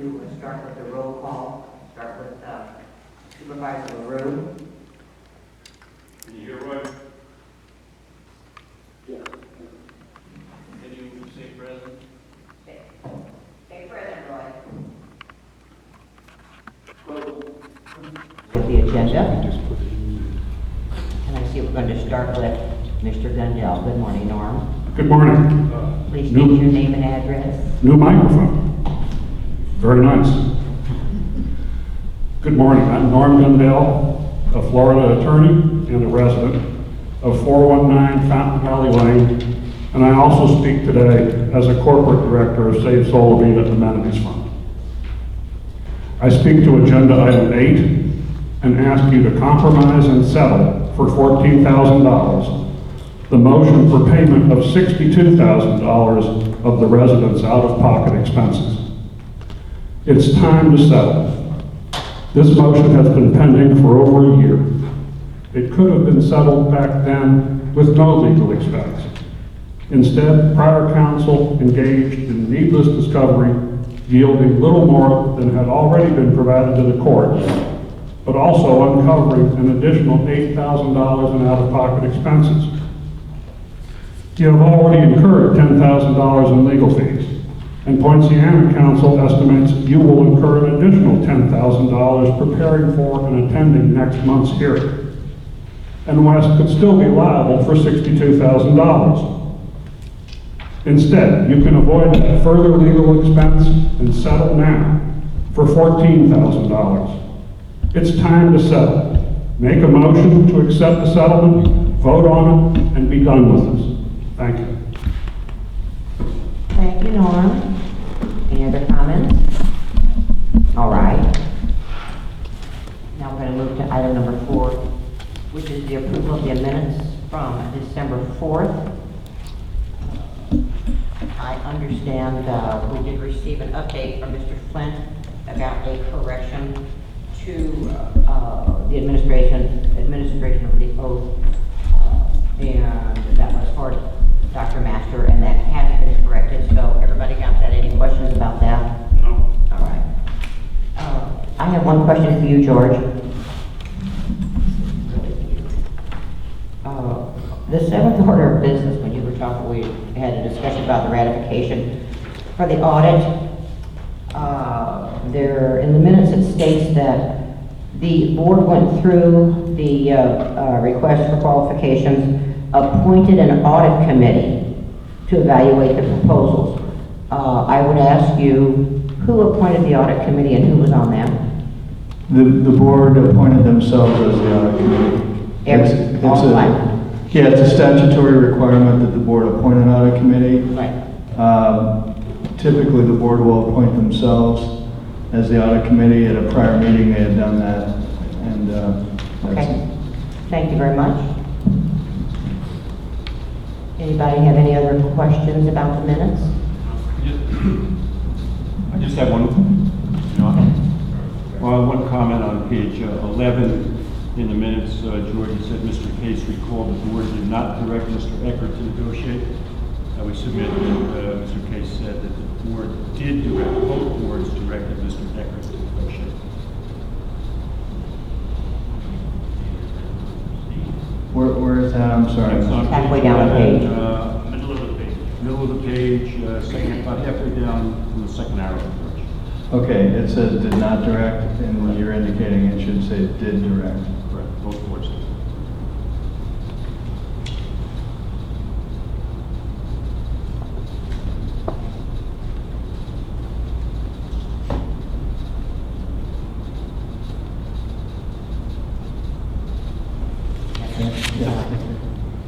We'll start with the roll call. Start with Supervisor LaRue. Can you hear Roy? Yes. Can you say present? Say present, Roy. With the agenda. And I see we're going to start with Mr. Gundell. Good morning, Norm. Good morning. Please state your name and address. New microphone. Very nice. Good morning. I'm Norm Gundell, a Florida attorney and a resident of 419 Fountain Valley Lane, and I also speak today as a corporate director of Save Solivita Amenities Fund. I speak to agenda item 8 and ask you to compromise and settle for $14,000 the motion for payment of $62,000 of the residents' out-of-pocket expenses. It's time to settle. This motion has been pending for over a year. It could have been settled back then with no legal expense. Instead, prior counsel engaged in needless discovery, yielding little more than had already been provided to the court, but also uncovering an additional $8,000 in out-of-pocket expenses. You have already incurred $10,000 in legal fees, and Poinciana Council estimates you will incur an additional $10,000 preparing for and attending next month's hearing. And West could still be liable for $62,000. Instead, you can avoid that further legal expense and settle now for $14,000. It's time to settle. Make a motion to accept the settlement, vote on it, and be done with this. Thank you. Thank you, Norm. Any other comments? All right. Now we're going to move to item number 4, which is the approval of the minutes from December 4th. I understand we did receive an update from Mr. Flint about a correction to the administration of the oath, and that was for Dr. Master, and that has been corrected. So everybody got that? Any questions about that? No. All right. I have one question for you, George. The 7th order of business, when you were talking, we had a discussion about the ratification for the audit. There, in the minutes, it states that the board went through the request for qualifications, appointed an audit committee to evaluate the proposals. I would ask you, who appointed the audit committee and who was on that? The board appointed themselves as the audit committee. It's a statutory requirement that the board appoint an audit committee. Right. Typically, the board will appoint themselves as the audit committee. At a prior meeting, they had done that, and that's Okay. Thank you very much. Anybody have any other questions about the minutes? I just have one comment on page 11 in the minutes. George said Mr. Case recalled the board did not direct Mr. Eckert to negotiate. We submit that Mr. Case said that the board did direct, both boards directed Mr. Eckert to negotiate. Where is that? I'm sorry. It's on Halfway page down the 11, page. Middle of the page. Middle of the page, about halfway down from the second arrow. Okay, it says did not direct, and you're indicating it should say did direct. Correct, both boards.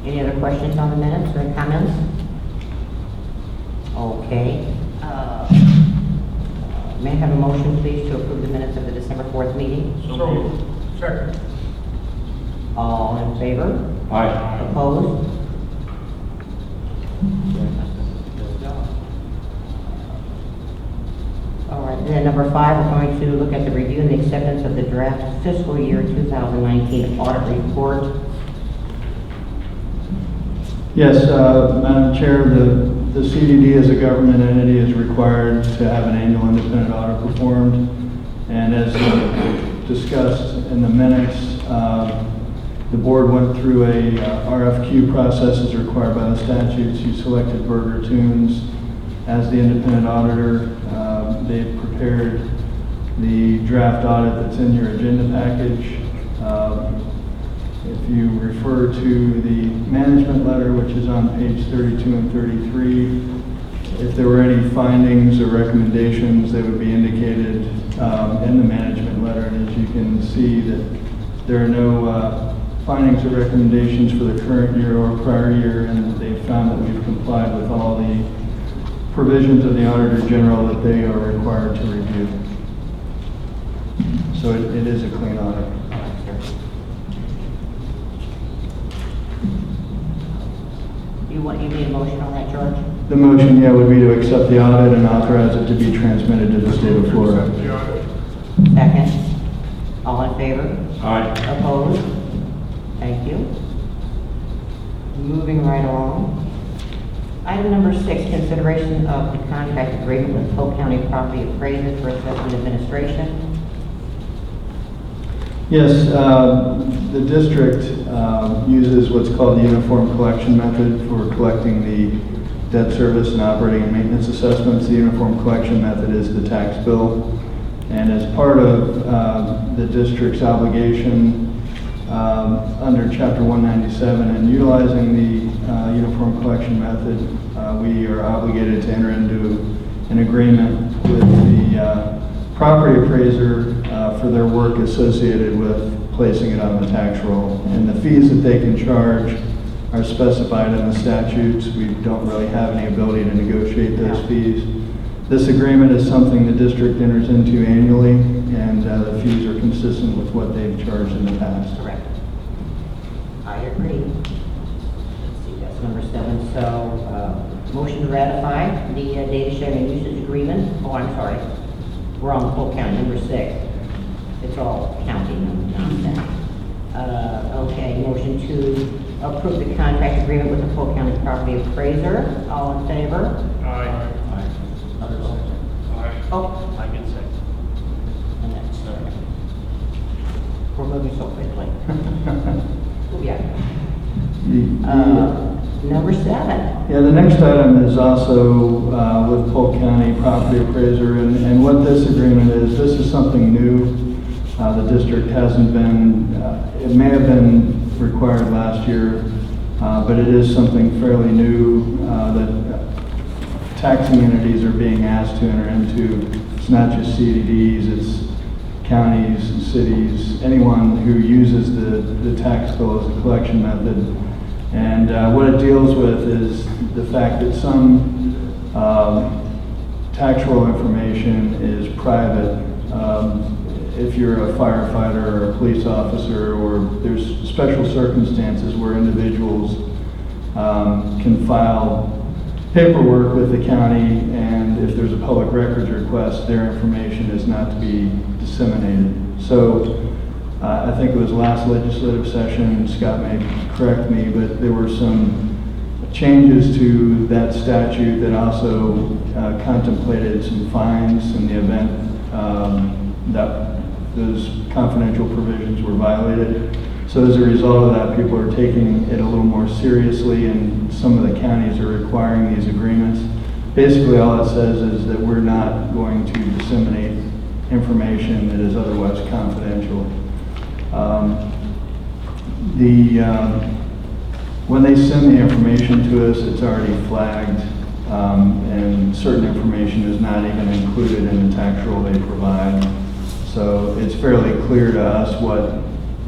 Any other questions on the minutes or comments? Okay. May I have a motion, please, to approve the minutes of the December 4th meeting? So Second. All in favor? Aye. Opposed? All right, then number 5, we're going to look at the review and the acceptance of the draft fiscal year 2019 audit report. Yes, Madam Chair, the the CDD as a government entity is required to have an annual independent audit performed. And as discussed in the minutes, the board went through a RFQ process as required by the statutes. You selected Burger Tunes as the independent auditor. They've prepared the draft audit that's in your agenda package. If you refer to the management letter, which is on page 32 and 33, if there were any findings or recommendations, they would be indicated in the management letter. And as you can see, that there are no findings or recommendations for the current year or prior year, and they found that we've complied with all the provisions of the Auditor General that they are required to review. So it is a clean audit. You need a motion on that, George? The motion, yeah, would be to accept the audit and authorize it to be transmitted to the state of Florida. Second. All in favor? Aye. Opposed? Thank you. Moving right along. Item number 6, consideration of the contract agreement with Polk County Property Appraiser for assessment administration. Yes, the district uses what's called the uniform collection method for collecting the debt service and operating and maintenance assessments. The uniform collection method is the tax bill. And as part of the district's obligation under Chapter 197 and utilizing the uniform collection method, we are obligated to enter into an agreement with the property appraiser for their work associated with placing it on the tax roll. And the fees that they can charge are specified in the statutes. We don't really have any ability to negotiate those fees. This agreement is something the district enters into annually, and the fees are consistent with what they've charged in the past. Correct. I agree. Let's see, that's number 7. So, motion to ratify the data sharing and usage agreement. Oh, I'm sorry. We're on Polk County, number 6. It's all county nonsense. Okay, motion to approve the contract agreement with the Polk County Property Appraiser. All in favor? Aye. Oh, I can say. and that's, we're moving so quickly. Oh, yeah. Number 7. Yeah, the next item is also with Polk County Property Appraiser, and what this agreement is, this is something new. The district hasn't been, it may have been required last year, but it is something fairly new that taxing entities are being asked to enter into. It's not just CDDs, it's counties, cities, anyone who uses the tax bill as a collection method. And what it deals with is the fact that some tax roll information is private. If you're a firefighter or a police officer, or there's special circumstances where individuals can file paperwork with the county, and if there's a public records request, their information is not to be disseminated. So I think it was last legislative session, Scott may correct me, but there were some changes to that statute that also contemplated some fines in the event that those confidential provisions were violated. So as a result of that, people are taking it a little more seriously, and some of the counties are requiring these agreements. Basically, all it says is that we're not going to disseminate information that is otherwise confidential. When they send the information to us, it's already flagged, and certain information is not even included in the tax roll they provide. So it's fairly clear to us what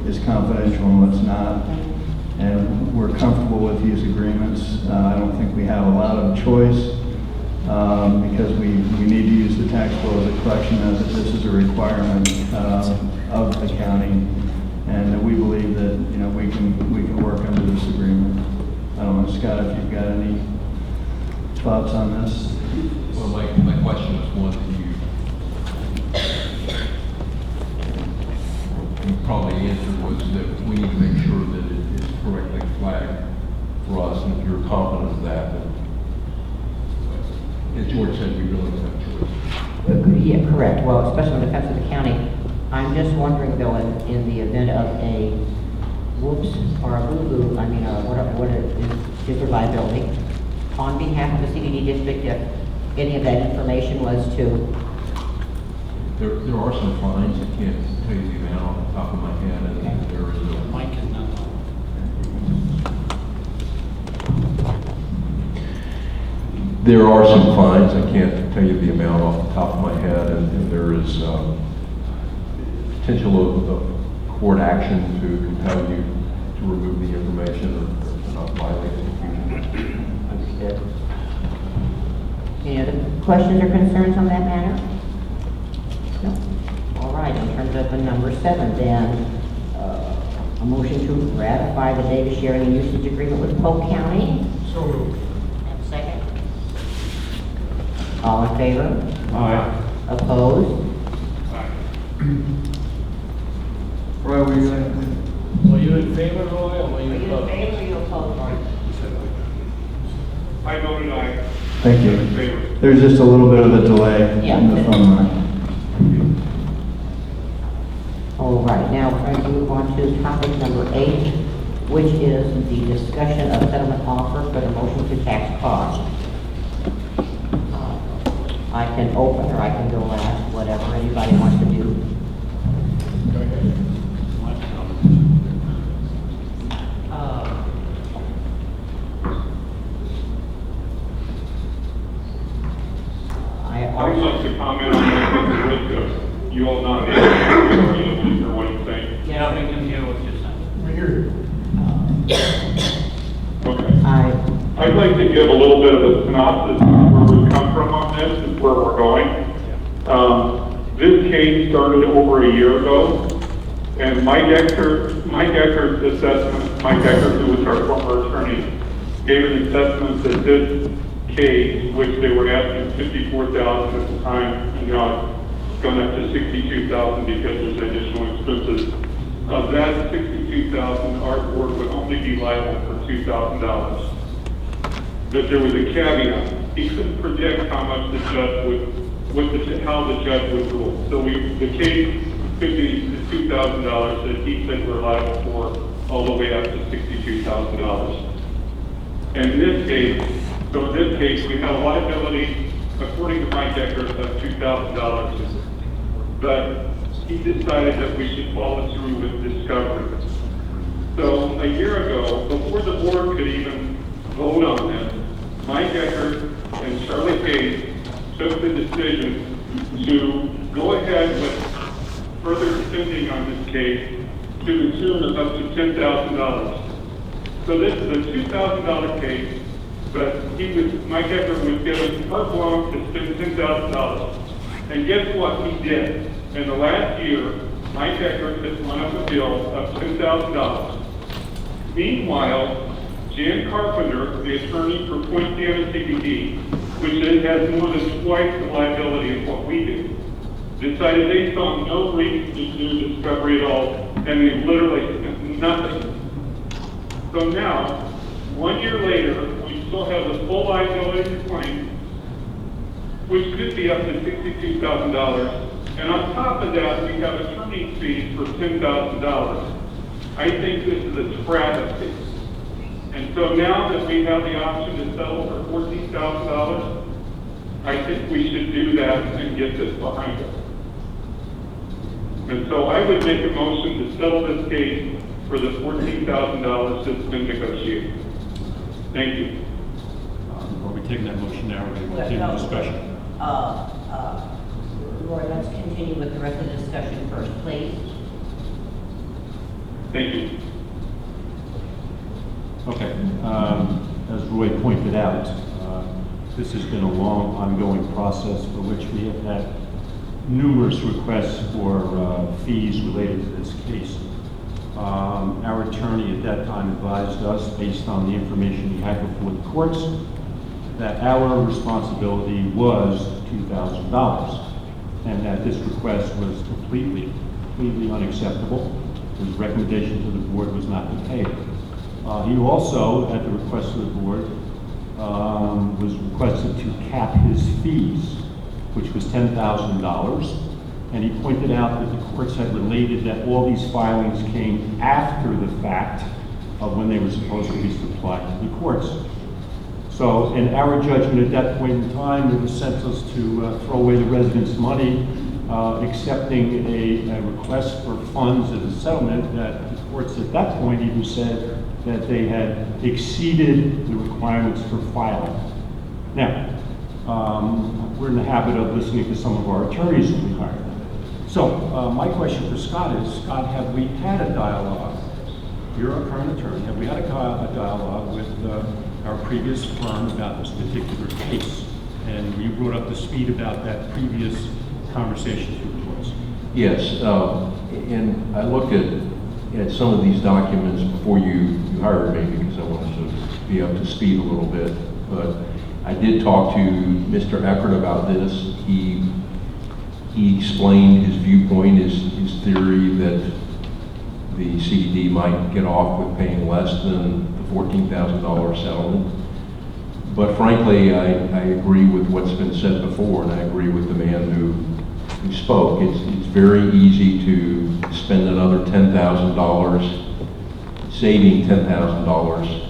is confidential and what's not, and we're comfortable with these agreements. I don't think we have a lot of choice because we need to use the tax bill as a collection method. This is a requirement of the county, and we believe that we can work under this agreement. I don't know, Scott, if you've got any thoughts on this. Well, my question was one that you probably answered, was that we need to make sure that it is correctly flagged for us, and if you're confident of that, then As George said, we really don't have a choice. Yeah, correct. Well, especially when it comes to the county. I'm just wondering though, in the event of a whoops or a boo-boo, I mean, what is there liability? On behalf of the CDD district, if any of that information was to, There are some fines, I can't tell you the amount off the top of my head, and there is a. Mike is not on. There are some fines, I can't tell you the amount off the top of my head, and there is potential of court action to compel you to remove the information or to not violate it in the future. understood. Any other questions or concerns on that matter? No? All right, in terms of the number 7, then, a motion to ratify the data sharing and usage agreement with Polk County. So moved. And a second? All in favor? Aye. Opposed? Roy, were you going Were you in favor, Roy, or were Are you you in opposed? favor or you opposed, Mark? I voted aye. Thank you. In favor. There's just a little bit of a delay Yeah. in the phone line. All right, now we're going to move on to topic number 8, which is the discussion of settlement offer for the motion to tax cost. I can open or I can go last, whatever anybody wants to do. Go ahead. Uh, I I would like also, to comment on the risk of you all not being able to or what you think. Yeah, we can hear what you're saying. We hear you. Okay. I, I'd like to give a little bit of a synopsis of where we've come from on this and where we're going. This case started over a year ago, and Mike Eckert's assessment, Mike Eckert, who was our former attorney, gave an assessment that this case, which they were asking $54,000 at the time, and now it's gone up to $62,000 because there's additional expenses. Of that $62,000, our board would only be liable for $2,000. But there was a caveat. He couldn't predict how much the judge would, how the judge would rule. So the case could be the $2,000 that he said we're liable for, all the way up to $62,000. And in this case, we have a liability, according to Mike Eckert, of $2,000. But he decided that we should follow through with discovery. So a year ago, before the board could even vote on this, Mike Eckert and Charlie Case took the decision to go ahead with further spending on this case to the tune of up to $10,000. So this is a $2,000 case, but Mike Eckert was given carte blanche to spend $10,000. And guess what he did? In the last year, Mike Eckert has run up a bill of $10,000. Meanwhile, Jan Carpenter, the attorney for Poinciana CDD, which has more than twice the liability of what we do, decided they saw no reason to do discovery at all, and they literally spent nothing. So now, 1 year later, we still have the full liability claim, which could be up to $62,000. And on top of that, we have attorney fees for $10,000. I think this is a travesty. And so now that we have the option to settle for $14,000, I think we should do that and get this behind us. And so I would make a motion to settle this case for the $14,000 that's been negotiated. Thank you. Are we taking that motion now, or do we continue the discussion? Roy, let's continue with the rest of the discussion first, please. Thank you. Okay, as Roy pointed out, this has been a long, ongoing process for which we have had numerous requests for fees related to this case. Our attorney at that time advised us, based on the information he had before the courts, that our responsibility was $2,000, and that this request was completely unacceptable. His recommendation to the board was not to pay it. He also, at the request of the board, was requested to cap his fees, which was $10,000. And he pointed out that the courts had related that all these filings came after the fact of when they were supposed to be supplied to the courts. So in our judgment at that point in time, it was senseless to throw away the residents' money, accepting a request for funds as a settlement that the courts at that point even said that they had exceeded the requirements for filing. Now, we're in the habit of listening to some of our attorneys that we hired. So my question for Scott is, Scott, have we had a dialogue? You're our current attorney. Have we had a dialogue with our previous firm about this particular case? And you brought up the speed about that previous conversation through the courts. Yes, and I looked at some of these documents before you hired me because I wanted to be up to speed a little bit. But I did talk to Mr. Eckert about this. He explained his viewpoint, his theory that the CDD might get off with paying less than the $14,000 settlement. But frankly, I agree with what's been said before, and I agree with the man who spoke. It's very easy to spend another $10,000, saving $10,000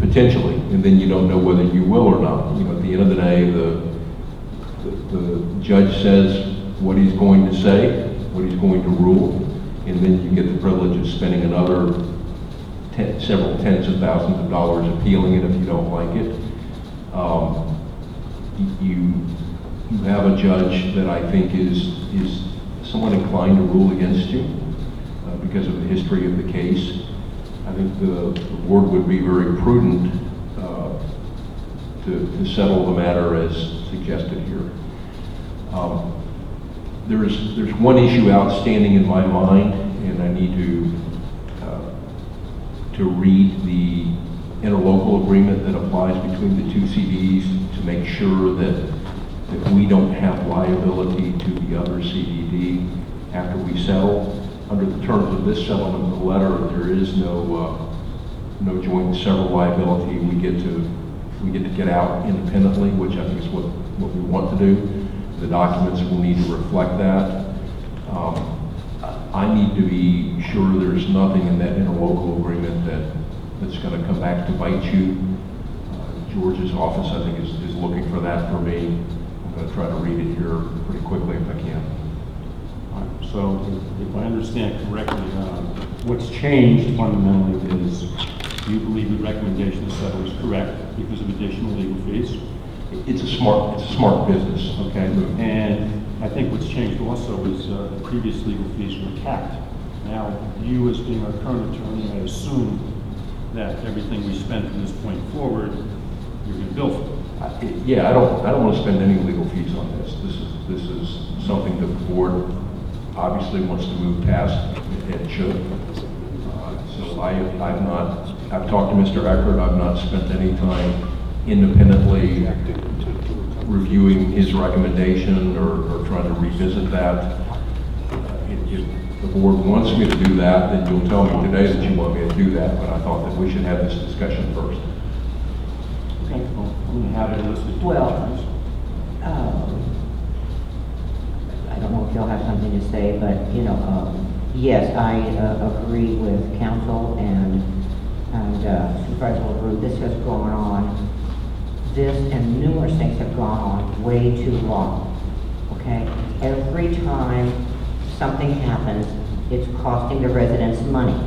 potentially, and then you don't know whether you will or not. You know, at the end of the day, the judge says what he's going to say, what he's going to rule, and then you get the privilege of spending another several tens of thousands of dollars appealing it if you don't like it. You have a judge that I think is somewhat inclined to rule against you because of the history of the case. I think the board would be very prudent to settle the matter as suggested here. There's one issue outstanding in my mind, and I need to read the interlocal agreement that applies between the two CDs to make sure that we don't have liability to the other CDD after we settle. Under the terms of this settlement, the letter, there is no joint and several liability. We get to get out independently, which I think is what we want to do. The documents will need to reflect that. I need to be sure there's nothing in that interlocal agreement that's going to come back to bite you. George's office, I think, is looking for that for me. I'm going to try to read it here pretty quickly if I can. All right, so if I understand correctly, what's changed fundamentally is you believe the recommendation to settle is correct because of additional legal fees. It's a smart business. Okay, and I think what's changed also is the previous legal fees were capped. Now, you as being our current attorney, I assume that everything we spend from this point forward, you're going to bill for. Yeah, I don't want to spend any legal fees on this. This is something that the board obviously wants to move past. It should. So I've talked to Mr. Eckert. I've not spent any time independently reviewing his recommendation or trying to revisit that. If the board wants me to do that, then you'll tell me today that you want me to do that, but I thought that we should have this discussion first. Okay, well, I'm going to have it listed. Well, I don't know if y'all have something to say, but, you know, yes, I agree with counsel and Supervisor LaRue. This has gone on. This and numerous things have gone on way too long, okay? Every time something happens, it's costing the residents money,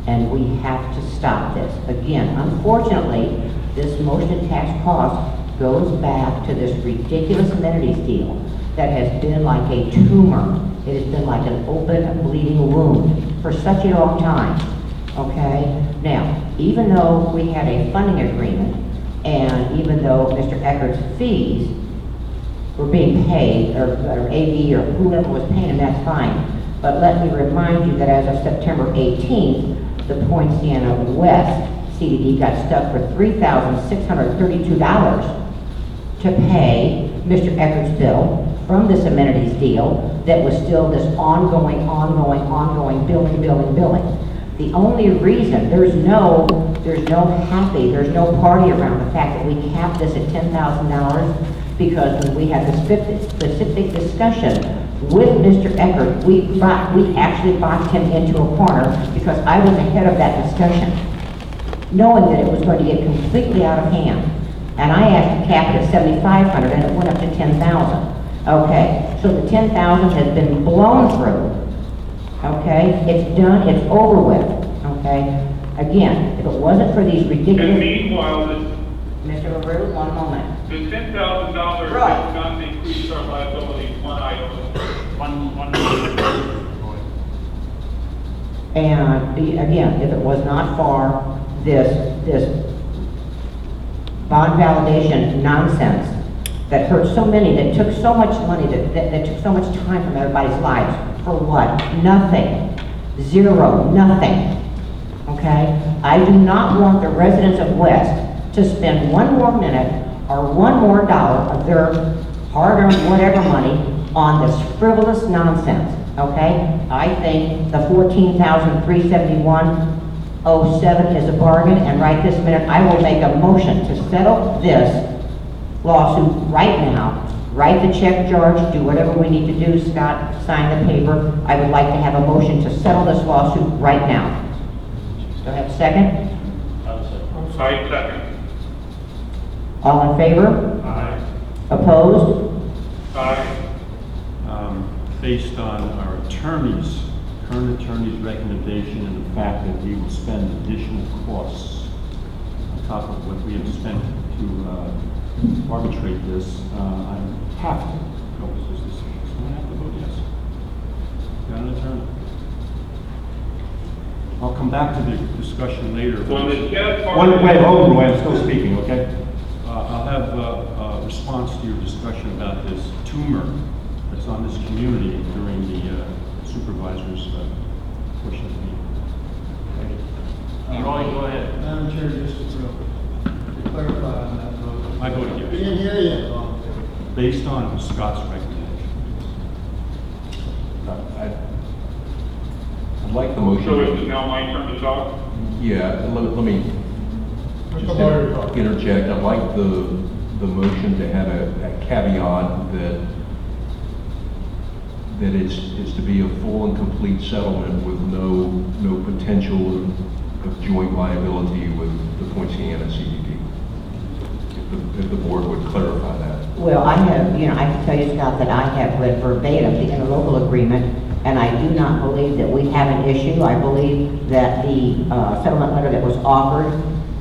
and we have to stop this. Again, unfortunately, this motion tax cost goes back to this ridiculous amenities deal that has been like a tumor. It has been like an open bleeding wound for such a long time, okay? Now, even though we had a funding agreement, and even though Mr. Eckert's fees were being paid, or AV or whoever was paying them, that's fine. But let me remind you that as of September 18th, the Poinciana West CDD got stuck for $3,632 to pay Mr. Eckert's bill from this amenities deal that was still this ongoing billing. The only reason, there's no there's no party around the fact that we capped this at $10,000, because when we had the specific discussion with Mr. Eckert, we actually boxed him into a corner, because I was ahead of that discussion, knowing that it was going to get completely out of hand. And I asked to cap it at $7,500, and it went up to $10,000. Okay, so the $10,000 has been blown through. Okay, it's done, it's over with. Okay, again, if it wasn't for these And ridiculous. meanwhile, Mr. LaRue, one moment. the $10,000 Right. does not increase our liability one iota. One. And again, if it was not for this bond validation nonsense that hurt so many, that took so much money, that took so much time from everybody's lives, for what? Nothing. Zero. Nothing. Okay? I do not want the residents of West to spend one more minute or one more dollar of their hard-earned whatever money on this frivolous nonsense. Okay? I think the $14,371.07 is a bargain, and right this minute, I will make a motion to settle this lawsuit right now. Write the check, George, do whatever we need to do, Scott, sign the paper. I would like to have a motion to settle this lawsuit right now. Do I have a second? I second. All in favor? Aye. Opposed? Aye. Based on our attorney's, current attorney's recommendation and the fact that we will spend additional costs on top of what we have spent to arbitrate this, I have to go with this decision. So I have to vote yes. Got an attorney. I'll come back to the discussion later. Well, the sad part. Wait, hold on, Roy, I'm still speaking, okay? I'll have a response to your discussion about this tumor that's on this community during the supervisor's portion of the meeting. Roy, go ahead. Madam Chair, just to clarify on that vote. I voted We yes, didn't hear you. based on Scott's recommendation. I'd like the motion. So is it now my turn to talk? Yeah, let me just Mr. Lawyer, talk. interject. I'd like the motion to have a caveat that it's to be a full and complete settlement with no potential of joint liability with the Poinciana CDD. If the board would clarify that. Well, I have, I can tell you, Scott, that I have read verbatim the interlocal agreement, and I do not believe that we have an issue. I believe that the settlement letter that was offered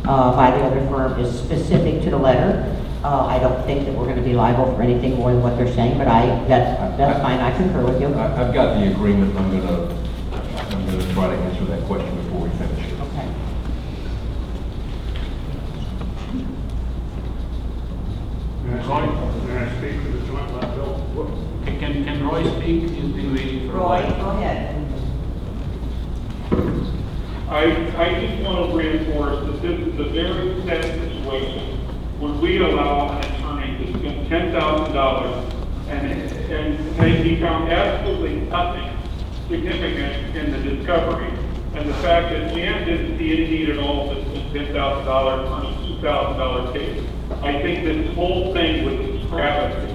by the other firm is specific to the letter. I don't think that we're going to be liable for anything more than what they're saying, but that's fine. I concur with you. I've got the agreement. I'm gonna try to answer that question before we finish. Okay. May I speak to the joint liability? Can Roy speak? He's been waiting for a Roy, while. go ahead. I just want to reinforce that this is a very sad situation when we allow an attorney to spend $10,000 and they become absolutely nothing significant in the discovery. And the fact that Jan didn't see any need at all to spend $10,000 on a $2,000 case. I think this whole thing was a travesty.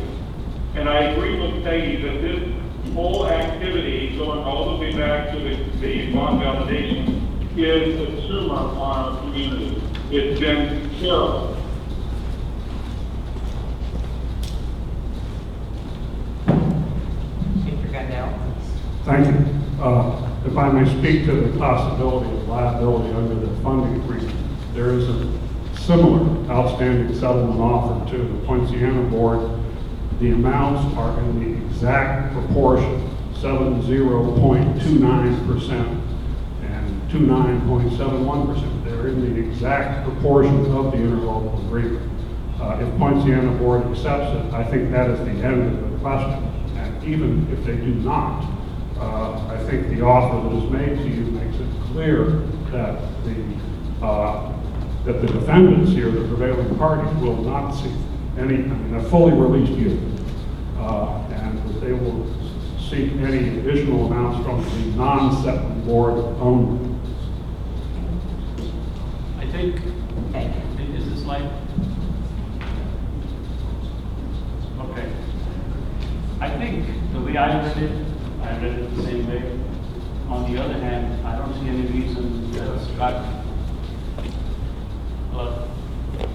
And I agree with Peggy that this whole activity, going all the way back to the bond validation, is a tumor on our community. It's been terrible. Mr. Gundel. Thank you. If I may speak to the possibility of liability under the funding agreement, there is a similar outstanding settlement offer to the Poinciana Board. The amounts are in the exact proportion, 70.29% and 29.71%. They're in the exact proportion of the interlocal agreement. If Poinciana Board accepts it, I think that is the end of the question. And even if they do not, I think the offer that is made to you makes it clear that the defendants here, the prevailing parties, will not see any, a fully released unit, and that they will seek any additional amounts from the non-settlement board only. think, Okay. is this live? Okay. I think the way I read it the same way. On the other hand, I don't see any reason that Scott. Hello?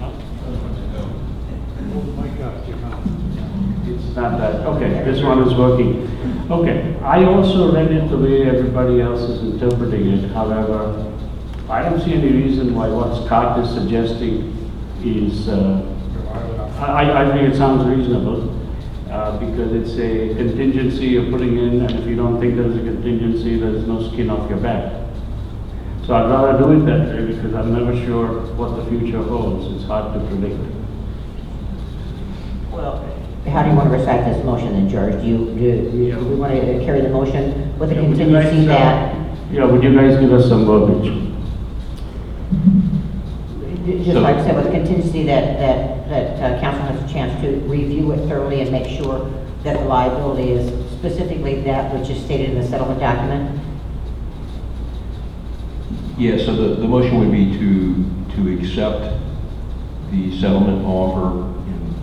No? It's not that, okay, this one is working. Okay, I also read it the way everybody else is interpreting it, however, I don't see any reason why what Scott is suggesting is, I think it sounds reasonable, because it's a contingency you're putting in, and if you don't think there's a contingency, there's no skin off your back. So I'd rather do it that way, because I'm never sure what the future holds, it's hard to predict. Well, how do you want to recite this motion then, George? Do we want to carry the motion with the Yeah, would you guys, contingency that, Yeah, would you guys give us some verbiage? just like I said, with the contingency that council has a chance to review it thoroughly and make sure that the liability is specifically that which is stated in the settlement document? Yeah, so the motion would be to accept the settlement offer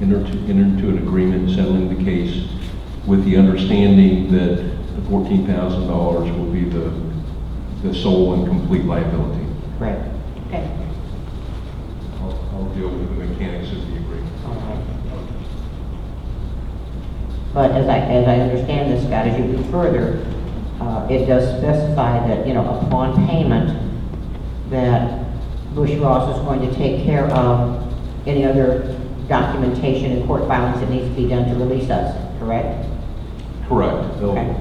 and enter into an agreement settling the case with the understanding that the $14,000 will be the sole and complete liability. Right. Okay. I'll deal with the mechanics of the agreement. All right. But as I understand this, Scott, as you go further, it does specify that, upon payment, that Bush Ross is going to take care of any other documentation and court filings that needs to be done to release us, correct? Correct. They'll- Okay.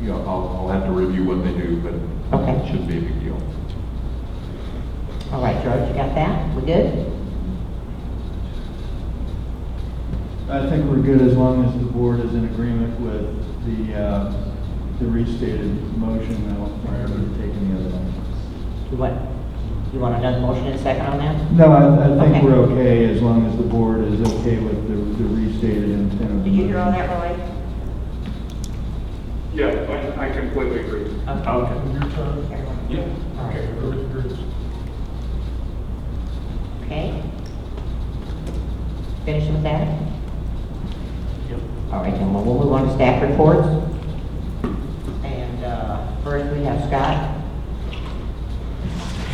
Yeah, I'll have to review what they do, but Okay. it shouldn't be a big deal. All right, George, you got that? We good? I think we're good as long as the board is in agreement with the restated motion. I don't think we're going to take any other one. You want another motion and second on that? No, I think Okay. we're okay as long as the board is okay with the restated intent of the Did you hear all motion. that, Roy? Yes, I completely agree. Okay. Everyone? Yeah. All right. Okay. Finish with that? Yep. All right, then we'll move on to staff reports. And first we have Scott.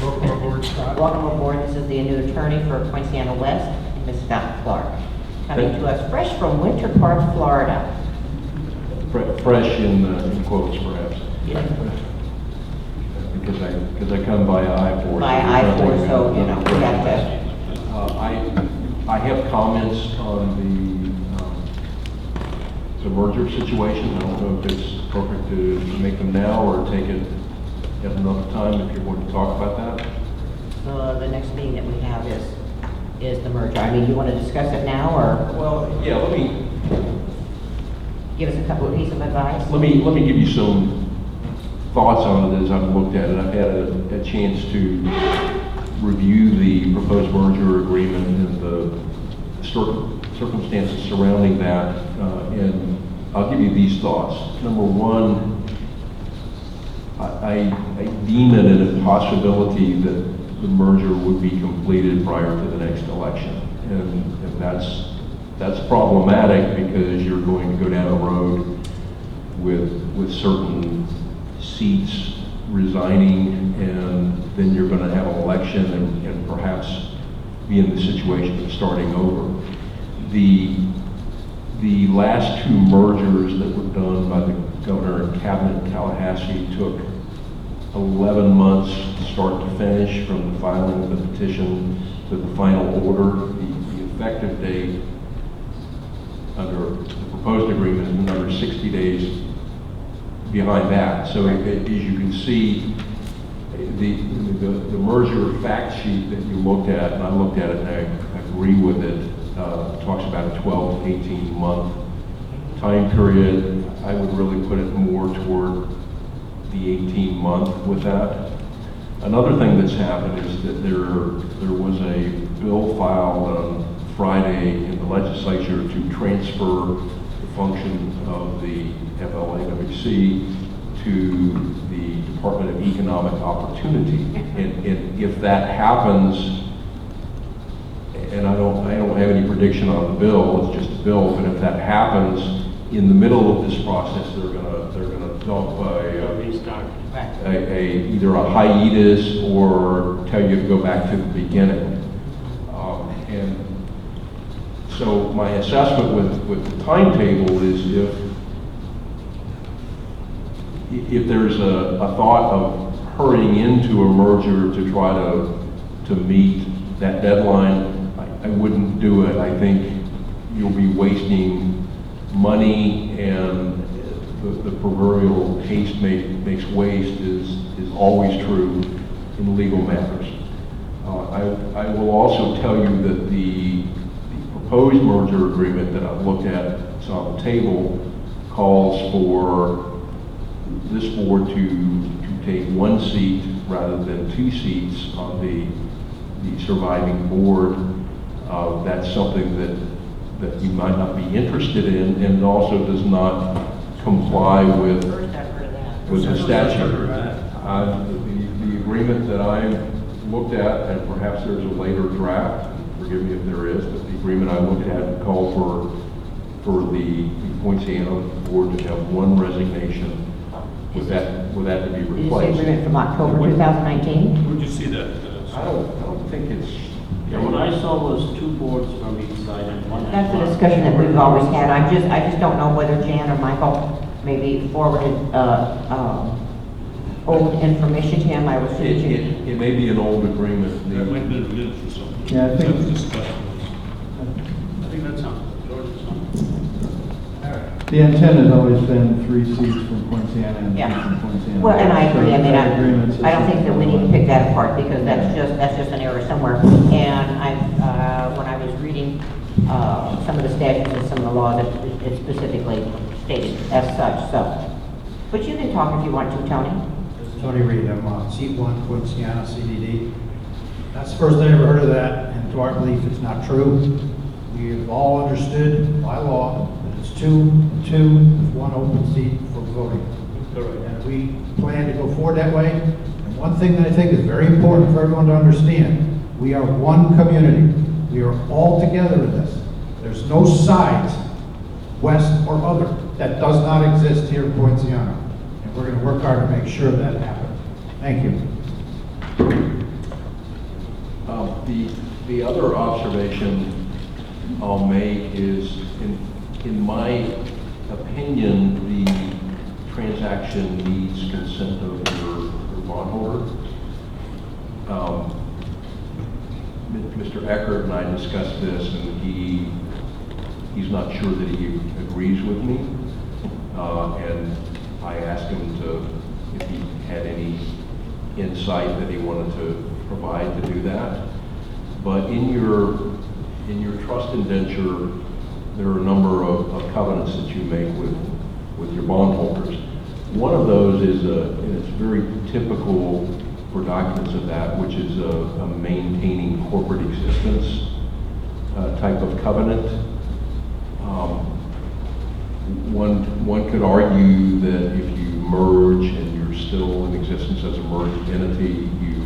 Welcome aboard, Scott. Welcome aboard. This is the new attorney for Poinciana West, and Ms. Scott Clark. Coming to us fresh from Winter Park, Florida. Fresh in quotes, perhaps, because I come by I-4. By I-4, so, we have to. I have comments on the merger situation. I don't know if it's appropriate to make them now or take it at another time if you're going to talk about that. The next meeting that we have is the merger. I mean, you want to discuss it now, or Well, yeah, let me give us a couple of pieces of advice? Let me give you some thoughts on it as I've looked at it. I've had a chance to review the proposed merger agreement and the circumstances surrounding that, and I'll give you these thoughts. Number one, I deem it an impossibility that the merger would be completed prior to the next election, and that's problematic because you're going to go down a road with certain seats resigning, and then you're going to have an election and perhaps be in the situation of starting over. The last two mergers that were done by the governor and cabinet in Tallahassee took 11 months start to finish, from the filing of the petition to the final order. The effective date under the proposed agreement is another 60 days behind that. So as you can see, the merger fact sheet that you looked at, and I looked at it and I agree with it, talks about a 12 to 18 month time period. I would really put it more toward the 18 month with that. Another thing that's happened is that there was a bill filed on Friday in the legislature to transfer the function of the FLAWC to the Department of Economic Opportunity. And if that happens, and I don't have any prediction on the bill, it's just a bill, but if that happens, in the middle of this process, they're gonna dump either a hiatus or tell you to go back to the beginning. And so my assessment with the timetable is if there's a thought of hurrying into a merger to try to meet that deadline, I wouldn't do it. I think you'll be wasting money, and the proverbial haste makes waste is always true in legal matters. I will also tell you that the proposed merger agreement that I've looked at, it's on the table, calls for this board to take one seat rather than 2 seats on the surviving board. That's something that you might not be interested in, and also does not comply with First I've heard of that. the statute. The agreement that I looked at, and perhaps there's a later draft, forgive me if there is, but the agreement I looked at called for the Poinciana board to have 1 resignation with that to be Did you say replaced. agreement from October 2019? Where'd you see that? I don't think it's. Yeah, what I saw was 2 boards from each side and one. That's the discussion that we've always had. I just don't know whether Jan or Michael maybe forwarded, old information to him. I was thinking. It may be an old agreement. That might be in the minutes or something. Yeah, I think- That was discussed. I think that sounds, George, it sounds. The intent has always been 3 seats from Poinciana and 2 Yeah. from Poinciana. Well, and I agree. I mean, that agreement's I don't think that we need to pick that apart because that's just an error somewhere. And when I was reading, some of the statutes and some of the laws, it specifically stated as such, so. But you can talk if you want to, Tony. This is Tony Reed, I'm on seat 1, Poinciana CDD. That's the first I ever heard of that, and to our belief, it's not true. We have all understood by law that it's 2 and 2 with 1 open seat for voting. And we plan to go forward that way. And one thing that I think is very important for everyone to understand, we are one community. We are all together in this. There's no sides, west or other. That does not exist here in Poinciana. And we're going to work hard to make sure that happens. Thank you. The other observation I'll make is, in my opinion, the transaction needs consent of your bondholder. Mr. Eckert and I discussed this, and he's not sure that he agrees with me. And I asked him if he had any insight that he wanted to provide to do that. But in your trust indenture, there are a number of covenants that you make with your bondholders. One of those is and it's very typical for documents of that, which is a maintaining corporate existence type of covenant. One could argue that if you merge and you're still in existence as a merged entity, you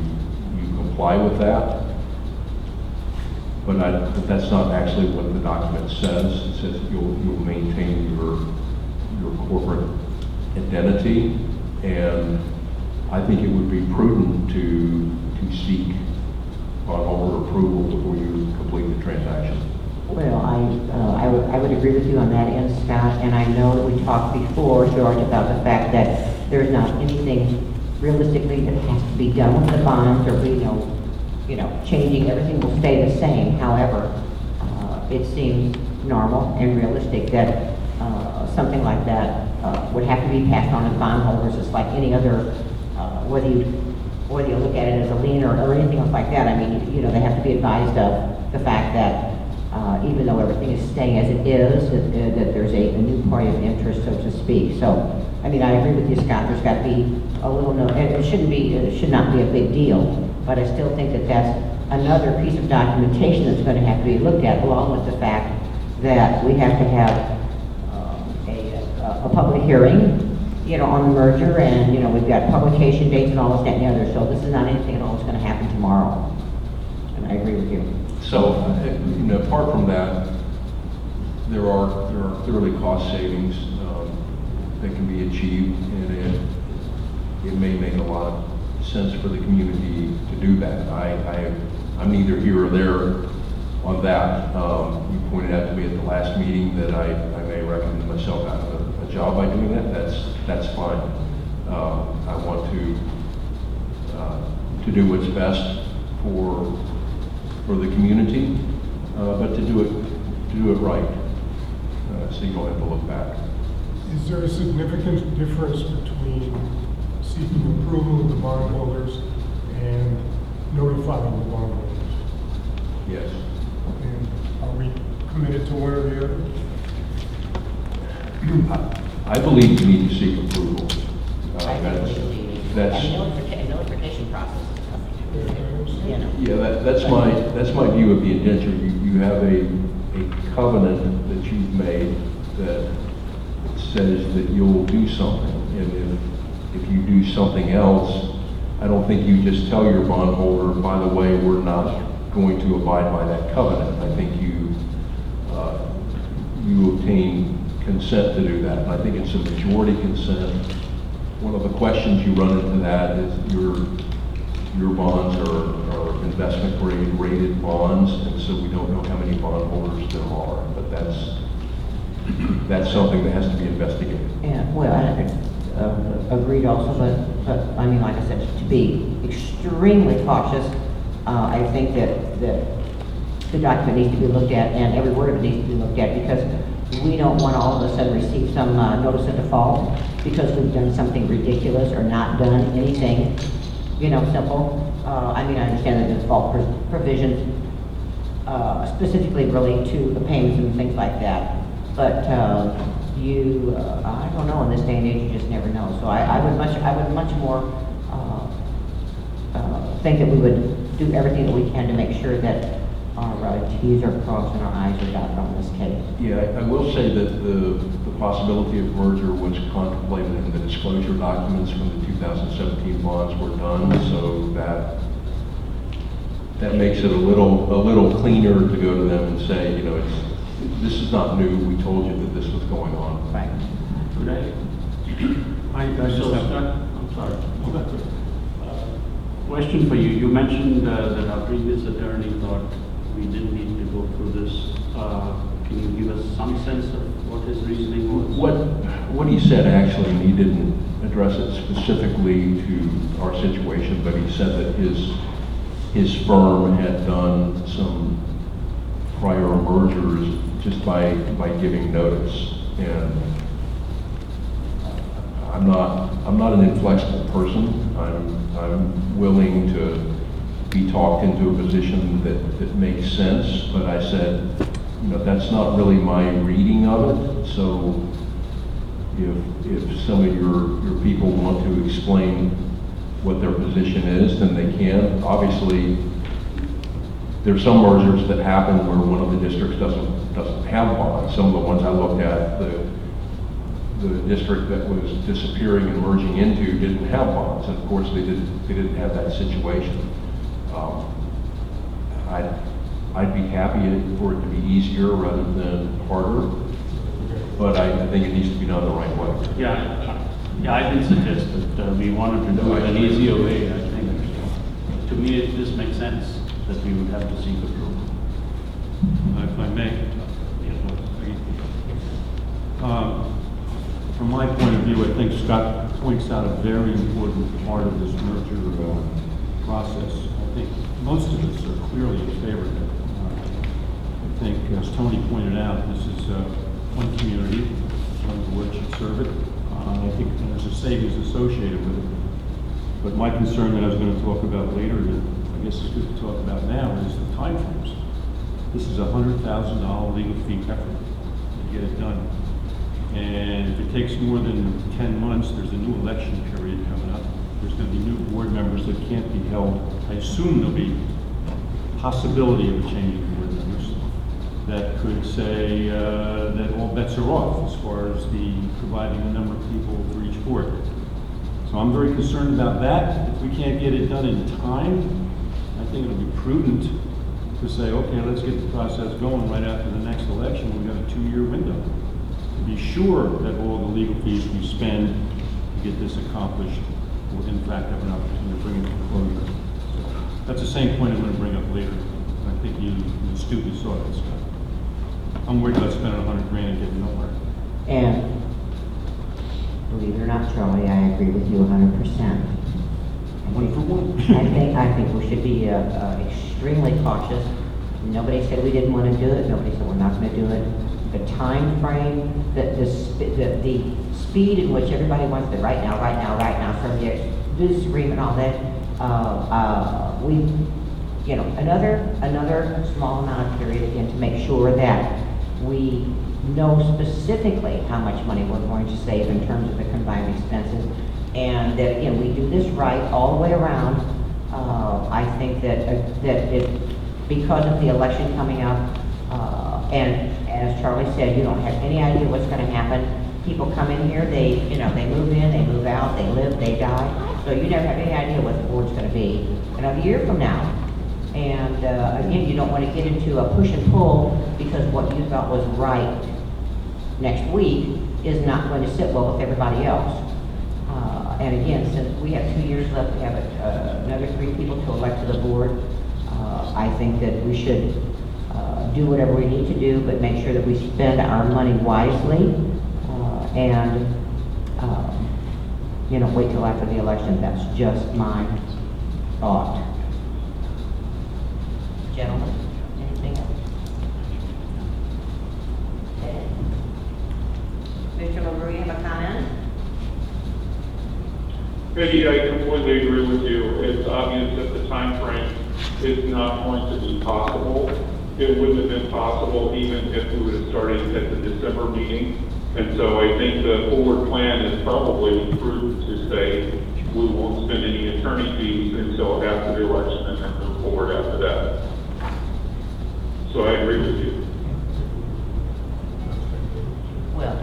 comply with that. But that's not actually what the document says. It says you'll maintain your corporate identity, and I think it would be prudent to seek bondholder approval before you complete the transaction. Well, I would agree with you on that end, Scott, and I know that we talked before, George, about the fact that there's not anything realistically that has to be done with the bonds or changing. Everything will stay the same. However, it seems normal and realistic that something like that would have to be passed on to bondholders. It's like any other, whether you look at it as a lien or anything else like that. I mean, they have to be advised of the fact that even though everything is staying as it is, that there's a new party of interest, so to speak. So, I mean, I agree with you, Scott. There's got to be a little it should not be a big deal. But I still think that that's another piece of documentation that's going to have to be looked at, along with the fact that we have to have a public hearing you know, on the merger, and, you know, we've got publication dates and all this, that, and the other, so this is not anything at all that's gonna happen tomorrow. And I agree with you. So, you know, apart from that, there are clearly cost savings that can be achieved, and it may make a lot of sense for the community to do that. I'm neither here or there on that. You pointed out to me at the last meeting that I may recommend myself out of a job by doing that. That's fine. I want to do what's best for the community, but to do it right, so you don't have to look back. Is there a significant difference between seeking approval of the bondholders and notifying the bondholders? Yes. And are we committed to one or the other? I believe you need to seek approval. I think we do need to. That's- And notification process is nothing, you know. Yeah, that's my view of the indenture. You have a covenant that you've made that says that you'll do something. And if you do something else, I don't think you just tell your bondholder, by the way, we're not going to abide by that covenant. I think you obtain consent to do that. And I think it's a majority consent. One of the questions you run into that is your bonds are investment grade rated bonds, and so we don't know how many bondholders there are, but that's something that has to be investigated. Yeah, well, agreed also, but I mean, like I said, to be extremely cautious, I think that the document needs to be looked at, and every word of it needs to be looked at, because we don't want to all of a sudden receive some notice of default because we've done something ridiculous or not done anything, you know, simple. I mean, I understand that the default provisions specifically relate to the payments and things like that, but I don't know, in this day and age, you just never know. So I would much more think that we would do everything that we can to make sure that our T's are crossed and our I's are dotted on this case. Yeah, I will say that the possibility of merger was contemplated in the disclosure documents from the 2017 bonds were done, so that makes it a little cleaner to go to them and say, you know, this is not new. We told you that this was going on. Right. Could I just so have- Scott, I'm sorry. Question for you. You mentioned that our previous attorney thought we didn't need to go through this. Can you give us some sense of what his reasoning was? What he said, actually, and he didn't address it specifically to our situation, but he said that his firm had done some prior mergers just by giving notice. And I'm not an inflexible person. I'm willing to be talked into a position that makes sense, but I said, you know, that's not really my reading of it. So if some of your people want to explain what their position is, then they can. Obviously, there's some mergers that happen where one of the districts doesn't have bonds. Some of the ones I looked at, the district that was disappearing and merging into didn't have bonds, and of course they didn't have that situation. I'd be happy for it to be easier rather than harder, but I think it needs to be done the right way. Yeah, I did suggest that we wanted to do it an easier way. I think, to me, this makes sense that we would have to seek approval. If I may. From my point of view, I think Scott points out a very important part of this merger process. I think most of us are clearly in favor of it. I think, as Tony pointed out, this is one community, one board should serve it. I think there's a savings associated with it. But my concern that I was going to talk about later, that I guess is good to talk about now, is the timeframes. This is a $100,000 legal fee effort to get it done. And if it takes more than 10 months, there's a new election period coming up. There's going to be new board members that can't be held. I assume there'll be possibility of changing board members. that could say that all bets are off as far as the providing the number of people for each board. So I'm very concerned about that. If we can't get it done in time, I think it'll be prudent to say, okay, let's get the process going right after the next election. We've got a 2-year window to be sure that all the legal fees we spend to get this accomplished will in fact have an opportunity to bring it to closure. That's the same point I'm going to bring up later. I think you astutely saw this stuff. I'm worried about spending $100 grand and getting nowhere. And believe it or not, Charlie, I agree with you 100%. One for one. I think we should be extremely cautious. Nobody said we didn't want to do it. Nobody said we're not going to do it. The time frame, the speed in which everybody wants to right now, from this agreement, all that. Another small amount of period again to make sure that we know specifically how much money we're going to save in terms of the combined expenses, and that again we do this right all the way around. I think that because of the election coming up, and as Charlie said, you don't have any idea what's going to happen. People come in here, they move in, they move out, they live, they die. So you never have any idea what the board's going to be another year from now. And again, you don't want to get into a push and pull because what you thought was right next week is not going to sit well with everybody else. And again, since we have 2 years left, we have another 3 people to elect to the board. I think that we should do whatever we need to do, but make sure that we spend our money wisely and wait till after the election. That's just my thought. Gentlemen, anything else? Okay. Mr. LaRue, you have a comment? Peggy, I completely agree with you. It's obvious that the time frame is not going to be possible. It wouldn't have been possible even if we would have started at the December meeting. And so I think the forward plan is probably prudent to say we won't spend any attorney fees until after the election and then move forward after that. So I agree with you. Well,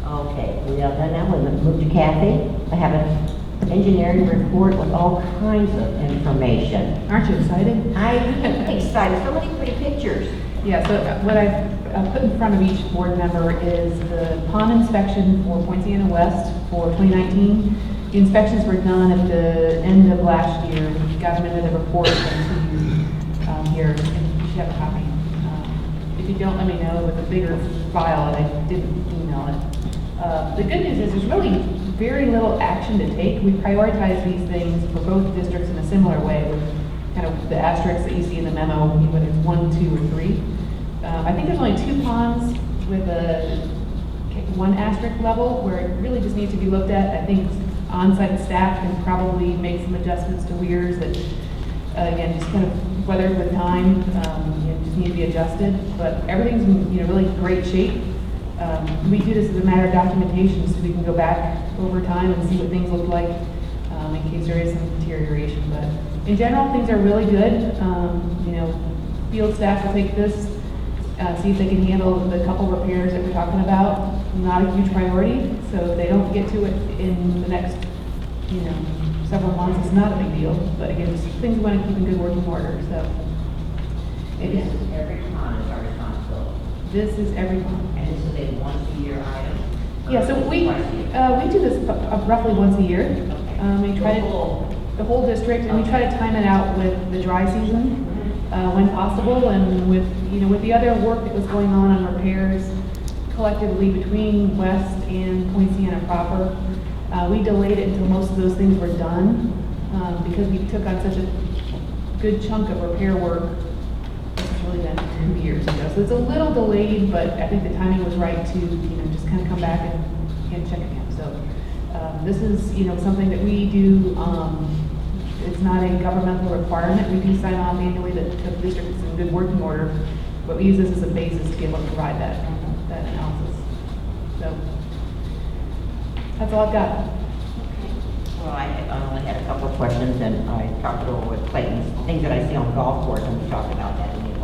no, okay, we are done now. We'll move to Kathy. I have an engineering report with all kinds of information. Aren't you excited? I'm excited. So many pretty pictures. Yeah, so what I've put in front of each board member is the pond inspection for Poinciana West for 2019. The inspections were done at the end of last year. We got them into the report and to you here. And you should have a copy. If you don't, let me know with a bigger file, and I didn't email it. The good news is there's really very little action to take. We prioritize these things for both districts in a similar way with kind of the asterisks that you see in the memo, whether it's 1, 2, or 3. I think there's only 2 ponds with a 1 asterisk level where it really just needs to be looked at. I think on-site staff can probably make some adjustments to weirs that, again, just kind of weathered with time, just need to be adjusted. But everything's in really great shape. We do this as a matter of documentation so we can go back over time and see what things look like in case there is some deterioration. But in general, things are really good. Field staff will take this, see if they can handle the couple repairs that we're talking about. Not a huge priority, so if they don't get to it in the next, several months, it's not a big deal. But again, just things we want to keep in good working order. So This is every pond is our responsibility. this is every month. And this is a once-a-year item? Yeah, so we do this roughly once a year. Okay. We try the whole district, and we try to time it out with the dry season when possible, and with the other work that was going on repairs collectively between West and Poinciana proper. We delayed it until most of those things were done because we took on such a good chunk of repair work. It's really been 2 years ago, so it's a little delayed, but I think the timing was right to just kind of come back and check again. So this is something that we do. It's not a governmental requirement. We do sign off annually that the district is in good working order, but we use this as a basis to be able to provide that analysis. So that's all I've got. Well, I only had a couple of questions, and I talked it over with Clayton, things that I see on the golf course, and we talked about that in the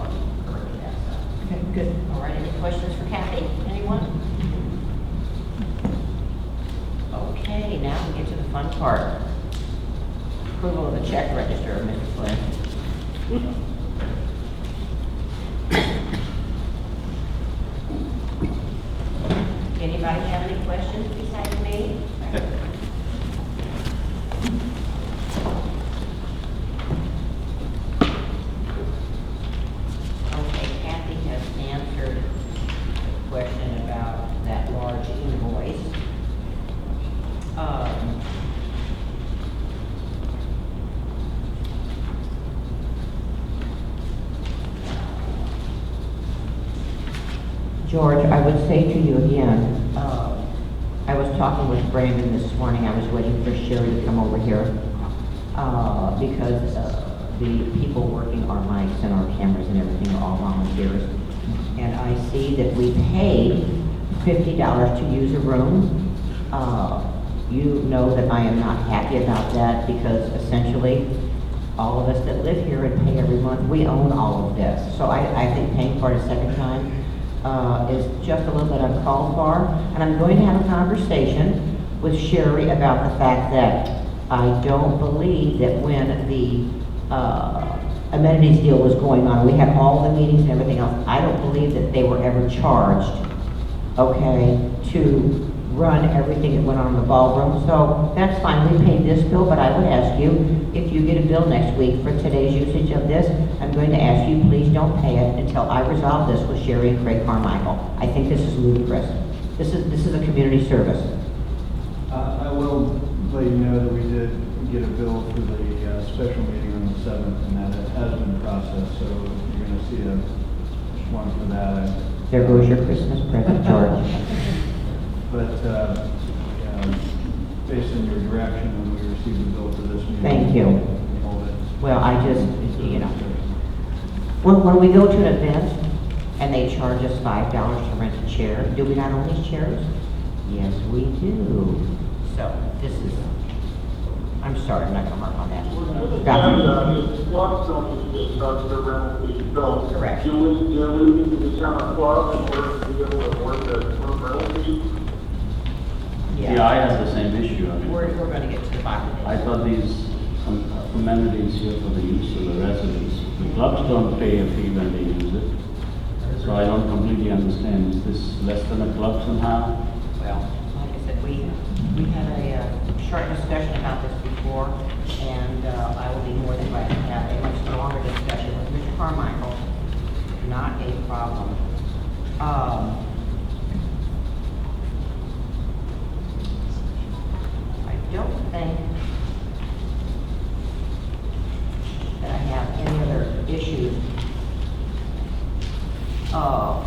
Good. All right, any questions for Kathy? Anyone? Okay, now we get to the fun part. Approval of the check register, Mr. Flynn. Anybody have any questions besides me? Okay, Kathy has answered the question about that large invoice. George, I would say to you again, I was talking with Brandon this morning, I was waiting for Sherry to come over here, because the people working our mics and our cameras and everything are all volunteers. And I see that we paid $50 to use a room. You know that I am not happy about that, because essentially, all of us that live here and pay every month, we own all of this. So I think paying for it a second time is just a little bit uncalled for. And I'm going to have a conversation with Sherry about the fact that I don't believe that when the amenities deal was going on, we had all the meetings and everything else, I don't believe that they were ever charged, okay, to run everything that went on in the ballroom. So that's fine, we paid this bill, but I would ask you, if you get a bill next week for today's usage of this, I'm going to ask you, please don't pay it until I resolve this with Sherry and Craig Carmichael. I think this is ludicrous. This is a community service. I will let you know that we did get a bill for the special meeting on the 7th, and that it has been processed, so you're going to see one for that. There goes your Christmas present, George. But based on your direction, when we received the bill for this meeting. Thank you. we hold it. Well, I just, when we go to an event and they charge us $5 to rent a chair, do we not own these chairs? Yes, we do. So this is, I'm sorry, I'm not gonna mark on that. Correct. You're losing the discount club and we're going to be able to work the rental fee. Yeah, I have the same issue. I mean, We're gonna get to the bottom of I this. thought these amenities here for the use of the residents, the clubs don't pay a fee when they use it. So I don't completely understand, is this less than a club somehow? Well, like I said, we had a short discussion about this before, and I will be more than glad to have a much longer discussion with Mr. Carmichael. Not a problem. I don't think that I have any other issues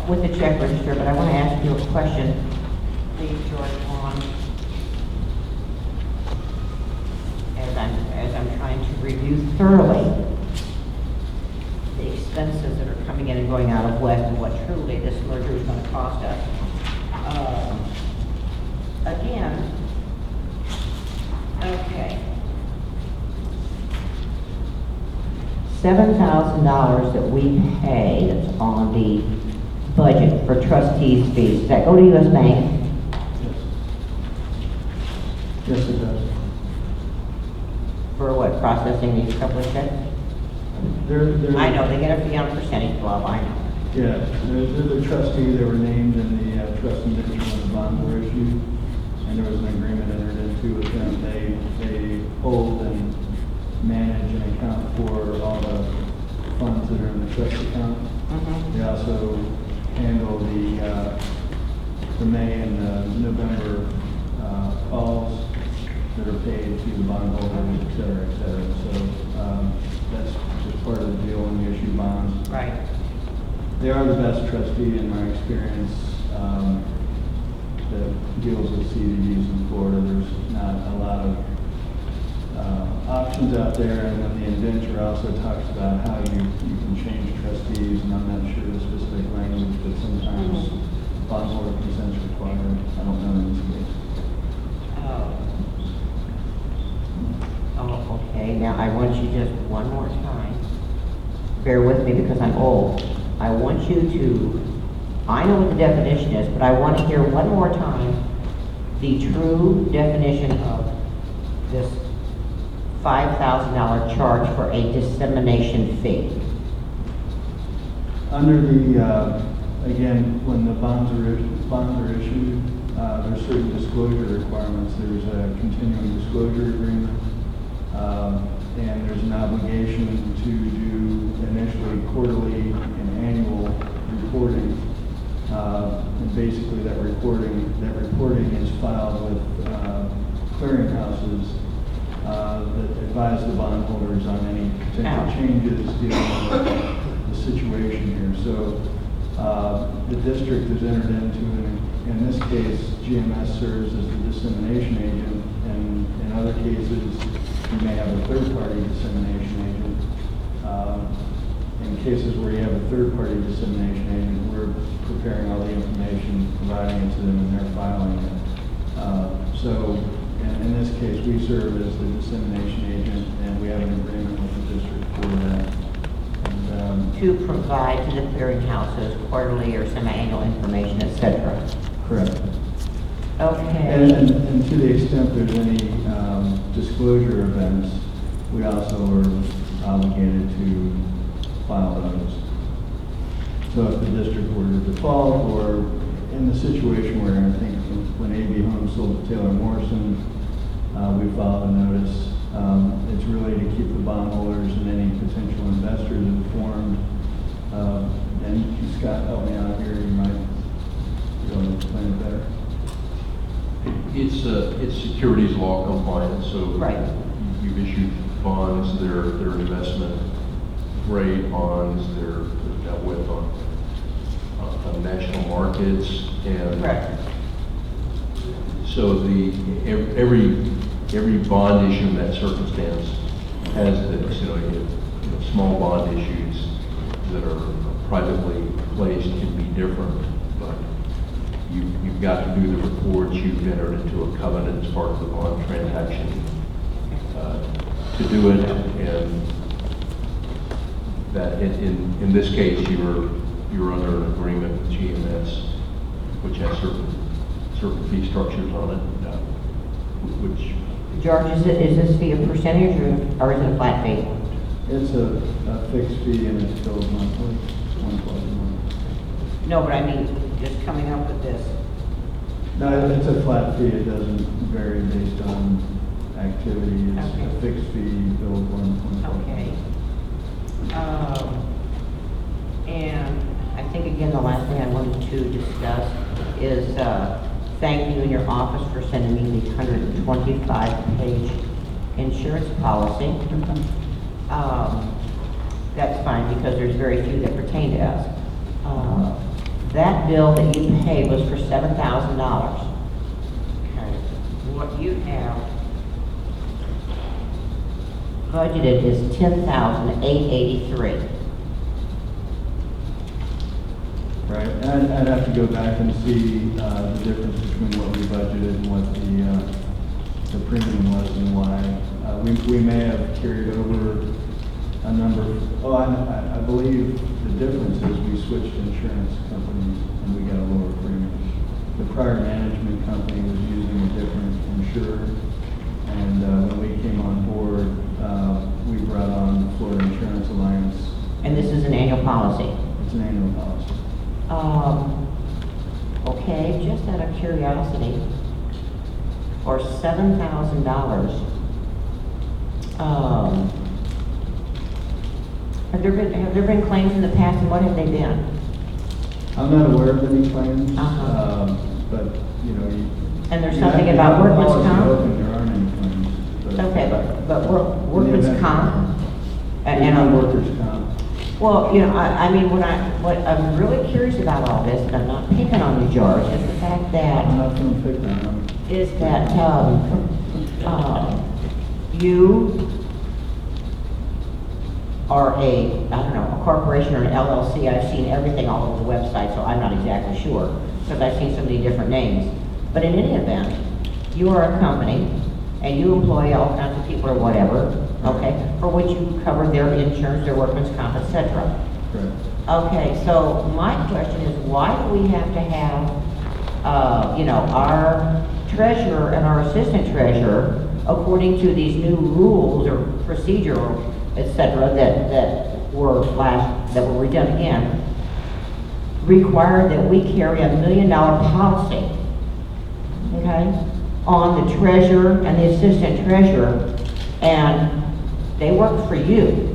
with the check register, but I want to ask you a question, please, George, on, as I'm trying to review thoroughly the expenses that are coming in and going out of West and what truly this merger is going to cost us. Again, okay. $7,000 that we pay that's on the budget for trustees' fees, does that go to U.S. Bank? Yes, it does. For what, processing these couple of checks? I know, they get a fee on percentage club, I know. Yeah, they're the trustee, they were named in the trust indenture when the bonds were issued, and there was an agreement entered into with them. They hold and manage and account for all the funds that are in the trust account. They also handle the May and the November calls that are paid to the bondholders, et cetera, et cetera. So that's just part of the deal when you issue bonds. Right. They are the best trustee in my experience that deals with CDDs in Florida. There's not a lot of options out there, and then the indenture also talks about how you can change trustees, and I'm not sure the specific language, but sometimes bondholder consent's required. I don't know in this case. Oh, okay, now I want you just one more time, bear with me because I'm old. I want you to I know what the definition is, but I want to hear one more time the true definition of this $5,000 charge for a dissemination fee. Under the, again, when the bonds are issued, there's certain disclosure requirements. There's a continuing disclosure agreement, and there's an obligation to do initially quarterly and annual reporting. And basically that reporting is filed with clearinghouses that advise the bondholders on any potential changes dealing with the situation here. So the district has entered into, in this case, GMS serves as the dissemination agent, and in other cases, you may have a third-party dissemination agent. In cases where you have a third-party dissemination agent, we're preparing all the information, providing it to them, and they're filing it. So in this case, we serve as the dissemination agent, and we have an agreement with the district for that. And, To provide to the clearinghouses quarterly or semi-annual information, et cetera. correct. Okay. And to the extent there's any disclosure events, we also are obligated to file those. So if the district were to default, or in the situation where I think when AB Homes sold to Taylor Morrison, we filed a notice. It's really to keep the bondholders and any potential investors informed. And Scott, help me out here, you might be able to explain it better. It's securities law compliant, so Right. you've issued bonds, they're investment grade bonds, they're dealt with on national markets, and Correct. so every bond issue in that circumstance has this, small bond issues that are privately placed can be different, but you've got to do the reports, you've entered into a covenant as part of the bond transaction to do it, and that in this case, you're under an agreement with GMS, which has certain fee structures on it, which George, is this fee a percentage or is it a flat fee? It's a fixed fee and it's billed monthly, $112 a month. No, but I mean, just coming up with this. No, it's a flat fee, it doesn't vary based on activity, it's Okay. a fixed fee billed $112. Okay. And I think again, the last thing I wanted to discuss is thank you in your office for sending me the 125-page insurance policy. That's fine because there's very few that pertain to us. That bill that you paid was for $7,000. Okay. What you have budgeted is $10,883. Right, and I'd have to go back and see the difference between what we budgeted and what the premium was and why. We may have carried over a number, I believe the difference is we switched insurance companies and we got a lower premium. The prior management company was using a different insurer, and when we came on board, we brought on the Florida Insurance Alliance. And this is an annual policy. It's an annual policy. Okay, just out of curiosity, for $7,000, have there been claims in the past, and what have they been? I'm not aware of any claims, but, And there's you something have- about you have the workman's policy comp? open, there aren't any claims. Okay, but workman's comp? And workers' comp. Well, I mean, what I'm really curious about all this, and I'm not picking on you, George, is the fact that I'm not going to pick on them. is that you are a corporation or an LLC. I've seen everything all over the website, so I'm not exactly sure, because I've seen so many different names. But in any event, you are a company, and you employ all kinds of people or whatever, okay, for which you cover their insurance, their workman's comp, et cetera. Correct. Okay, so my question is, why do we have to have, our treasurer and our assistant treasurer, according to these new rules or procedure, et cetera, that were redone again, require that we carry $1 million policy, okay, on the treasurer and the assistant treasurer, and they work for you.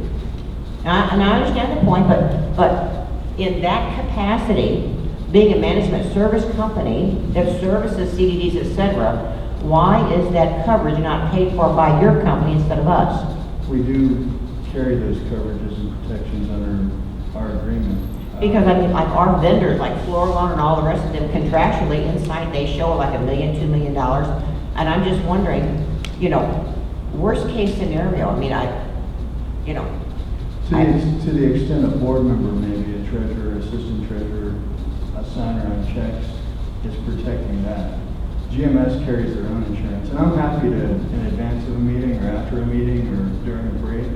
And I understand the point, but in that capacity, being a management service company that services CDDs, et cetera, why is that coverage not paid for by your company instead of us? We do carry those coverages and protections under our agreement. Because I mean, like our vendors, like Floralon and all the rest of them, contractually inside, they show like $1 million, $2 million. And I'm just wondering, worst case scenario, I mean, To the extent a board member, maybe a treasurer, assistant treasurer, a signer on checks, is protecting that. GMS carries their own insurance, and I'm happy to, in advance of a meeting or after a meeting or during a break,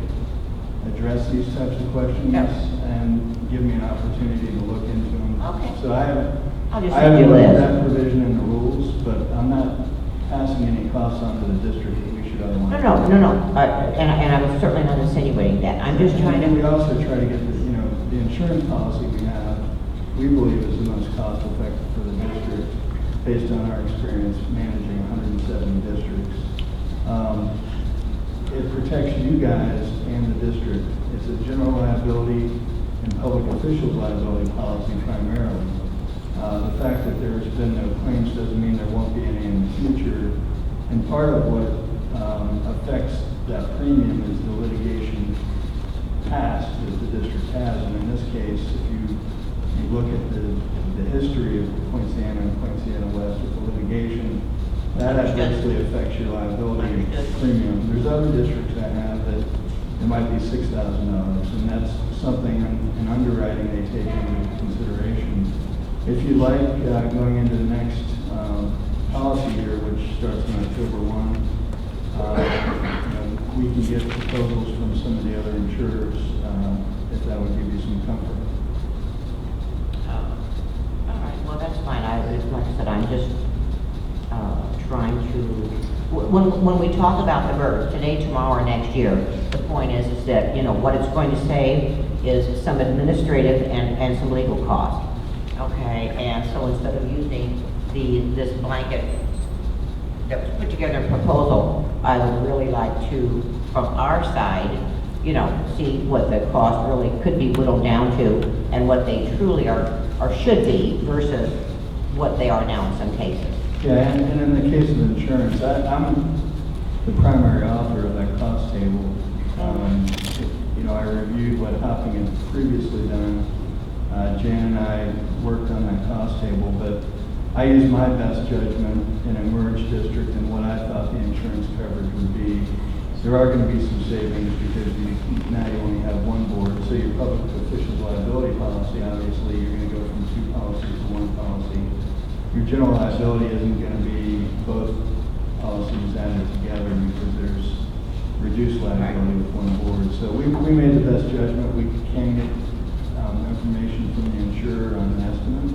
address these types of questions Yep. and give me an opportunity to look into them. Okay. So I I'll just haven't send you a looked at list. that provision in the rules, but I'm not passing any costs on to the district that we should otherwise. No. And I was certainly not insinuating that. I'm just trying And we to, also try to get the insurance policy we have, we believe is the most cost effective for the district based on our experience managing 170 districts. It protects you guys and the district. It's a general liability and public officials liability policy primarily. The fact that there's been no claims doesn't mean there won't be any in the future. And part of what affects that premium is the litigation past that the district has. And in this case, if you look at the history of Poinciana and Poinciana West with the litigation, that adversely affects your liability premium. There's other districts I have that it might be $6,000, and that's something in underwriting they take into consideration. If you like, going into the next policy year, which starts on October 1, we can get proposals from some of the other insurers if that would give you some comfort. all right, well, that's fine. Like I said, I'm just trying to, when we talk about the birds, today, tomorrow, or next year, the point is that, what it's going to save is some administrative and some legal costs. Okay, and so instead of using this blanket that was put together in proposal, I would really like to, from our side, see what the cost really could be whittled down to and what they truly are or should be versus what they are now in some cases. Yeah, and in the case of insurance, I'm the primary author of that cost table. I reviewed what Hopping had previously done. Jan and I worked on that cost table, but I used my best judgment in a merged district and what I thought the insurance coverage would be. There are going to be some savings because now you only have one board. So your public officials liability policy, obviously, you're going to go from 2 policies to 1 policy. Your general liability isn't going to be both policies added together because there's reduced liability with 1 board. So we made the best judgment. We can get information from the insurer on an estimate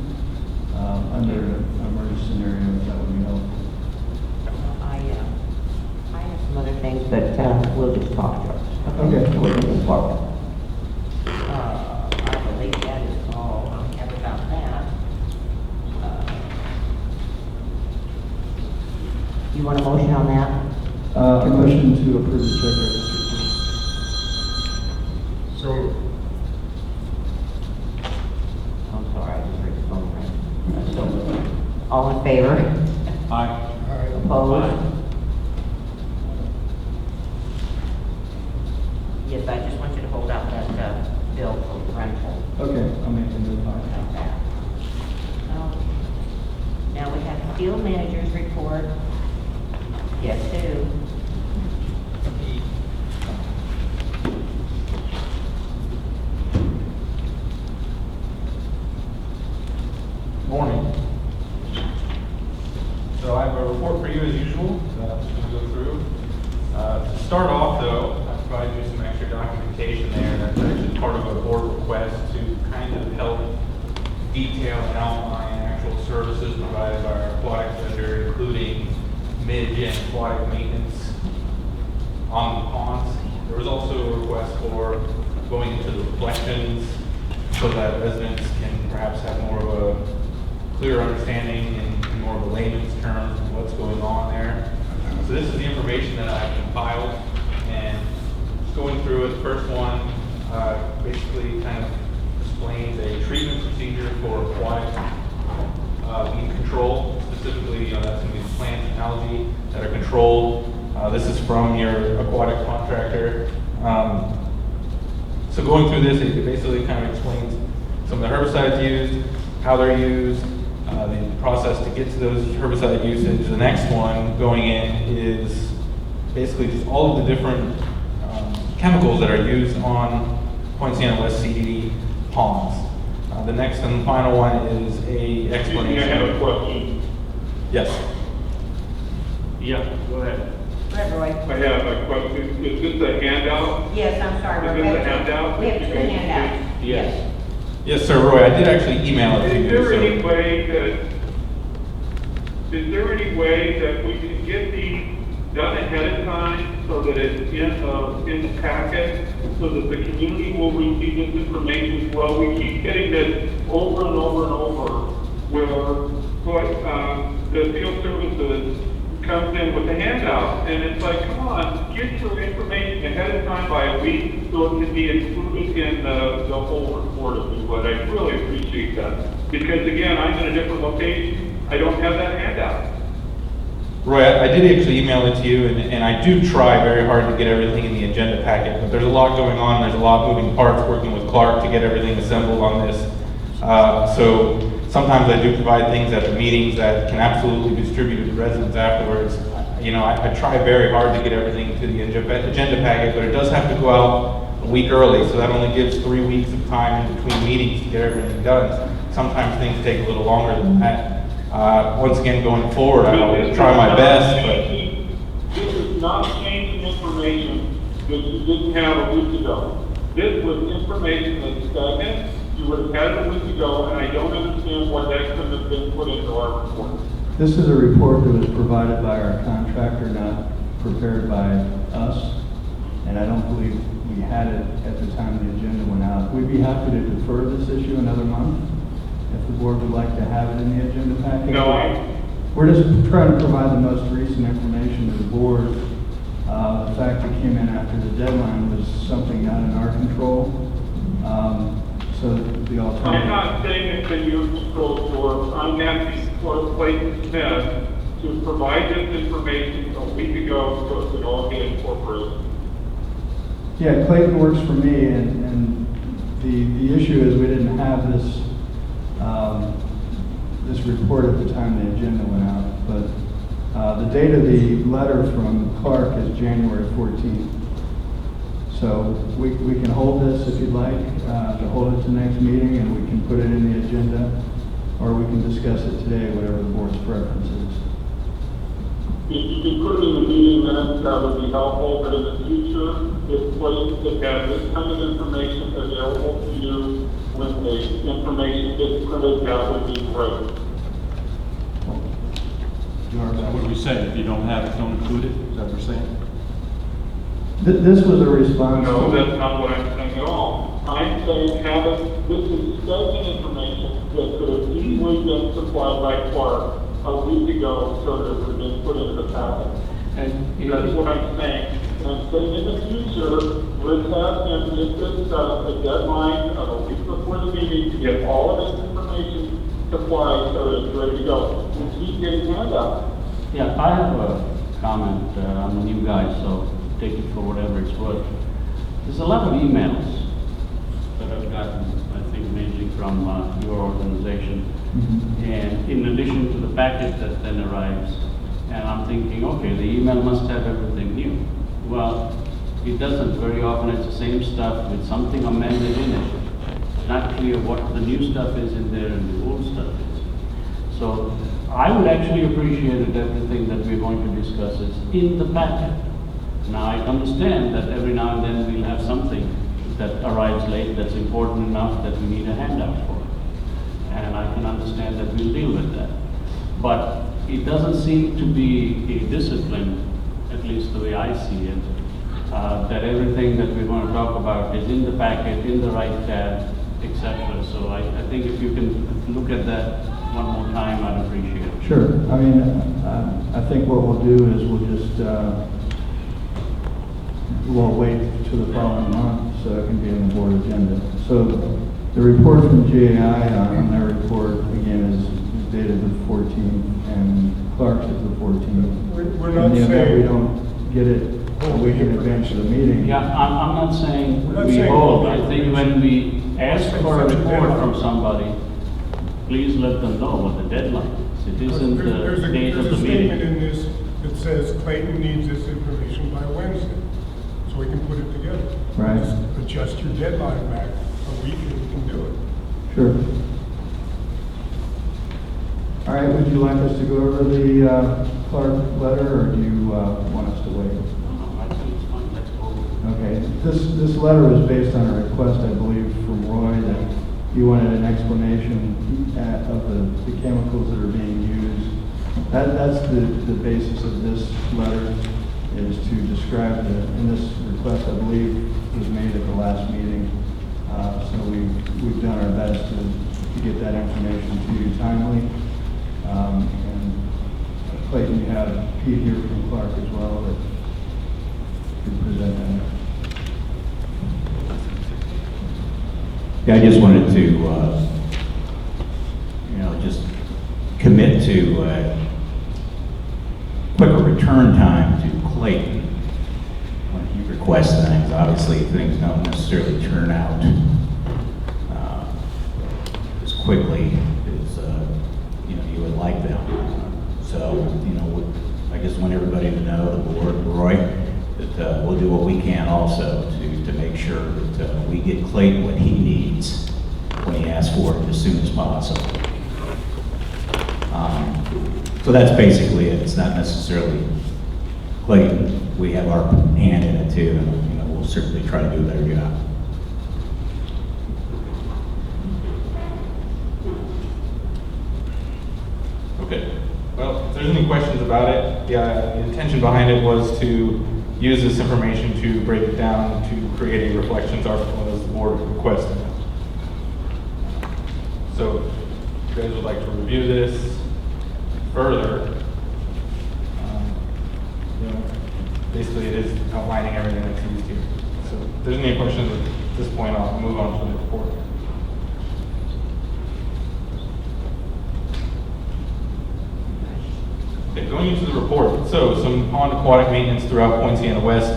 under a merge scenario, if that would be helpful. I have some other things, but we'll just talk to us. Okay. We'll move forward. I believe that is all I have about that. You want a motion on that? A motion to approve the check register. So, I'm sorry, I just heard the phone ring. So, all in favor? Aye. Opposed? Yes, I just want you to hold out that bill for rental. Okay, I'll make the note. Like that. Now we have field manager's report. Yes, Sue. Morning. So I have a report for you as usual that I'm just going to go through. To start off though, I provided you some extra documentation there. That's actually part of a board request to detail and outline actual services provided by our aquatic vendor, including midge and aquatic maintenance on the ponds. There was also a request for going into the reflections so that residents can perhaps have more of a clear understanding in more of a layman's terms of what's going on there. So this is the information that I compiled, and just going through it, the first one basically kind of explains a treatment procedure for aquatic weed control. Specifically, that's going to be plants and algae that are controlled. This is from your aquatic contractor. So going through this, it basically kind of explains some of the herbicides used, how they're used, the process to get to those herbicide usage. The next one going in is basically just all of the different chemicals that are used on Point Siena West CDD ponds. The next and final one is a explanation. I have a question. Yes. Yeah, go ahead. Go ahead, Roy. I have a question. Is this a handout? Yes, I'm sorry. Is Roy. this a handout? We have two handouts. Yes. Yes, sir, Roy. I did actually email it to you. Is there so- any way that we can get these done ahead of time so that it's in the packet, so that the community will receive this information as well? We keep getting this over and over and over, where the field services comes in with a handout, and it's like, come on, get your information ahead of time by a week so it can be included in the whole report if you would. I really appreciate that. Because again, I'm in a different location, I don't have that handout. Roy, I did actually email it to you, and I do try very hard to get everything in the agenda packet, but there's a lot going on, there's a lot of moving parts working with Clark to get everything assembled on this. So sometimes I do provide things at the meetings that can absolutely be distributed to residents afterwards. You know, I try very hard to get everything to the agenda packet, but it does have to go out a week early, so that only gives 3 weeks of time in between meetings to get everything done. Sometimes things take a little longer than that. Once again, going forward, I'll try my best, but This is not changing information that you didn't have a week ago. This was information that's stagnant, you would have had it a week ago, and I don't understand why that couldn't have been put into our report. This is a report that was provided by our contractor, not prepared by us, and I don't believe we had it at the time the agenda went out. We'd be happy to defer this issue another month, if the board would like to have it in the agenda package. No, We're just trying to provide the most recent information to the board. The fact it came in after the deadline was something not in our control. So the alternative. I'm not saying it's in your control, George. I'm asking for Clayton Smith to provide this information a week ago so it could all get incorporated. Yeah, Clayton works for me, and the issue is we didn't have this, this report at the time the agenda went out, but the date of the letter from Clark is January 14th. So we can hold this if you'd like, to hold it to next meeting, and we can put it in the agenda, or we can discuss it today, whatever the board's preference is. If you could put it in the meeting minutes, that would be helpful, but in the future, if places that have this kind of information available to you when the information gets printed, that would be great. What do we say? If you don't have it, don't include it? Is that what we're saying? This was a response. No, that's not what I'm saying at all. I'm saying this is stagnant information that could have easily been supplied by Clark a week ago so that it would have been put into the packet. And That's what I'm saying. And I'm saying in the future, let's have him get this a deadline of a week before the meeting to get all of this information supplied so that it's ready to go. And keep getting handouts. yeah, I have a comment. I'm a new guy, so take it for whatever it's worth. There's a lot of emails that I've gotten, I think mainly from your organization. And in addition to the packet that then arrives, and I'm thinking, okay, the email must have everything new. Well, it doesn't. Very often it's the same stuff with something amended in it. It's not clear what the new stuff is in there and the old stuff is. So I would actually appreciate it, everything that we're going to discuss is in the packet. Now, I understand that every now and then we'll have something that arrives late that's important enough that we need a handout for. and I can understand that we'll deal with that. But it doesn't seem to be a discipline, at least the way I see it, that everything that we're going to talk about is in the packet, in the right tab, etc. So I think if you can look at that one more time, I'd appreciate it. Sure. I mean, I think what we'll do is we'll just, we'll wait to the following month so it can be on the board agenda. So the report from GAI on their report, again, is dated the 14th, and Clark's is the 14th. We're not In the event saying- we don't get it a week in advance of the meeting. Yeah, I'm not saying We're not we saying- hold. I think when we ask for a report from somebody, please let them know what the deadline is. It isn't There's the a date of the statement meeting. in this that says Clayton needs this information by Wednesday, so we can put it together. Right. Just adjust your deadline back a week and we can do it. Sure. All right, would you like us to go over the Clark letter, or do you want us to wait? I think it's fine, let's go. Okay, this letter was based on a request, I believe, from Roy, that he wanted an explanation of the chemicals that are being used. That's the basis of this letter, is to describe and this request, I believe, was made at the last meeting. So we've done our best to get that information to you timely. And Clayton, you have Pete here from Clark as well that can present that. Yeah, I just wanted to, just commit to quicker return time to Clayton when he requests things. Obviously, things don't necessarily turn out as quickly as you would like them. So, I just want everybody to know, the board, Roy, that we'll do what we can also to make sure that we get Clayton what he needs when he asks for it as soon as possible. So that's basically it. It's not necessarily Clayton. We have our hand in it too, and we'll certainly try to do a better job. Okay, well, if there's any questions about it, the intention behind it was to use this information to break it down to create a reflections article as the board requested. So, if you guys would like to review this further, basically it is outlining everything that's used here. So, if there's any questions at this point, I'll move on to the report. Okay, going into the report, so some pond aquatic maintenance throughout Point Siena West.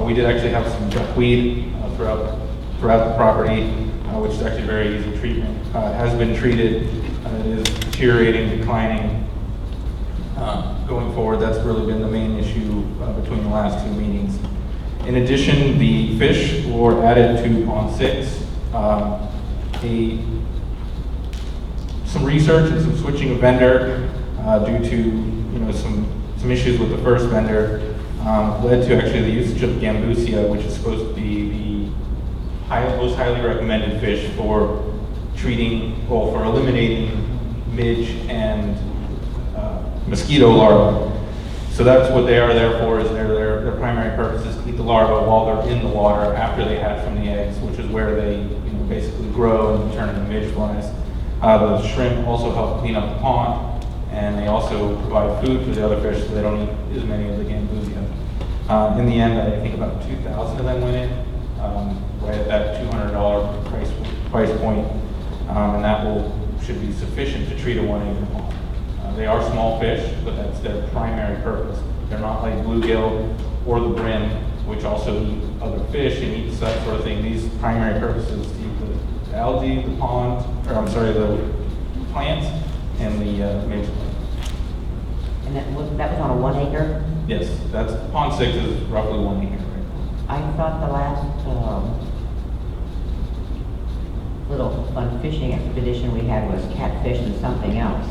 We did actually have some duckweed throughout the property, which is actually very easy treatment. It has been treated, it is deteriorating, declining. Going forward, that's really been the main issue between the last two meetings. In addition, the fish were added to Pond 6. Some research and some switching of vendor due to some issues with the first vendor led to actually the usage of gambusia, which is supposed to be the most highly recommended fish for for eliminating midge and mosquito larvae. So that's what they are there for, is their primary purpose is to eat the larvae while they're in the water after they hatch from the eggs, which is where they basically grow and turn into midge flies. The shrimp also help clean up the pond, and they also provide food for the other fish so they don't eat as many of the gambusia. In the end, I think about 2,000 of them went in, right at that $200 price point, and that should be sufficient to treat a 1 acre pond. They are small fish, but that's their primary purpose. They're not like bluegill or the brim, which also eat other fish and eat that sort of thing. These primary purposes to eat the algae, the pond, the plants, and the midge. And that was on a 1 acre? Yes, that's Pond 6 is roughly 1 acre. Right? I thought the last little fun fishing expedition we had was catfish and something else.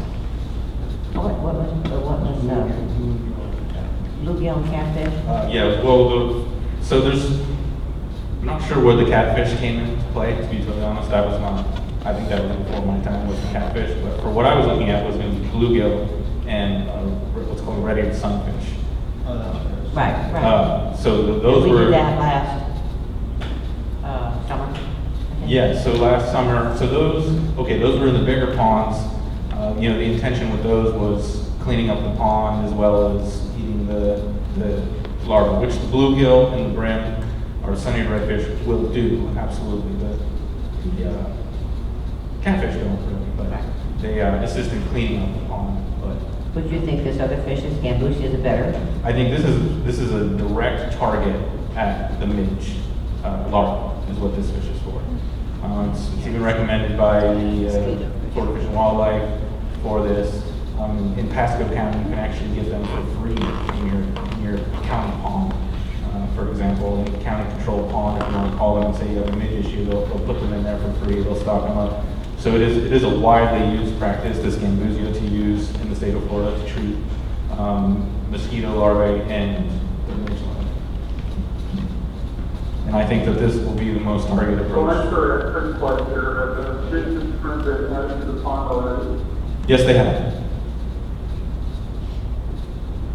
What was bluegill and catfish? Yeah, well, so I'm not sure where the catfish came into play, to be totally honest. I was not I think that was before my time with catfish, but for what I was looking at was going to be bluegill and what's called red-eared sunfish. Right, right. So those We were. did that last, summer. I think. Yeah, so last summer, so those were in the bigger ponds. You know, the intention with those was cleaning up the pond as well as eating the larvae, which the bluegill and the brim or sunny redfish will do, absolutely. The catfish don't really, but they assist in cleaning up the pond. But Would you think this other fish, is Gambusia, is better? I think this is a direct target at the midge larva, is what this fish is for. It's even recommended by the Florida Fish and Wildlife for this. In Pasco County, you can actually get them for free in your county pond. For example, in a county controlled pond, if you want to call them and say you have a midge issue, they'll put them in there for free, they'll stock them up. So it is a widely used practice, this Gambusia, to use in the state of Florida to treat mosquito larvae and the midge larvae. And I think that this will be the most targeted approach. Well, that's for a first question here, the business permit added to the pond already. Yes, they have.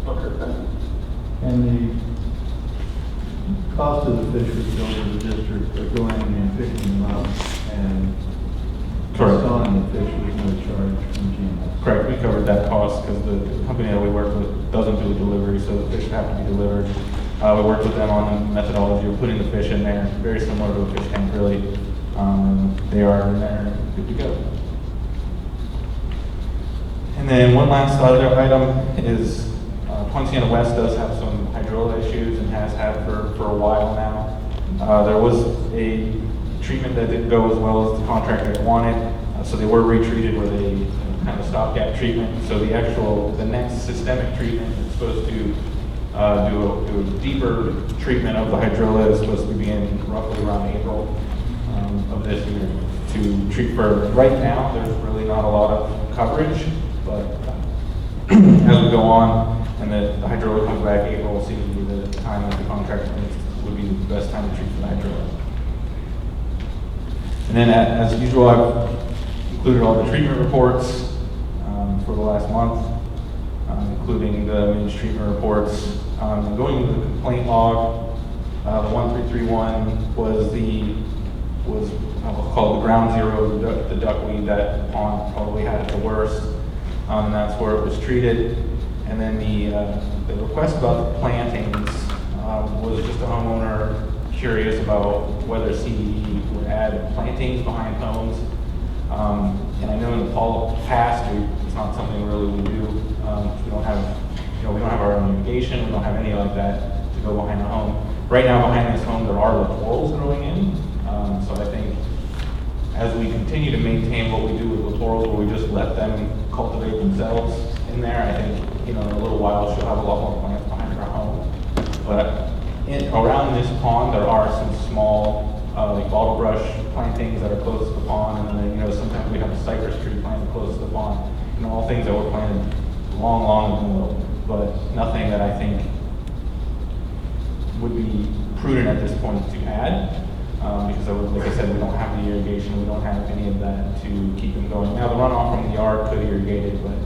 Okay, thank you. And the cost of the fish would go to the district for going and picking them up and Correct. selling the fish with no charge from GMS. Correct, we covered that cost because the company that we work with doesn't do a delivery, so the fish have to be delivered. We worked with them on the methodology of putting the fish in there, very similar to a fish tank, really. They are in there, good to go. And then one last other item is Poinciana West does have some hydrilla issues and has had for a while now. There was a treatment that didn't go as well as the contractor wanted, so they were retreated with a kind of stopgap treatment. So the next systemic treatment is supposed to do a deeper treatment of the hydrilla, is supposed to begin roughly around April of this year to treat for. Right now, there's really not a lot of coverage, but as we go on and the hydrilla comes back, April seems to be the time that the contractor thinks would be the best time to treat for the hydrilla. And then as usual, I've included all the treatment reports for the last month, including the midge treatment reports. Going into the complaint log, the 1331 was called the ground zero, the duckweed that the pond probably had it the worst. And that's where it was treated. And then the request about the plantings was just a homeowner curious about whether CDD would add plantings behind homes. And I know in the past, it's not something really we do. We don't have our own irrigation, we don't have any like that to go behind the home. Right now behind this home, there are littorals growing in. So I think as we continue to maintain what we do with littorals, where we just let them cultivate themselves in there, I think, in a little while, she'll have a lot more plants behind her home. But around this pond, there are some small, like bottle brush plantings that are close to the pond, and then, sometimes we have a cypress tree planted close to the pond. All things that were planted long, long ago, but nothing that I think would be prudent at this point to add, because like I said, we don't have the irrigation, we don't have any of that to keep them going. Now, the runoff from the yard could irrigate it, but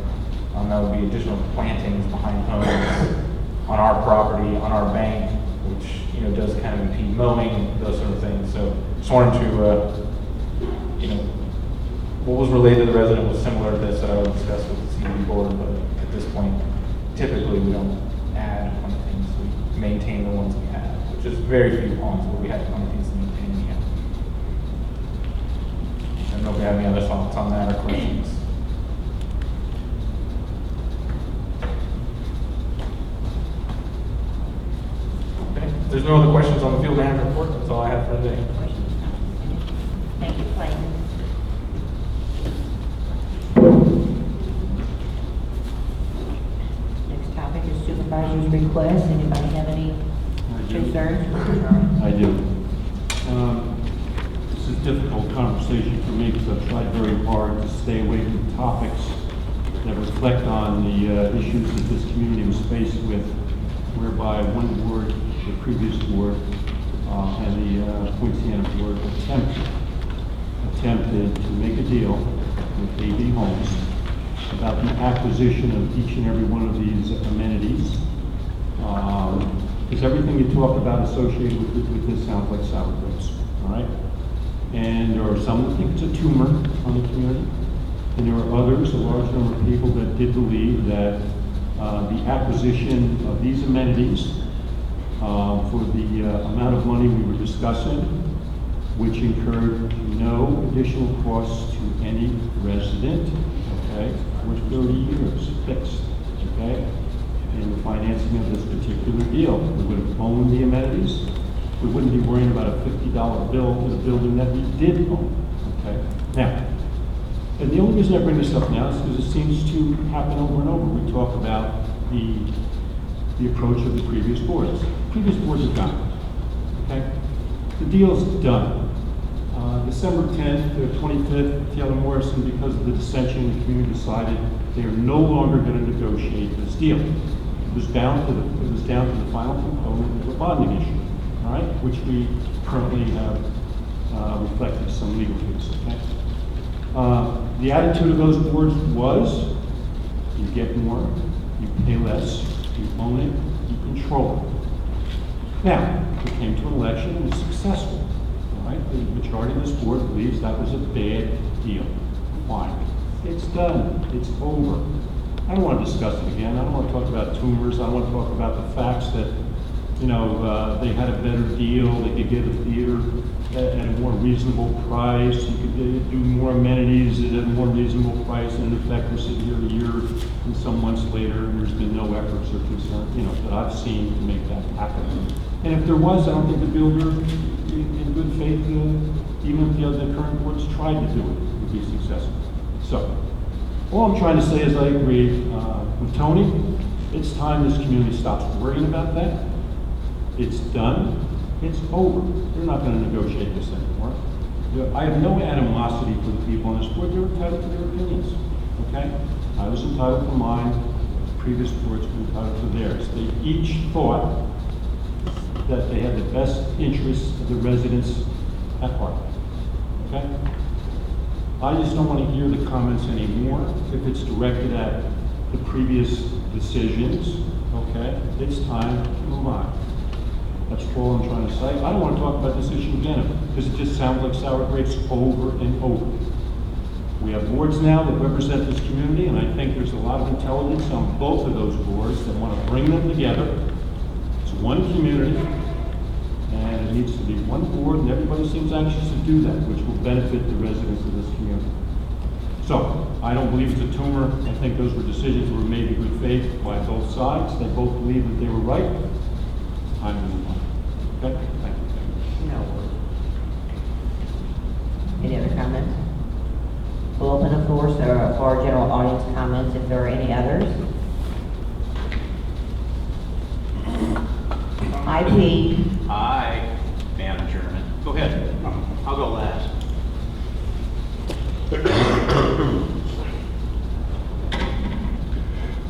that would be additional plantings behind homes on our property, on our bank, which, does kind of impede mowing, those sort of things. So just wanted to, what was relayed to the resident was similar to this that I would discuss with the CDD board, but at this point, typically we don't add plantings, we maintain the ones we have, which is very few ponds where we have plantings to maintain yet. I don't know if you have any other thoughts on that or questions. Okay, if there's no other questions on the field manager report, that's all I have for today. Thank you, Clayton. Next topic is supervisor's request. Anybody have any concerns? I do. This is a difficult conversation for me because I've tried very hard to stay away from topics that reflect on the issues that this community was faced with, whereby one board, the previous board, and the Poinciana board attempted attempted to make a deal with AB Homes about the acquisition of each and every one of these amenities. Because everything you talk about associated with this sounds like sour grapes, all right? And there are some that think it's a tumor on the community, and there are others, a large number of people, that did believe that the acquisition of these amenities for the amount of money we were discussing, which incurred no additional costs to any resident, okay, for 30 years fixed, okay, in the financing of this particular deal. We would have owned the amenities. We wouldn't be worrying about a $50 bill for the building that we did own, okay? Now, and the only reason I bring this up now is because it seems to happen over and over. We talk about the approach of the previous boards. Previous boards are gone, okay? The deal's done. December 10th or 25th, Taylor Morrison, because of the dissension in the community, decided they are no longer going to negotiate this deal. It was down to the final component of a bonding issue, all right, which we currently have reflected some legal fees. Okay? The attitude of those boards was: you get more, you pay less, you own it, you control it. Now, we came to an election and was successful. Right? The majority of this board believes that was a bad deal. Fine. It's done. It's over. I don't want to discuss it again. I don't want to talk about tumors. I don't want to talk about the facts that, you know, they had a better deal. They could get a theater at a more reasonable price. You could do more amenities at a more reasonable price. And in effect, we're sitting here a year and some months later, and there's been no efforts or concern, you know, that I've seen to make that happen. And if there was, I don't think the builder, in good faith, even if the current boards tried to do it, would be successful. So, all I'm trying to say is I agree with Tony. It's time this community stops worrying about that. It's done. It's over. We're not going to negotiate this anymore. I have no animosity for the people on this board. They're entitled to their opinions. Okay? I was entitled to mine. The previous boards were entitled to theirs. They each thought that they had the best interests of the residents at heart. Okay? I just don't want to hear the comments anymore. If it's directed at the previous decisions, okay, it's time to move on. That's all I'm trying to say. I don't want to talk about this issue again because it just sounds like sour grapes over and over. We have boards now that represent this community, and I think there's a lot of intelligence on both of those boards that want to bring them together. It's one community, and it needs to be one board, and everybody seems anxious to do that, which will benefit the residents of this community. So, I don't believe it's a tumor. I think those were decisions that were made in good faith by both sides. They both believed that they were right. It's time to move on. Okay? Thank you. No worries. Any other comments? We'll open the floor for our general audience comments if there are any others. IP. Hi, Madam Chairman. Go ahead. I'll go last.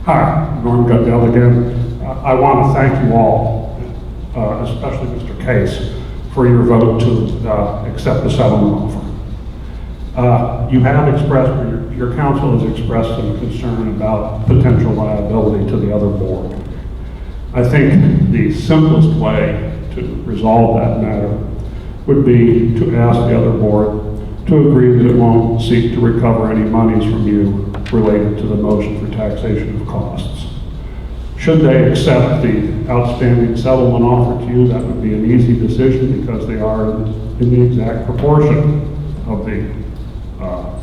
Hi, Norm Goodell again. I want to thank you all, especially Mr. Case, for your vote to accept the settlement offer. You have expressed, or your council has expressed some concern about potential liability to the other board. I think the simplest way to resolve that matter would be to ask the other board to agree that it won't seek to recover any monies from you related to the motion for taxation of costs. Should they accept the outstanding settlement offer to you, that would be an easy decision because they are in the exact proportion of the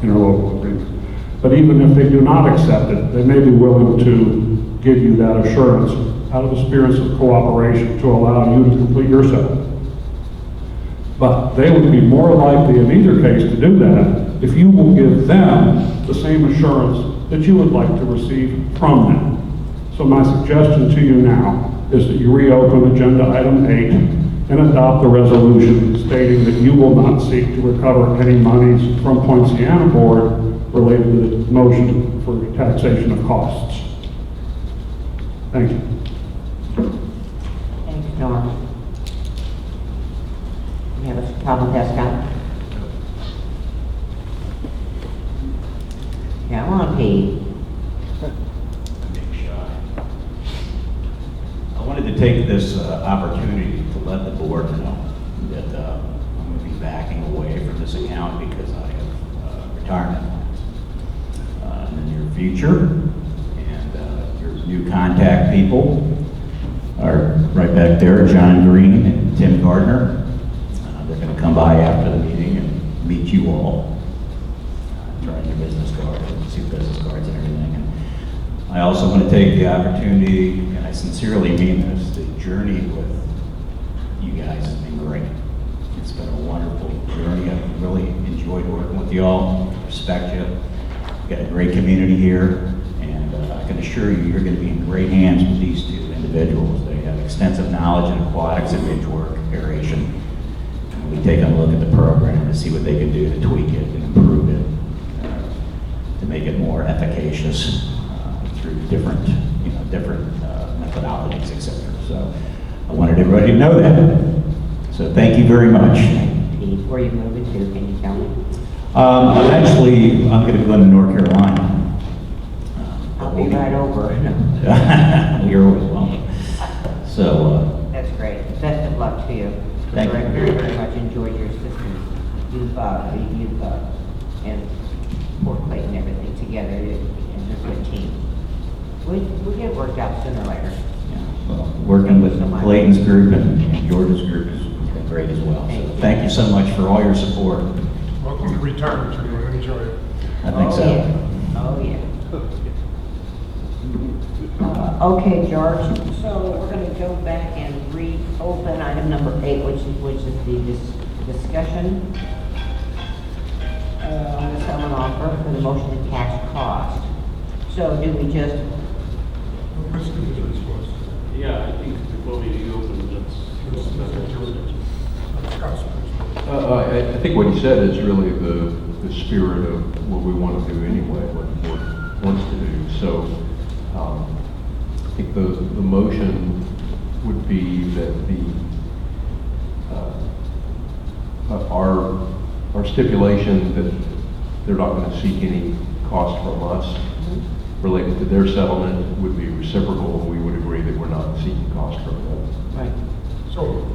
interlocal agreement. But even if they do not accept it, they may be willing to give you that assurance out of a spirit of cooperation to allow you to complete your settlement. But they would be more likely in either case to do that if you will give them the same assurance that you would like to receive from them. So my suggestion to you now is that you reopen agenda item 8 and adopt the resolution stating that you will not seek to recover any monies from Poinciana Board related to the motion for taxation of costs. Thank you. Thanks, Norm. You have a problem, Pascal? take this opportunity to let the board know that I'm going to be backing away from this account because I have retirement plans in the near future. And your new contact people are right back there, John Green and Tim Gardner. They're going to come by after the meeting and meet you all, try your business cards, see business cards and everything. And I also want to take the opportunity, and I sincerely mean this, the journey with you guys has been great. It's been a wonderful journey. I've really enjoyed working with you all, respect you. We've got a great community here, and I can assure you, you're going to be in great hands with these two individuals. They have extensive knowledge in aquatics and ridge work, aeration. And we take a look at the program to see what they can do to tweak it and improve it, to make it more efficacious through different methodologies, etc. So I wanted everybody to know that. So thank you very much. Where are you moving to? Can you tell me? I'm going to go to North Carolina. I'll be right over. You're always welcome. So That's great. Best of luck to you. Thank you. I very, very much enjoyed your assistance. You've and Fort Clayton, everything together, and you're a good team. We'll get it worked out sooner or later. working with Thank you so much. Clayton's group and George's group has been great as well. So thank you so much for all your support. Welcome to retirement, you're going to enjoy it. I think so. Yeah. Oh, yeah. Okay, George, so we're going to go back and reopen item number 8, which is the discussion on the settlement offer for the motion to tax cost. So do we just, Let's do this first. Yeah, I think before we reopen, let's. I think what he said is really the spirit of what we want to do anyway, what the board wants to do. So I think the motion would be that our stipulation that they're not going to seek any cost from us related to their settlement would be reciprocal. We would agree that we're not seeking cost from them. right? So,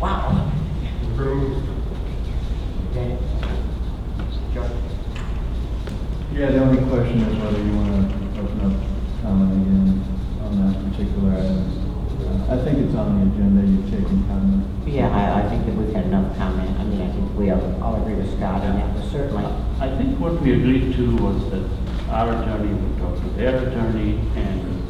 Wow. we're going to move. Okay. George? Yeah, the only question is whether you want to open up comment again on that particular item. I think it's on the agenda, you've taken comment. Yeah, I think that we've had enough comment. I mean, I think we all agree with Scott, and that was certainly, I think what we agreed to was that our attorney would talk to their attorney and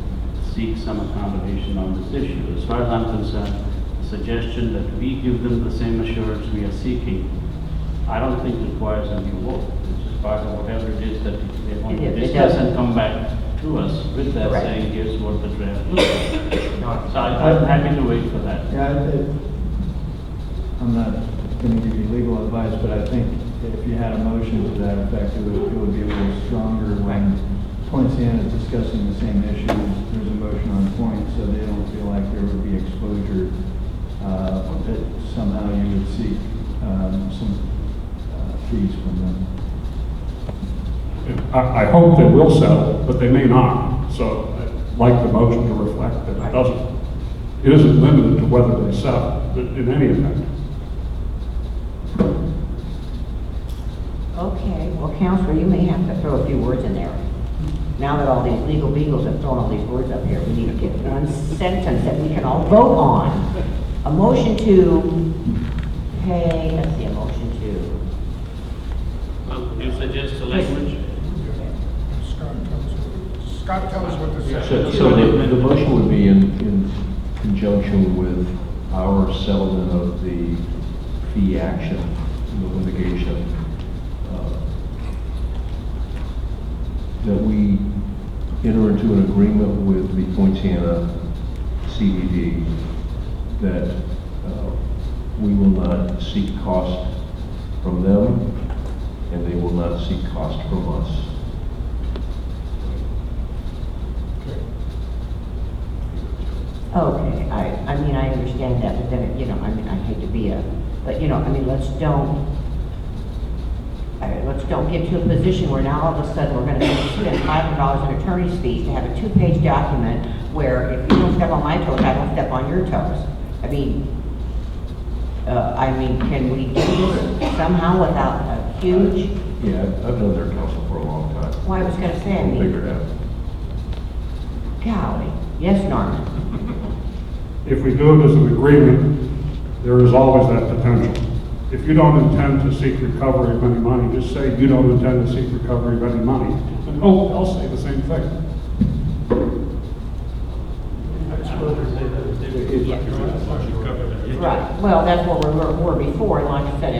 seek some accommodation on this issue. As far as I'm concerned, the suggestion that we give them the same assurance we are seeking, I don't think requires them to vote. It's just part of whatever it is that they want to It discuss doesn't. and come back to us with that Correct. saying, here's what the draft looks like. no, So I'm happy to wait for that. Yeah, I'm not going to give you legal advice, but I think if you had a motion to that effect, it would be a little stronger when Poinciana is discussing the same issues. There's a motion on point, so they don't feel like there would be exposure, that somehow you would seek some fees from them. I hope they will settle, but they may not. So I'd like the motion to reflect that it isn't limited to whether they settle, but in any event. Okay, well, Counselor, you may have to throw a few words in there. Now that all these legal beagles have thrown all these words up here, we need to get one sentence that we can all vote on. A motion to pay, let's see, a motion to, You suggest the language? Scott, tell us what this is. So the motion would be in conjunction with our settlement of the fee action, the litigation, that we enter into an agreement with the Poinciana CDD that we will not seek cost from them and they will not seek cost from us. okay, I mean, I understand that, but then, I mean, I hate to be but, let's don't, let's don't get to a position where now all of a sudden we're gonna spend $500 in attorney's fees to have a 2-page document where if you don't step on my toes, I don't step on your toes. I mean, can we do this somehow without a huge, Yeah, I've known their counsel for a long time. well, I was gonna say, I We'll mean, figure it out. golly, yes, Norman? If we do it as an agreement, there is always that potential. If you don't intend to seek recovery of any money, just say you don't intend to seek recovery of any money, and they'll say the same thing. Right, well, that's what we were before, and like I said,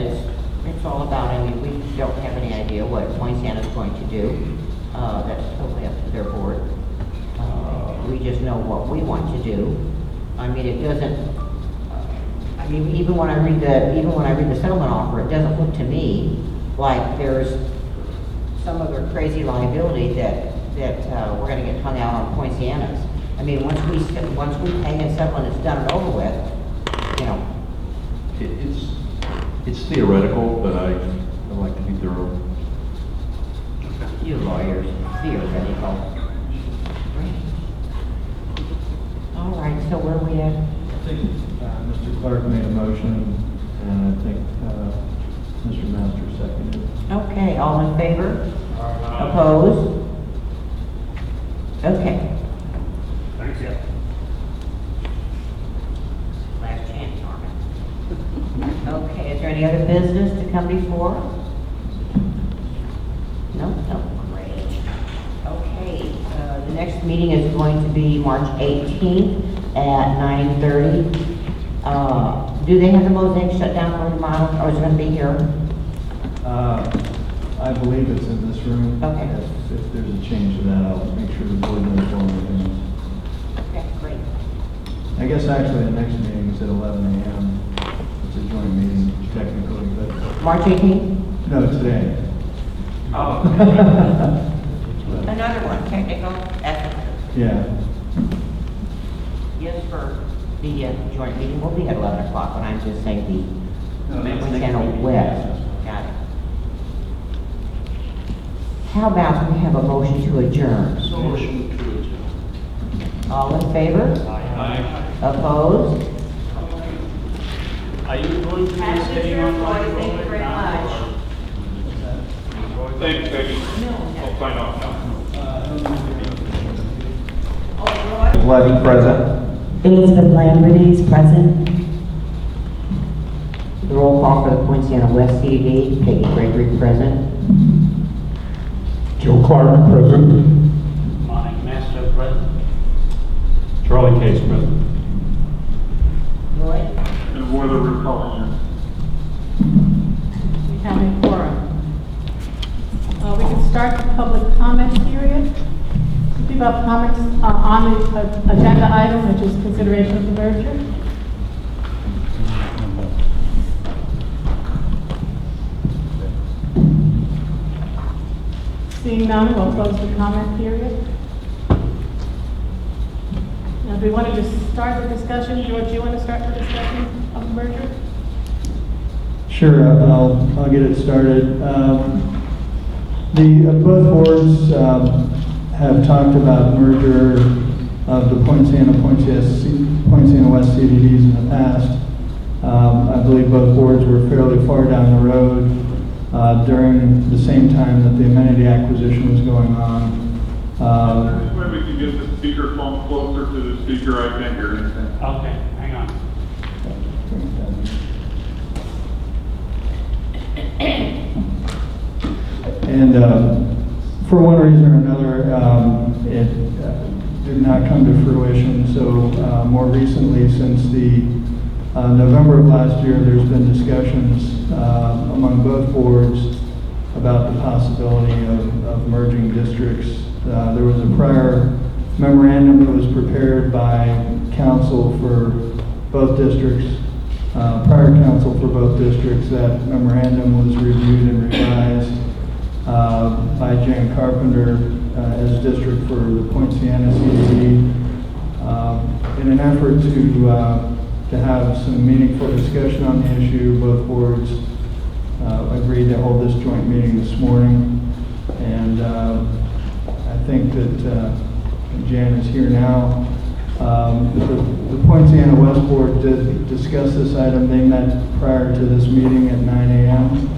it's all about, I mean, we don't have any idea what Poinciana's going to do. That's totally up to their board. We just know what we want to do. I mean, it doesn't, I mean, even when I read the settlement offer, it doesn't look to me like there's some other crazy liability that we're gonna get hung out on Poinciana's. I mean, once we pay and settle and it's done and over with, you know. It's theoretical, but I like to be thorough. You lawyers, theoretical. All right, so where are we at? I think Mr. Clark made a motion, and I think Mr. Masters seconded. Okay, all in favor? Opposed? Okay. Thank you. Last chance, Norman. Okay, is there any other business to come before? No, great. Okay, the next meeting is going to be March 18th at 9:30. Do they have the mosaic shut down for tomorrow, or is it going to be here? I believe it's in this room. Okay. If there's a change to that, I'll make sure the board knows all the things. Okay, great. I guess actually the next meeting is at 11 a.m. It's a joint meeting technically, but, March 18th? no, today. Oh. Another one, technical ethics. Yeah. Yes, for the joint meeting will be at 11 o'clock, but I'm just saying the Channel West. Got it. How about we have a motion to adjourn? Motion to adjourn. All in favor? Aye. Opposed? Are you going to be staying on? Thank you very much. Thanks, Peggy. I'll sign off now. Pledge present. Elizabeth Lamberty is present. The roll call for the Poinciana West CDD, Peggy Gregory present. Joe Clark, present. Mike Master present. Charlie Case, present. Roy? And weather repellent. We have a quorum. We can start the public comment period. People have comments on the agenda item, which is consideration of the merger. Seeing none, we'll close the comment period. Now, do we want to just start the discussion? George, do you want to start the discussion of the merger? Sure, I'll get it started. Both boards have talked about merger of the Poinciana West CDDs in the past. I believe both boards were fairly far down the road during the same time that the amenity acquisition was going on. This way we can get the speakerphone closer to the speaker, I can't hear anything. Okay, hang on. And for one reason or another, it did not come to fruition. So more recently, since the November of last year, there's been discussions among both boards about the possibility of merging districts. There was a prior memorandum that was prepared by counsel for both districts, prior counsel for both districts. That memorandum was reviewed and revised by Jan Carpenter as district for the Poinciana CDD in an effort to have some meaningful discussion on the issue. Both boards agreed to hold this joint meeting this morning. And I think that Jan is here now. The Poinciana West Board did discuss this item. They met prior to this meeting at 9 a.m.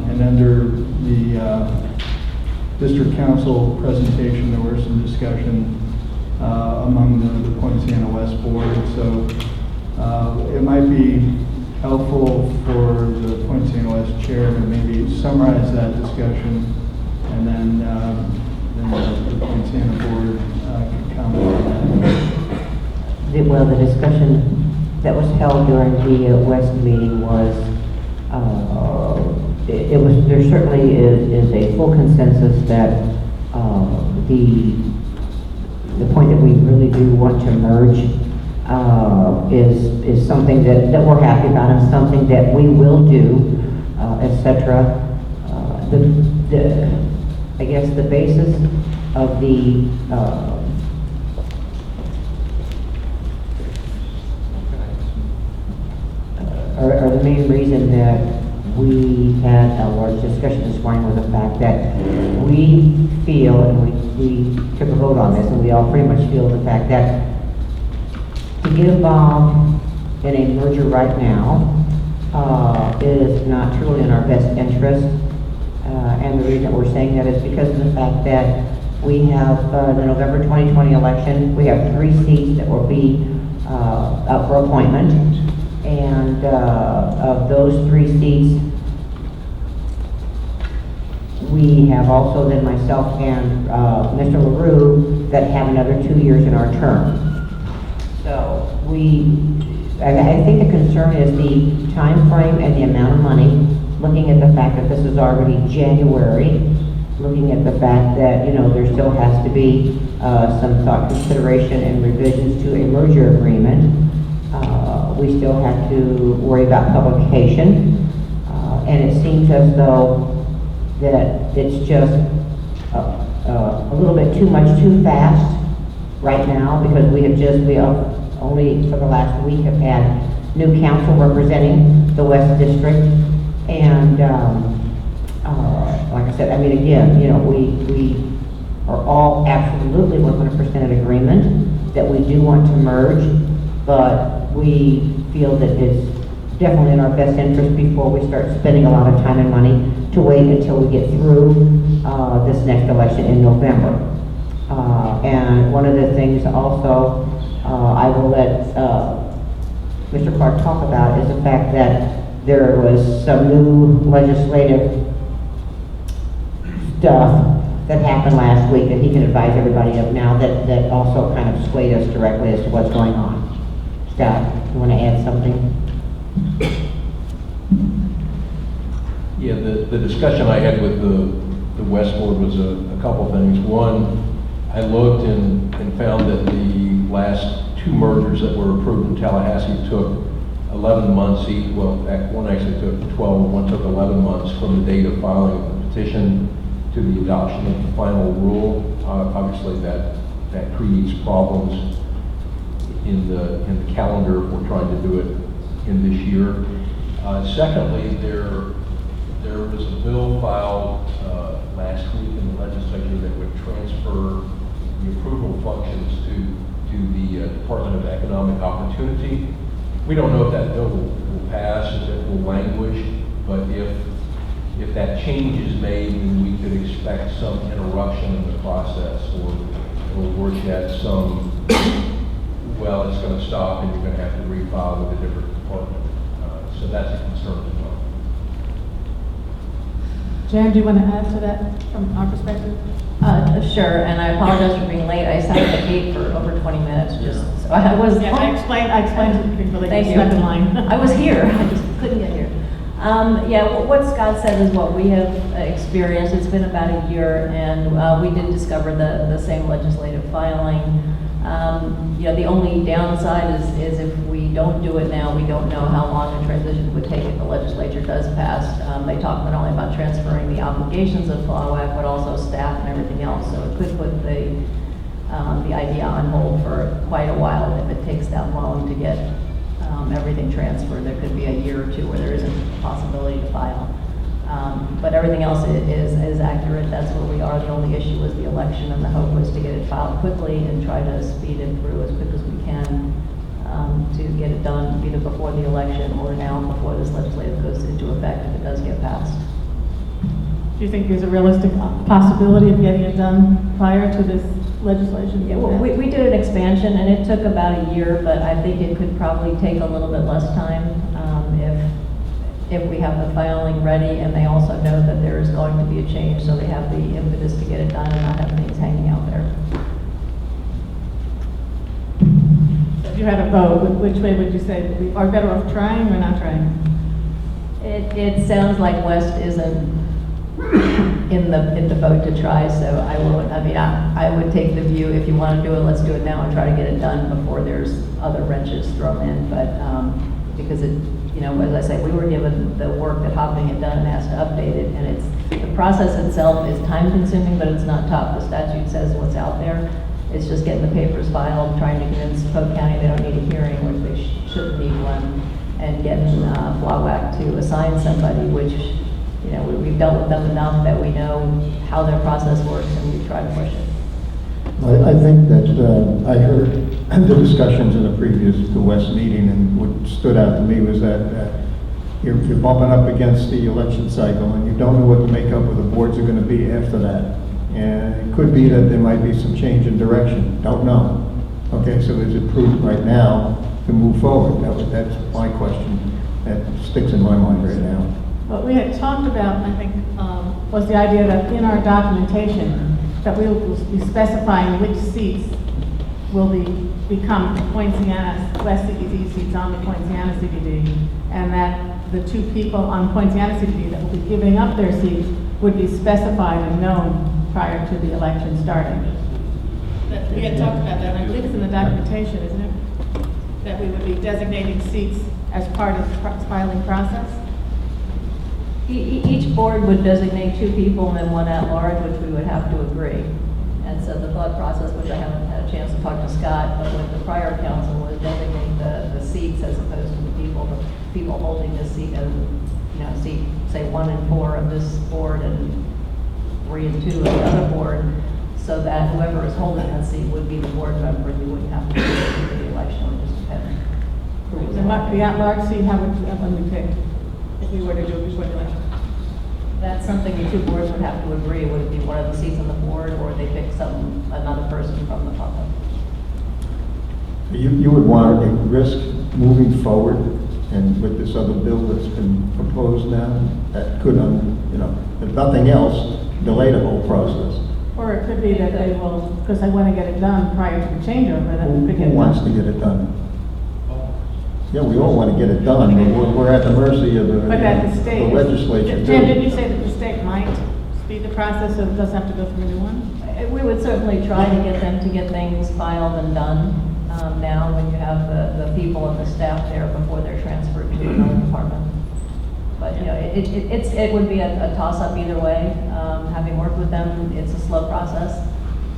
And under the district council presentation, there were some discussion among the Poinciana West Board. So it might be helpful for the Poinciana West chair to maybe summarize that discussion, and then the Poinciana Board can comment on that. Well, the discussion that was held during the West meeting was, there certainly is a full consensus that the point that we really do want to merge is something that we're happy about and something that we will do, etc. I guess the basis of the or the main reason that we had a large discussion this morning was the fact that we feel, and we took a vote on this, and we all pretty much feel the fact that to get involved in a merger right now is not truly in our best interest. And the reason that we're saying that is because of the fact that we have the November 2020 election, we have 3 seats that will be up for appointment. And of those 3 seats, we have also then myself and Mr. LaRue that have another 2 years in our term. So I think the concern is the time frame and the amount of money, looking at the fact that this is already January, looking at the fact that, you know, there still has to be some thought, consideration, and revisions to a merger agreement. We still have to worry about publication, and it seems as though that it's just a little bit too much too fast right now, because we have only for the last week have had new council representing the West District, and like I said, I mean, again, you know, we are all absolutely 100% in agreement that we do want to merge, but we feel that it's definitely in our best interest before we start spending a lot of time and money to wait until we get through this next election in November. And one of the things also I will let Mr. Clark talk about is the fact that there was some new legislative stuff that happened last week that he can advise everybody of now that also kind of swayed us directly as to what's going on. Scott, you want to add something? Yeah, the discussion I had with the West Board was a couple things. One, I looked and found that the last 2 mergers that were approved in Tallahassee took 11 months each. Well, one actually took 12, one took 11 months from the date of filing of the petition to the adoption of the final rule. Obviously, that creates problems in the calendar if we're trying to do it in this year. Secondly, there was a bill filed last week in the legislature that would transfer the approval functions to the Department of Economic Opportunity. We don't know if that bill will pass, if it will languish, but if that change is made, then we could expect some interruption in the process, or worse yet, some, well, it's going to stop and you're going to have to refile with a different department. So that's a concern as well. Jan, do you want to add to that from our perspective? Sure, and I apologize for being late. I sat at the gate for over 20 minutes, just, so I was. Yeah, I explained before they Thank stuck you. in line. I was here, I just couldn't get here. Yeah, what Scott said is what we have experienced. It's been about a year, and we did discover the same legislative filing. You know, the only downside is if we don't do it now, we don't know how long the transition would take if the legislature does pass. They talk not only about transferring the obligations of FLAWAC, but also staff and everything else. So it could put the idea on hold for quite a while if it takes that long to get everything transferred. There could be a year or two where there isn't a possibility to file. But everything else is accurate. That's where we are. The only issue was the election, and the hope was to get it filed quickly and try to speed it through as quick as we can to get it done either before the election or now before this legislative goes into effect if it does get passed. Do you think there's a realistic possibility of getting it done prior to this legislation? Yeah, well, we did an expansion and it took about a year, but I think it could probably take a little bit less time if we have the filing ready and they also know that there is going to be a change, so they have the impetus to get it done and not have things hanging out there. If you had a vote, which way would you say? We are better off trying or not trying? It sounds like West isn't in the boat to try, so I would take the view, if you want to do it, let's do it now and try to get it done before there's other wrenches thrown in, but, because it, as I say, we were given the work that Hopping had done and asked to update it, and the process itself is time consuming, but it's not tough. The statute says what's out there. It's just getting the papers filed, trying to convince Polk County they don't need a hearing, which they shouldn't need one, and getting FLAWAC to assign somebody, which, we've dealt with them enough that we know how their process works and we try to push it. I think that I heard the discussions in the previous, the West meeting, and what stood out to me was that you're bumping up against the election cycle and you don't know what the makeup of the boards are going to be after that. And it could be that there might be some change in direction, don't know. Okay, so is it prudent right now to move forward? That's my question that sticks in my mind right now. What we had talked about, I think, was the idea that in our documentation, that we will be specifying which seats will become Poinciana West CDD seats on the Poinciana CDD, and that the two people on Poinciana CDD that will be giving up their seats would be specified and known prior to the election starting. We had talked about that, and I believe it's in the documentation, isn't it? That we would be designating seats as part of the filing process? Each board would designate two people and then one at-large, which we would have to agree. And so the thought process, which I haven't had a chance to talk to Scott, but with the prior council, was designate the seats as opposed to the people holding this seat, and seat, say 1 and 4 of this board and 3 and 2 of the other board, so that whoever is holding that seat would be the board member. You wouldn't have to go to the election. It would just depend. The at-large seat, how would we pick if we were to do it before the election? That's something the two boards would have to agree. Would it be one of the seats on the board, or they pick another person from the public? You would want to risk moving forward, and with this other bill that's been proposed now, that could, if nothing else, delay the whole process. Or it could be that they will, because they want to get it done prior to the changeover, that we could get it Who wants to done. get it done? Yeah, we all want to get it done, but we're at the mercy of the But at the state. legislature. Jan, didn't you say that the state might speed the process so it doesn't have to go through a new one? We would certainly try to get them to get things filed and done now when you have the people and the staff there before they're transferred to another department. But, it would be a toss-up either way. Having worked with them, it's a slow process.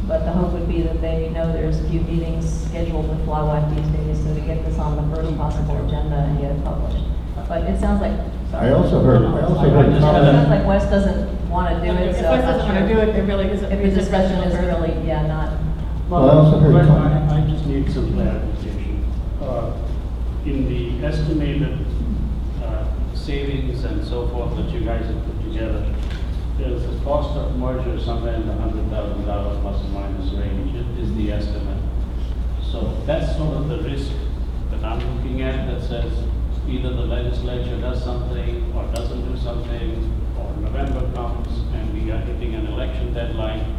But the hope would be that they know there's a few meetings scheduled with FLAWAC these days, so to get this on the first possible agenda and get it published. But it sounds like, sorry. I also heard It sounds like West doesn't want to do it, If so I'm West not doesn't want to sure do it, there really isn't. if the discussion is really, not. Well, I also heard But comment. I just need some clarification. In the estimated savings and so forth that you guys have put together, there's a cost of merger somewhere in the $100,000 plus or minus range is the estimate. So that's sort of the risk that I'm looking at, that says either the legislature does something or doesn't do something, or November comes and we are hitting an election deadline.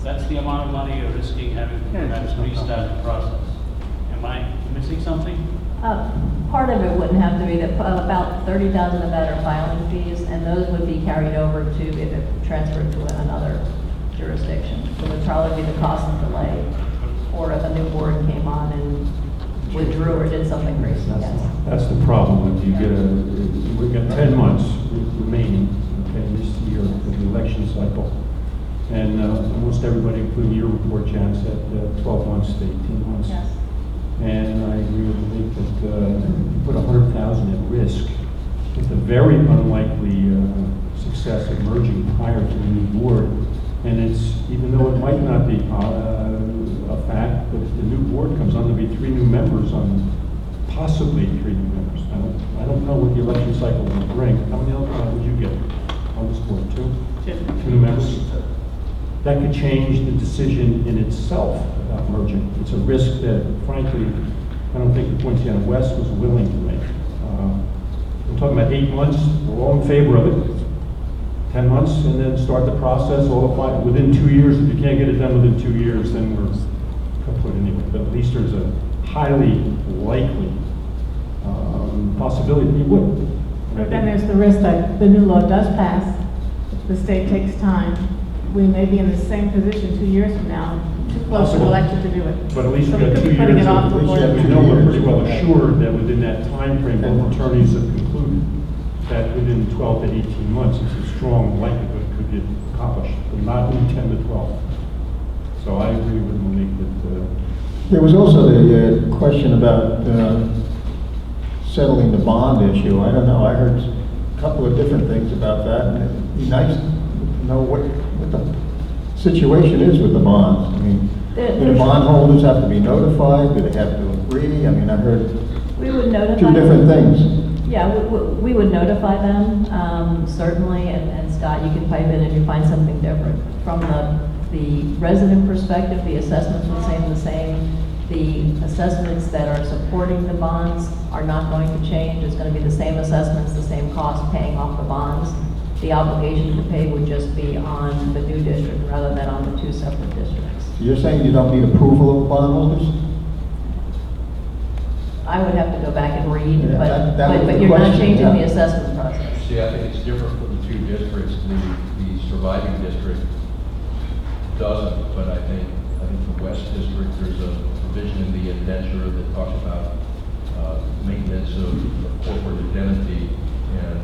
That's the amount of money you're risking having to perhaps restart the process. Am I missing something? Part of it wouldn't have to be that, about 30,000 of that are filing fees, and those would be carried over to, if it transferred to another jurisdiction. So it would probably be the cost of delay, or if a new board came on and withdrew or did something crazy. Yes. That's the problem. If you get we've got 10 months remaining, okay, this year of the election cycle. And almost everybody, including your report, Jan, said 12 months to 18 months. Yes. And I agree with Lee that risk with a very unlikely success of merging prior to the new board. And it's, even though it might not be a fact, but the new board comes on to be 3 new members on possibly 3 new members. I don't know what the election cycle will bring. How many would you get on this board? 2? 2 new members? That could change the decision in itself about merging. It's a risk that, frankly, I don't think the Poinciana West was willing to make. We're talking about 8 months. We're all in favor of it. 10 months, and then start the process all the way within 2 years. If you can't get it done within 2 years, then we're kaput anyway. But at least there's a highly likely possibility that you would. But then there's the risk that the new law does pass, the state takes time. We may be in the same position 2 years from now, too close to election to do it. But at least So we we got could 2 be putting years. it off At least before. we know we're pretty well assured that within that time frame, both attorneys have concluded that within 12 to 18 months, it's a strong likelihood it could get accomplished, but not in 10 to 12. So I agree with Monique that There was also the question about settling the bond issue. I don't know, I heard a couple of different things about that, and it'd be nice to know what the situation is with the bonds. I mean, do the bondholders have to be notified? Do they have to agree? I mean, I heard We would notify. 2 different things. Yeah, we would notify them, certainly, and Scott, you can pipe in if you find something different. From the resident perspective, the assessments would stay the same. The assessments that are supporting the bonds are not going to change. It's going to be the same assessments, the same cost paying off the bonds. The obligation to pay would just be on the new district rather than on the 2 separate districts. So you're saying you don't need approval of the bondholders? I would have to go back and read, Yeah, but that was the you're not question, changing yeah. the assessment process. See, I think it's different for the 2 districts. The surviving district doesn't, but I think the West District, there's a provision in the indenture that talks about maintenance of corporate identity, and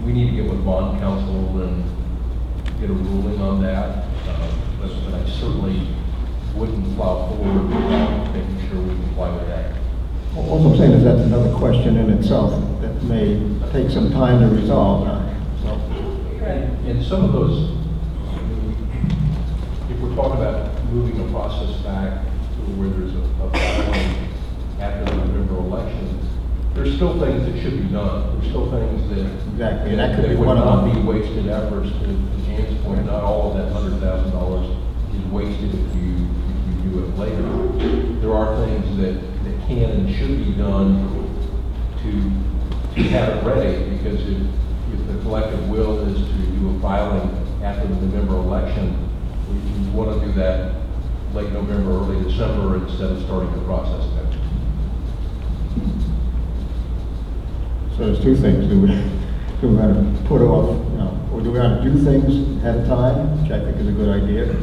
we need to get with bond counsel and get a ruling on that, but I certainly wouldn't plow forward without making sure we comply with that. All I'm saying is that's another question in itself that may take some time to resolve. And some of those, if we're talking about moving a process back to where there's a filing after the November election, there's still things that should be done. There's still things that Exactly, and that could be would one of not them. be wasted efforts. To Jan's point, not all of that $100,000 is wasted if you do it later. There are things that can and should be done to have it ready, because if the collective will is to do a filing after the November election, we want to do that late November, early December, instead of starting the process then. So there's 2 things. Do we want to put off, or do we want to do things ahead of time, which I think is a good idea,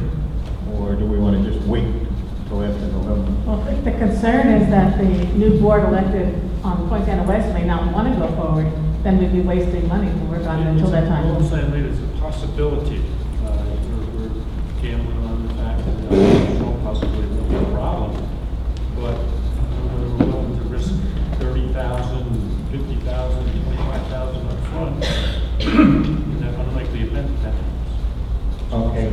or do we want to just wait until after November? Well, if the concern is that the new board elected on Poinciana West may not want to go forward, then we'd be wasting money to work on it until that time. All I'm saying, Lita, it's a possibility. We're gambling on the fact that there's no possibility it won't be a problem. But we're willing to risk 30,000, 50,000, 25,000 up front in that unlikely event that happens. Okay,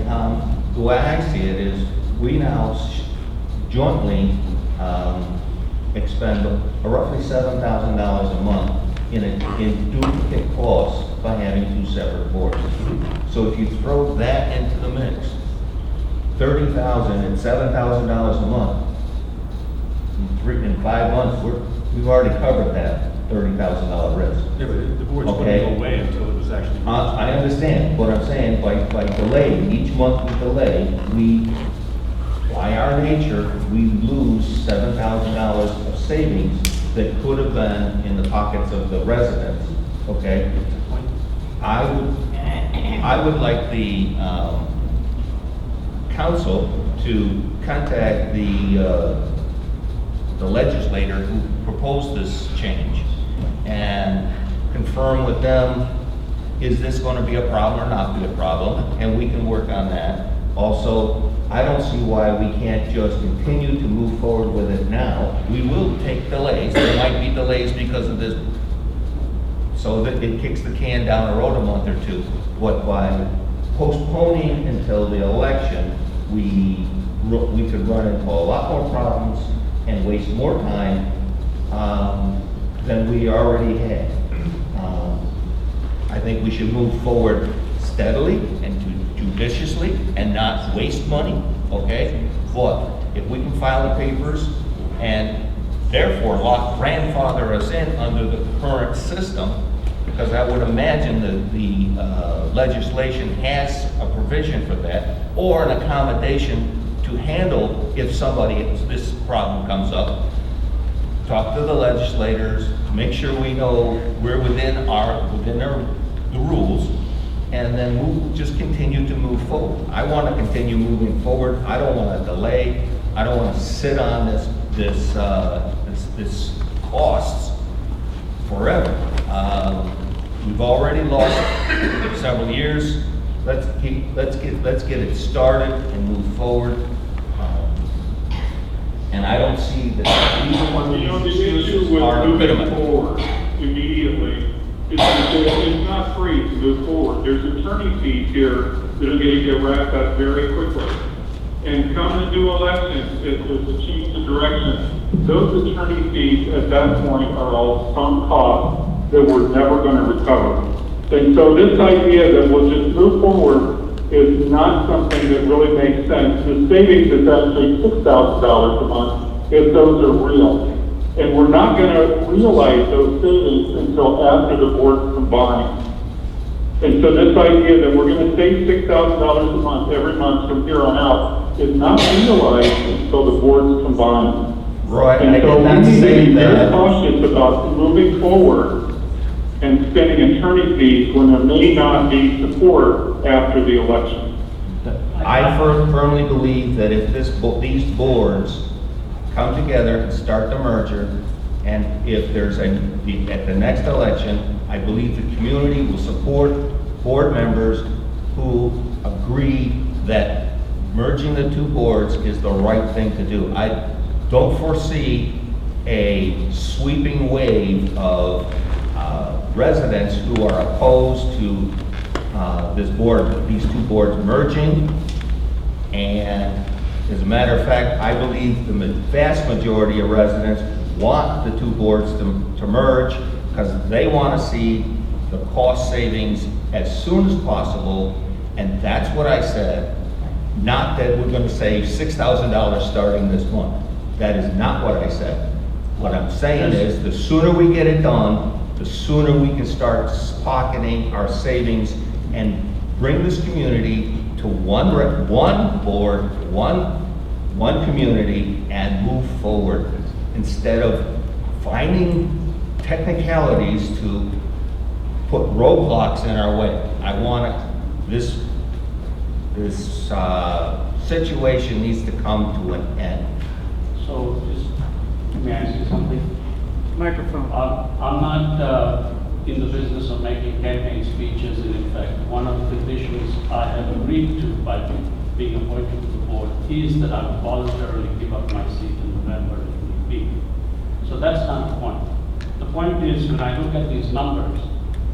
the way I see it is, we now jointly expend roughly $7,000 a month in duplicate costs by having 2 separate boards. So if you throw that into the mix, $30,000 and $7,000 a month, in 5 months, we've already covered that $30,000 risk. Yeah, but the board's going Okay. to go away until it was actually. I understand what I'm saying, by delaying, each month we delay, by our nature, we lose $7,000 of savings that could have been in the pockets of the residents, okay? I would like the council to contact the legislator who proposed this change and confirm with them, is this going to be a problem or not be a problem? And we can work on that. Also, I don't see why we can't just continue to move forward with it now. We will take delays, there might be delays because of this, so that it kicks the can down the road a month or two. But by postponing until the election, we could run into a lot more problems and waste more time than we already had. I think we should move forward steadily and judiciously and not waste money, okay? But if we can file the papers and therefore grandfather us in under the current system, because I would imagine that the legislation has a provision for that, or an accommodation to handle if this problem comes up. Talk to the legislators, make sure we know we're within the rules, and then just continue to move forward. I want to continue moving forward. I don't want to delay. I don't want to sit on this costs forever. We've already lost several years. Let's get it started and move forward. And I don't see that either one of these excuses are legitimate. Forward immediately, it's not free to move forward. There's attorney fees here that are going to get wrapped up very quickly. And come the new election, if there's a change of direction, those attorney fees at that point are all sunk costs that we're never going to recover. And so this idea that we'll just move forward is not something that really makes sense. The savings is actually $6,000 a month if those are real. And we're not going to realize those savings until after the boards combine. And so this idea that we're going to save $6,000 a month every month from here on out is not realized until the boards combine. Right, and I so did not we need to say be very that. cautious about moving forward and spending attorney fees when there may not be support after the election. I firmly believe that if these boards come together and start the merger, and if there's at the next election, I believe the community will support board members who agree that merging the two boards is the right thing to do. I don't foresee a sweeping wave of residents who are opposed to these two boards merging. And as a matter of fact, I believe the vast majority of residents want the two boards to merge because they want to see the cost savings as soon as possible. And that's what I said. Not that we're going to save $6,000 starting this month. That is not what I said. What I'm saying is the sooner we get it done, the sooner we can start pocketing our savings and bring this community to one board, one community, and move forward instead of finding technicalities to put roadblocks in our way. I want this situation needs to come to an end. So, may I say something? Microphone. I'm not in the business of making campaign speeches, and in fact, one of the conditions I have agreed to by being appointed to the board is that I will voluntarily give up my seat in November if need be. So that's not the point. The point is, when I look at these numbers,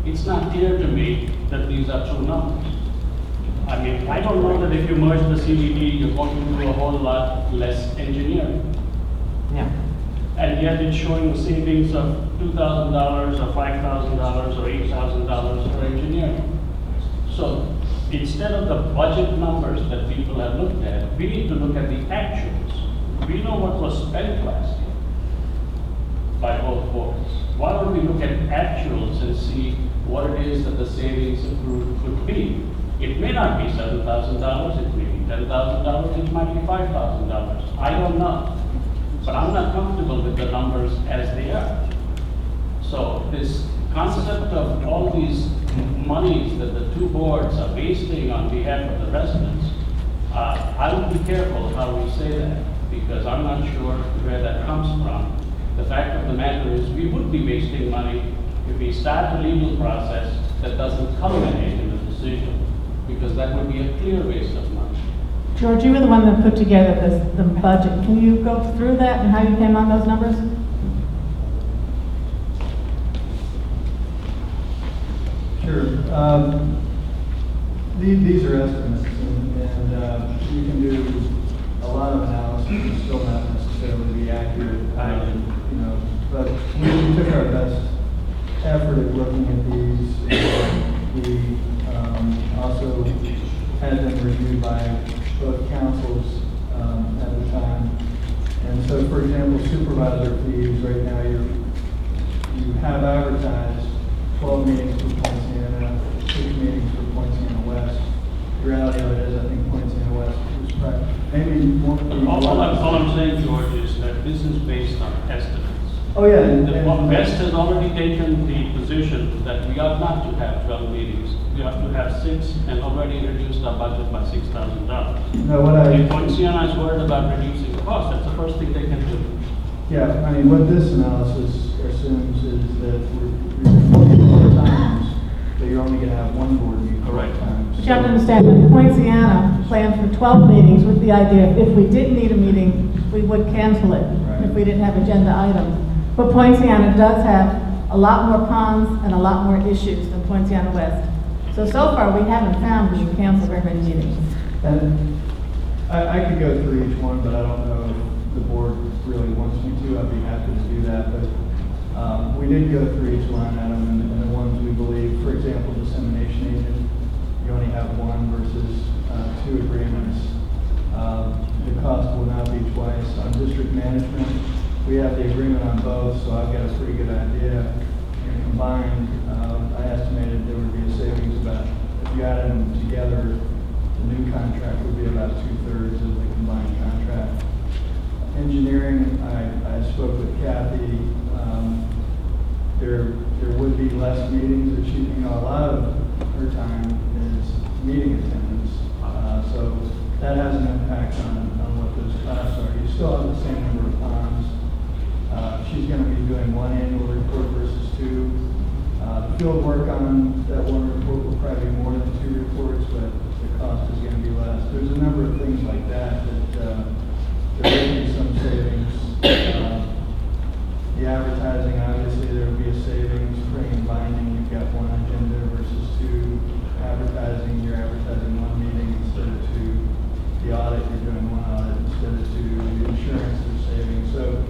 it's not clear to me that these are true numbers. I mean, I don't know that if you merge the CDD, you're going to do a whole lot less engineering. Yeah. And yet it's showing savings of $2,000 or $5,000 or $8,000 for engineering. So instead of the budget numbers that people have looked at, we need to look at the actuals. We know what was spent last year by both boards. Why don't we look at actuals and see what it is that the savings accrued could be? It may not be $7,000, it may be $10,000, it might be $5,000. I don't know. But I'm not comfortable with the numbers as they are. So this concept of all these monies that the two boards are wasting on behalf of the residents, I would be careful how we say that, because I'm not sure where that comes from. The fact of the matter is we would be wasting money if we start a legal process that doesn't culminate in a decision, because that would be a clear waste of money. George, you were the one that put together the budget. Can you go through that and how you came on those numbers? Sure. These are estimates, and you can do a lot of analysis and still not necessarily be accurate. But we took our best effort at looking at these. We also had them reviewed by both councils at the time. And so, for example, supervisor fees, right now you have advertised 12 meetings for Poinciana, 6 meetings for Poinciana West. The reality of it is, I think Poinciana West is probably, maybe more. All I'm saying, George, is that this is based on estimates. Oh, yeah. The West has already taken the position that we ought not to have 12 meetings. We ought to have 6 and already reduced our budget by $6,000. No, If Poinciana is worried about reducing the cost, that's the first thing they can do. Yeah, I mean, what this analysis assumes is that we're 4 times, that you're only gonna have one board meeting. Correct. But you have to understand that Poinciana planned for 12 meetings with the idea if we did need a meeting, we would cancel it if we didn't have agenda items. But Poinciana does have a lot more ponds and a lot more issues than Poinciana West. So far, we haven't found we can cancel very many meetings. And I could go through each one, but I don't know if the board really wants me to. I'd be happy to do that, but we did go through each line item, and the ones we believe, for example, dissemination agent, you only have 1 versus 2 agreements. The cost will not be twice. On district management, we have the agreement on both, so I've got a pretty good idea. And combined, I estimated there would be a savings about, if you added them together, the new contract would be about 2/3 of the combined contract. Engineering, I spoke with Kathy. There would be less meetings, that a lot of her time is meeting attendance. So that has an impact on what those costs are. You still have the same number of ponds. She's going to be doing 1 annual report versus 2. The field work on that 1 report will probably be more than 2 reports, but the cost is going to be less. There's a number of things like that there will be some savings. The advertising, obviously, there will be a savings. Printing and binding, you've got 1 agenda versus 2. Advertising, you're advertising 1 meeting instead of 2. The audit, you're doing 1 audit instead of 2. The insurance, there's savings. So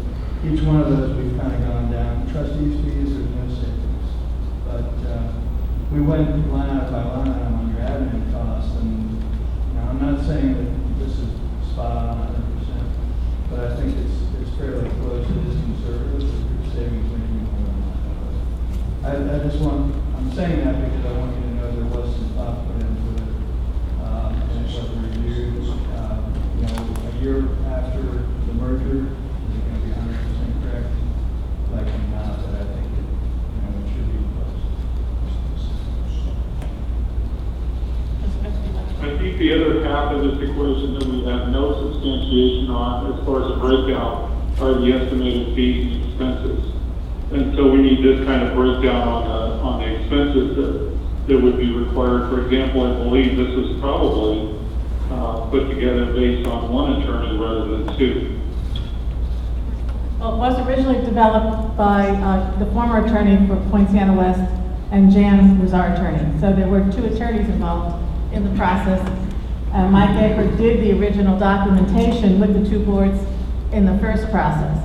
each one of those, we've kind of gone down. Trustees fees, there's no savings. But we went line item by line item on your admin costs, and I'm not saying that this is spot on 100%, but I think it's fairly close. It is conservative, but your savings may be more than that. I'm saying that because I want you to know there was some thought put into it, and it was reviewed. A year after the merger, is it going to be 100% correct? Likely not, but I think it should be close. I think the other half of this equation that we have no substantiation on, as far as the breakout, are the estimated fees and expenses. And so we need this kind of breakdown on the expenses that would be required. For example, I believe this is probably put together based on 1 attorney rather than 2. Well, it was originally developed by the former attorney for Poinciana West and Jan was our attorney. So there were 2 attorneys involved in the process. Mike Eckert did the original documentation with the 2 boards in the first process.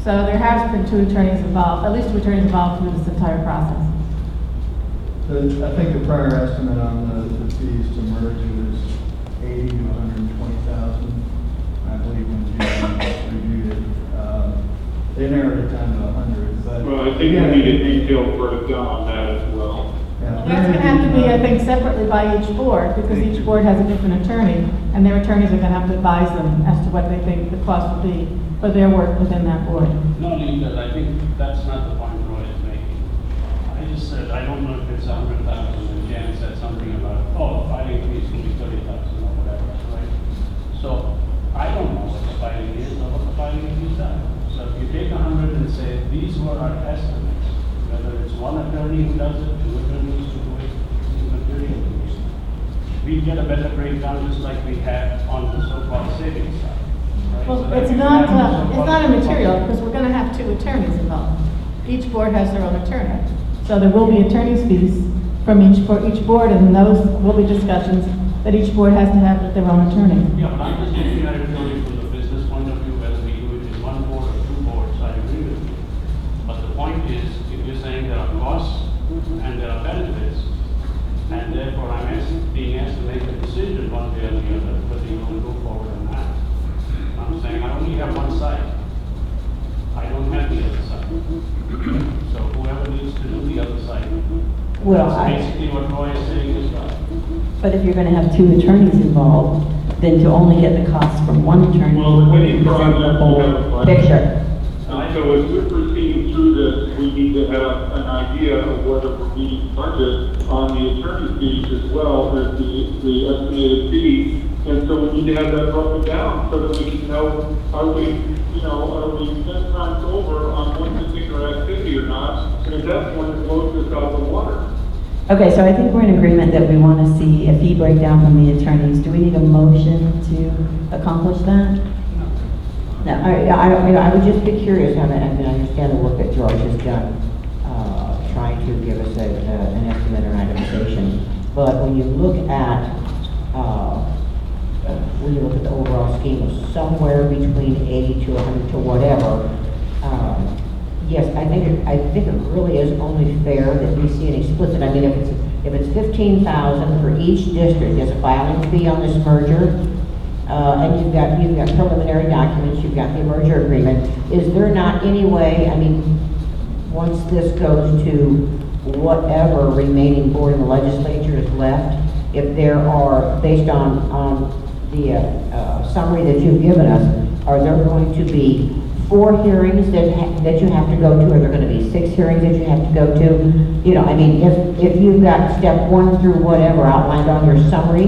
So there has been 2 attorneys involved, at least 2 attorneys involved through this entire process. I think the prior estimate on the fees to merge was 80 to 120,000. I believe when Jim reviewed it, they narrowed it down to 100. But well, I think we need a detailed breakdown on that as well. Well, that's going to have to be, I think, separately by each board, because each board has a different attorney, and their attorneys are going to have to advise them as to what they think the cost will be for their work within that board. No, Linda, I think that's not the point Roy is making. I just said, I don't know if it's 100,000, and Jan said something about, filing fees will be 30,000 or whatever, right? So, I don't know what the filing is or what the filing fees are. So if you take 100 and say, these were our estimates, whether it's 1 attorney who does it, 2 attorneys who do it, material. we get a better breakdown just like we have on the so-called savings side. Right? So Well, that it's we not, have the it's so-called- not immaterial, because we're gonna have two attorneys involved. Each board has their own attorney. So there will be attorney's fees from each board, and those will be discussions that each board has to have with their own attorney. Yeah, but I'm just looking at it purely from the business point of view, whether we do it in one board or two boards, I agree with you. But the point is, if you're saying there are costs and there are benefits, and therefore being asked to make a decision one way or the other, whether you want to go forward or not. I'm saying I only have one side. I don't have the other side. So whoever needs to do the other side. Well, That's basically what Roy is saying as well. But if you're going to have two attorneys involved, then to only get the costs from one attorney Well, the winning isn't project the will whole have a picture. So as we're proceeding through this, we need to have an idea of whether we're meeting budget on the attorney fees as well as the estimated fee. And so we need to have that broken down so that we can know, are we 10 times over on one particular activity or not? And at that point, it blows us out of the water. Okay, so I think we're in agreement that we want to see a fee breakdown from the attorneys. Do we need a motion to accomplish that? No, I would just be curious, I understand the work that George has done, trying to give us an estimate or an itemization. But when you look at the overall scheme of somewhere between 80 to 100 to whatever, yes, I think it really is only fair that we see an explicit. I mean, if it's 15,000 for each district as a filing fee on this merger, and you've got preliminary documents, you've got the merger agreement, is there not any way, I mean, once this goes to whatever remaining board in the legislature is left, if there are, based on the summary that you've given us, are there going to be 4 hearings that you have to go to? Are there going to be 6 hearings that you have to go to? You know, I mean, if you've got step 1 through whatever outlined on your summary,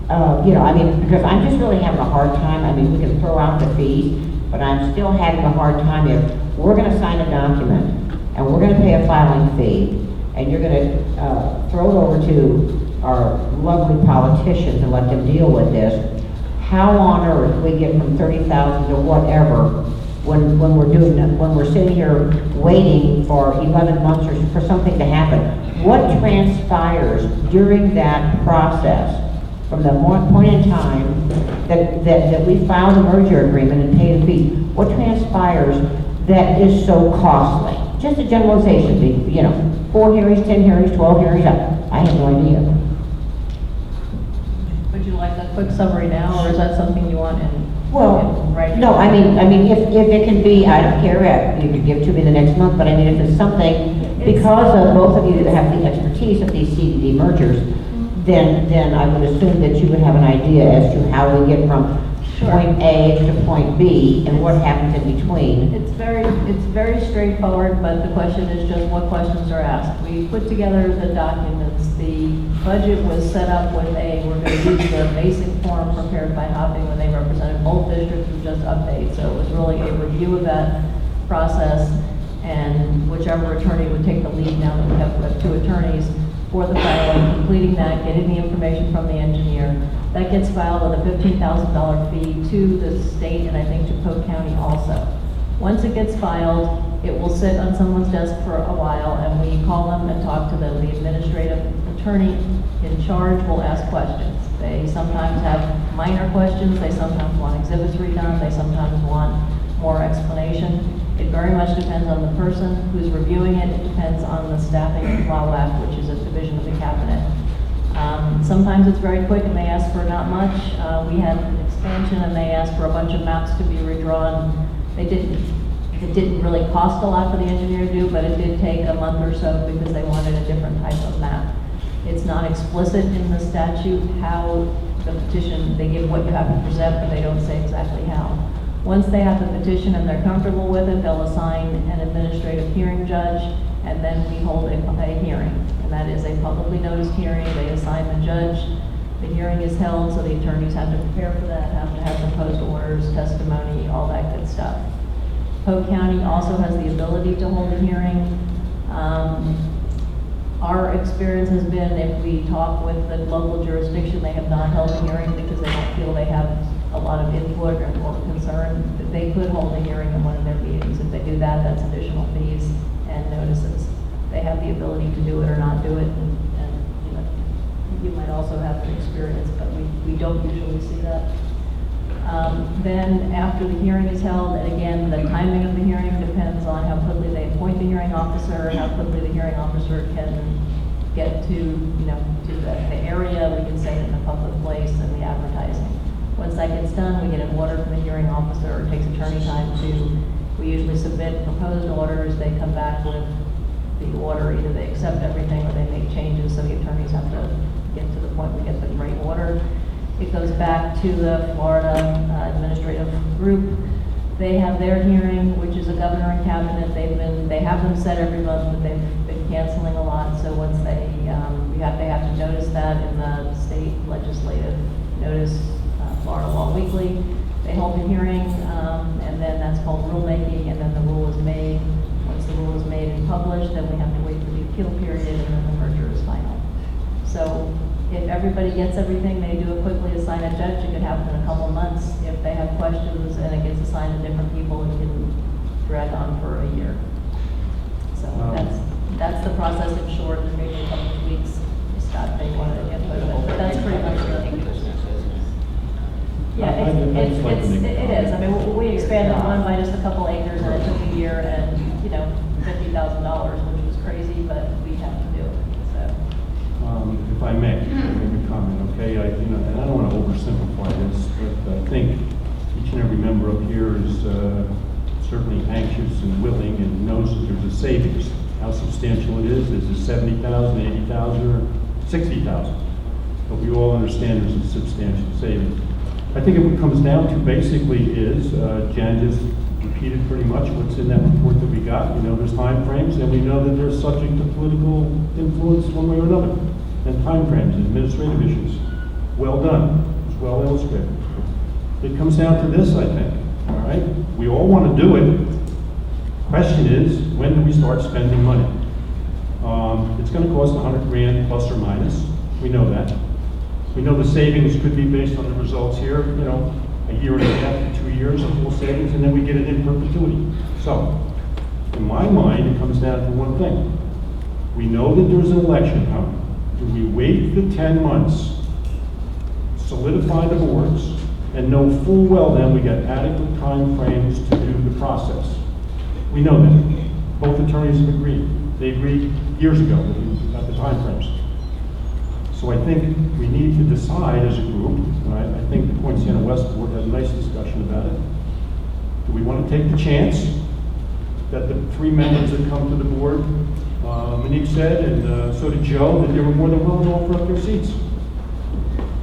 I mean, because I'm just really having a hard time. I mean, we can throw out the fees, but I'm still having a hard time if we're going to sign a document and we're going to pay a filing fee, and you're going to throw it over to our lovely politicians and let them deal with this. How on earth we get from 30,000 to whatever when we're sitting here waiting for 11 months or for something to happen? What transpires during that process from the point in time that we file the merger agreement and pay the fee? What transpires that is so costly? Just a generalization, 4 hearings, 10 hearings, 12 hearings, I have no idea. Would you like a quick summary now, or is that something you want in writing? No, I mean, if it can be, I don't care, you could give to me the next month, but I mean, if it's something, because of both of you that have the expertise of these CDD mergers, then I would assume that you would have an idea as to how we get from point A to point B and what happens in between. It's very straightforward, but the question is just what questions are asked. We put together the documents. The budget was set up with we're going to use the basic form prepared by Hopping when they represented both districts with just updates. So it was really a review of that process, and whichever attorney would take the lead now that we have 2 attorneys for the filing, completing that, getting the information from the engineer. That gets filed with a $15,000 fee to the state and I think to Polk County also. Once it gets filed, it will sit on someone's desk for a while, and we call them and talk to them. The administrative attorney in charge will ask questions. They sometimes have minor questions, they sometimes want exhibits redone, they sometimes want more explanation. It very much depends on the person who's reviewing it. It depends on the staffing of LAWAC, which is a division of the cabinet. Sometimes it's very quick and they ask for not much. We had an expansion and they asked for a bunch of maps to be redrawn. It didn't really cost a lot for the engineer to do, but it did take a month or so because they wanted a different type of map. It's not explicit in the statute how the petition, they give what you have to present, but they don't say exactly how. Once they have the petition and they're comfortable with it, they'll assign an administrative hearing judge, and then we hold a hearing. And that is a publicly noticed hearing. They assign the judge. The hearing is held, so the attorneys have to prepare for that, have to have proposed orders, testimony, all that good stuff. Polk County also has the ability to hold a hearing. Our experience has been if we talk with the local jurisdiction, they have not held a hearing because they don't feel they have a lot of input or concern. They could hold a hearing in one of their meetings. If they do that, that's additional fees and notices. They have the ability to do it or not do it, and you know, you might also have an experience, but we don't usually see that. Then after the hearing is held, and again, the timing of the hearing depends on how quickly they appoint the hearing officer, how quickly the hearing officer can get to, you know, to the area, we can say it in a public place, and the advertising. Once that gets done, we get an order from the hearing officer. It takes attorney time we usually submit proposed orders. They come back with the order. Either they accept everything or they make changes, so the attorneys have to get to the point we get the right order. It goes back to the Florida administrative group. They have their hearing, which is a governor and cabinet. They have them set every month, but they've been canceling a lot. So once they have to notice that in the state legislative notice, Florida Law Weekly. They hold a hearing, and then that's called rulemaking, and then the rule is made. Once the rule is made and published, then we have to wait for the appeal period, and then the merger is final. So if everybody gets everything, they do it quickly, assign a judge. It could happen in a couple months. If they have questions and it gets assigned to different people, it can drag on for a year. So that's the process in short, and maybe a couple of weeks. Scott, they wanted to get but that's pretty much it. Yeah, it is. I mean, we expanded one by just a couple acres, and it took a year and, you know, $50,000, which was crazy, but we have to do it, so. If I may, make a comment, okay? And I don't want to oversimplify this, but I think each and every member up here is certainly anxious and willing and knows that there's a savings. How substantial it is it 70,000, 80,000, or 60,000? But we all understand there's a substantial savings. I think what it comes down to basically is, Jan just repeated pretty much what's in that report that we got. We know there's time frames, and we know that they're subject to political influence one way or another. And time frames and administrative issues. Well done. It's well illustrated. It comes down to this, I think. All right? We all want to do it. Question is, when do we start spending money? It's going to cost $100,000 plus or minus. We know that. We know the savings could be based on the results here, you know, a year and a half to 2 years of full savings, and then we get it in perpetuity. So, in my mind, it comes down to one thing. We know that there's an election coming. Do we wait the 10 months, solidify the boards, and know full well then we got adequate time frames to do the process? We know that. Both attorneys have agreed. They agreed years ago that we got the time frames. So I think we need to decide as a group, and I think the Poinciana West Board had a nice discussion about it. Do we want to take the chance that the 3 members that come to the board, Monique said, and so did Joe, that they were more than willing to offer up their seats?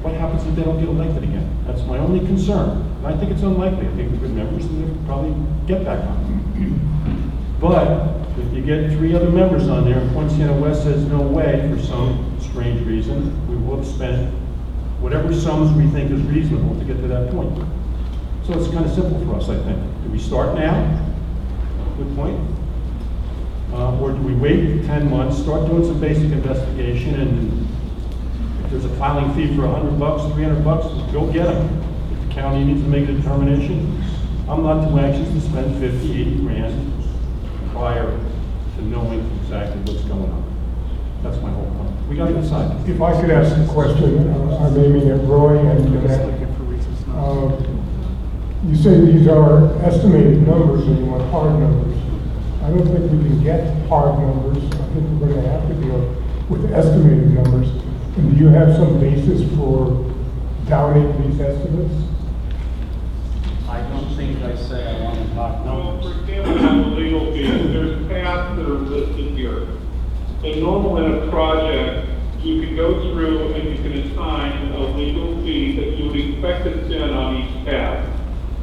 What happens if they don't get elected again? That's my only concern. And I think it's unlikely. I think the good members will probably get back on. But if you get 3 other members on there and Poinciana West says no way for some strange reason, we will have spent whatever sums we think is reasonable to get to that point. So it's kind of simple for us, I think. Do we start now? Good point. Or do we wait 10 months, start doing some basic investigation, and if there's a filing fee for $100, $300, go get them. If the county needs to make a determination, I'm not too anxious to spend 50, 80 grand prior to knowing exactly what's going on. That's my whole point. We got to decide. If I could ask a question, I'm aiming at Roy and Jeanette. You say these are estimated numbers and you want hard numbers. I don't think we can get hard numbers. I think we're going to have to deal with estimated numbers. And do you have some basis for doubting these estimates? I don't think I say I want to talk Well, numbers. for example, on the legal fees, there's paths that are listed here. And normally in a project, you can go through and you can assign a legal fee that you would expect to spend on each path.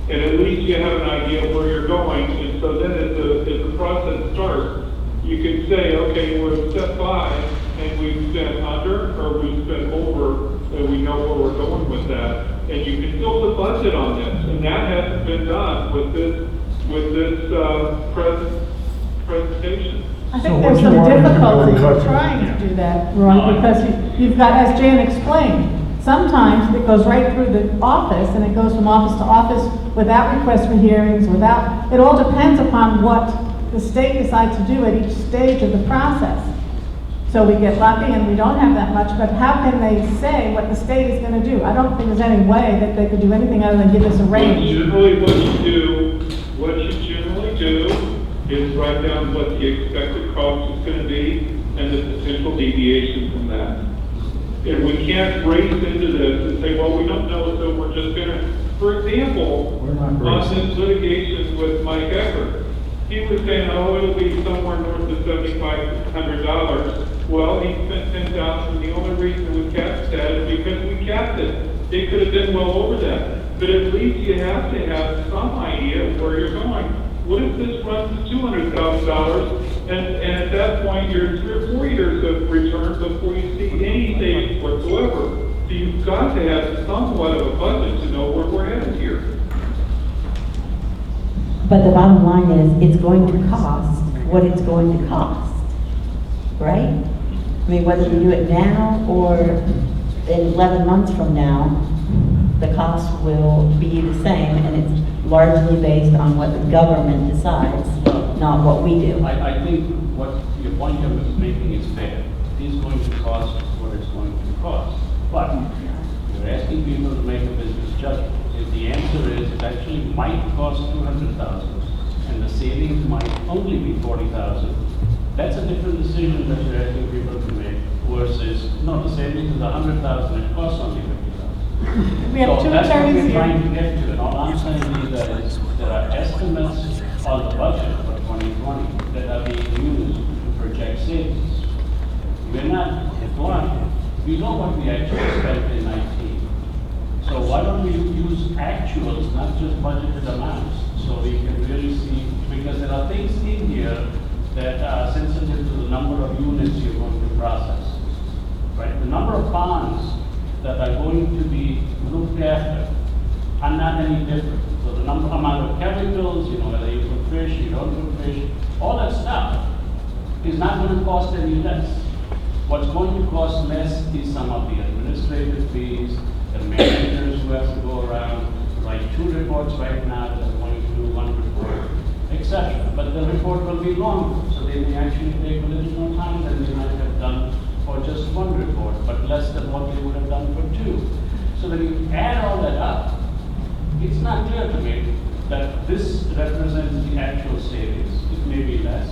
And at least you have an idea of where you're going, and so then as the process starts, you can say, okay, we're at step 5, and we've spent under, or we've spent over, and we know where we're going with that. And you can build a budget on this, and that hasn't been done with this presentation. I So think what there's you some want is to difficulty build in budget. trying to do that, No, Roy, because you've got, as Jan explained, sometimes it goes right through the office, and it goes from office to office without requests for hearings, without, it all depends upon what the state decides to do at each stage of the process. So we get lucky and we don't have that much, but how can they say what the state is gonna do? I don't think there's any way that they could do anything other than give us a range. Generally, what you generally do is write down what the expected cost is gonna be and the potential deviation from that. And we can't race into this and say, well, we don't know, so we're just gonna, for example, We're not on racing. this litigation with Mike Eckert, he was saying, oh, it'll be somewhere north of $7,500. Well, he spent $10,000, the only reason it was capped at is because we capped it. It could have been well over that. But at least you have to have some idea of where you're going. What if this runs to $200,000, and at that point, you're 3 or 4 years of return before you see any savings whatsoever? So you've got to have somewhat of a budget to know where we're headed here. But the bottom line is, it's going to cost what it's going to cost, right? I mean, whether you do it now or in 11 months from now, the cost will be the same, and it's largely based on what the government decides, not what we do. I think what your point you're making is fair. It is going to cost what it's going to cost. But you're asking people to make a business judgment. If the answer is it actually might cost $200,000 and the savings might only be $40,000, that's a different decision that you're asking people to make versus, no, the savings is $100,000, it costs only $50,000. We have So two that's what attorneys we're here. trying to get to, and all I'm saying is that there are estimates on the budget for 2020 that are being used to project savings. We're not blind. We know what we actually spent in 19. So why don't we use actuals, not just budgeted amounts, so we can really see, because there are things in here that are sensitive to the number of units you're going to process, right? The number of bonds that are going to be looked after are not any different. So the amount of chemicals, whether you put fish, you don't put fish, all that stuff is not going to cost any less. What's going to cost less is some of the administrative fees, the managers who have to go around, write 2 reports right now that are going to do 1 report, etc. But the report will be longer, so they may actually take a little more time than they might have done for just 1 report, but less than what they would have done for 2. So when you add all that up, it's not clear to me that this represents the actual savings. It may be less.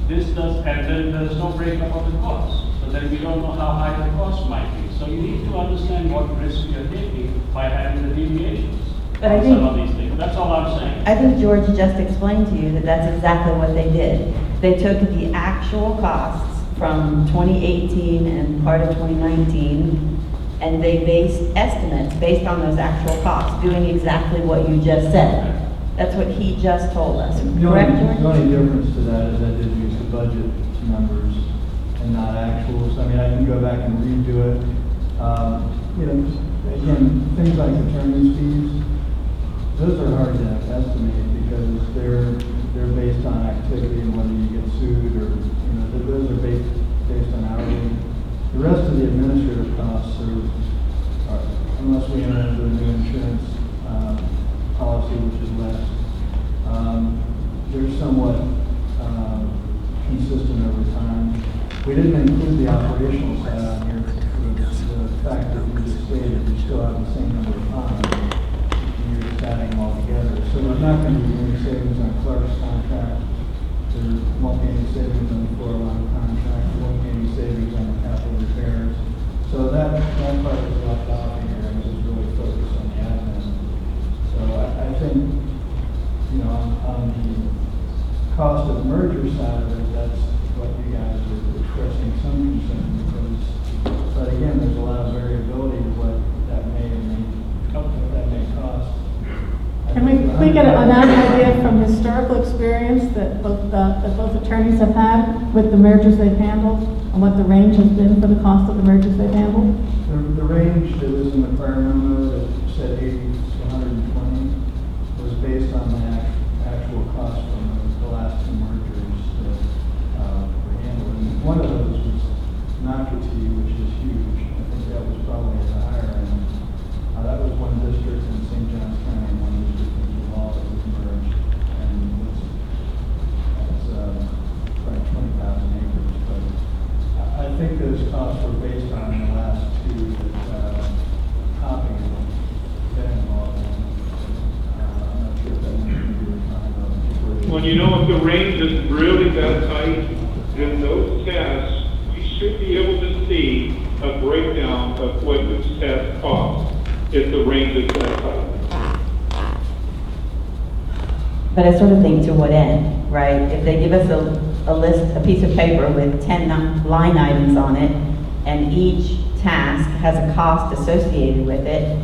This does, and then there's no breakup of the cost. So then we don't know how high the cost might be. So you need to understand what risk you're taking by having the deviations But I on think- some of these things. That's all I'm saying. I think George just explained to you that that's exactly what they did. They took the actual costs from 2018 and part of 2019, and they based estimates based on those actual costs, doing exactly what you just said. That's what he just told us, correct, The George? only difference to that is I did use the budget numbers and not actuals. I mean, I can go back and redo it. Again, things like attorney's fees, those are hard to estimate because they're based on activity and whether you get sued or, those are based on hourly. The rest of the administrative costs are unless we enter into a new insurance policy, which is less, they're somewhat consistent over time. We didn't include the operational side on here for the fact that we just stated we still have the same number of ponds. You're just adding them all together. So there's not going to be any savings on Clark's contract. There won't be any savings on the floor line contract. There won't be any savings on the capital repairs. So that part was left out here and was really focused on the admin. So I think, on the cost of merger side of it, that's what you guys are expressing some concern because, but again, there's a lot of variability to what that may cost. Can we get an idea from historical experience that both attorneys have had with the mergers they've handled and what the range has been for the cost of the mergers they've handled? The range that was in the prior memo that said 80 to 120 was based on the actual cost from the last 2 mergers. Well, you know, if the range is really that tight, then those tests, we should be able to see a breakdown of what those tests cost if the range is that tight. But I sort of think to what end, right? If they give us a list, a piece of paper with 10 line items on it, and each task has a cost associated with it,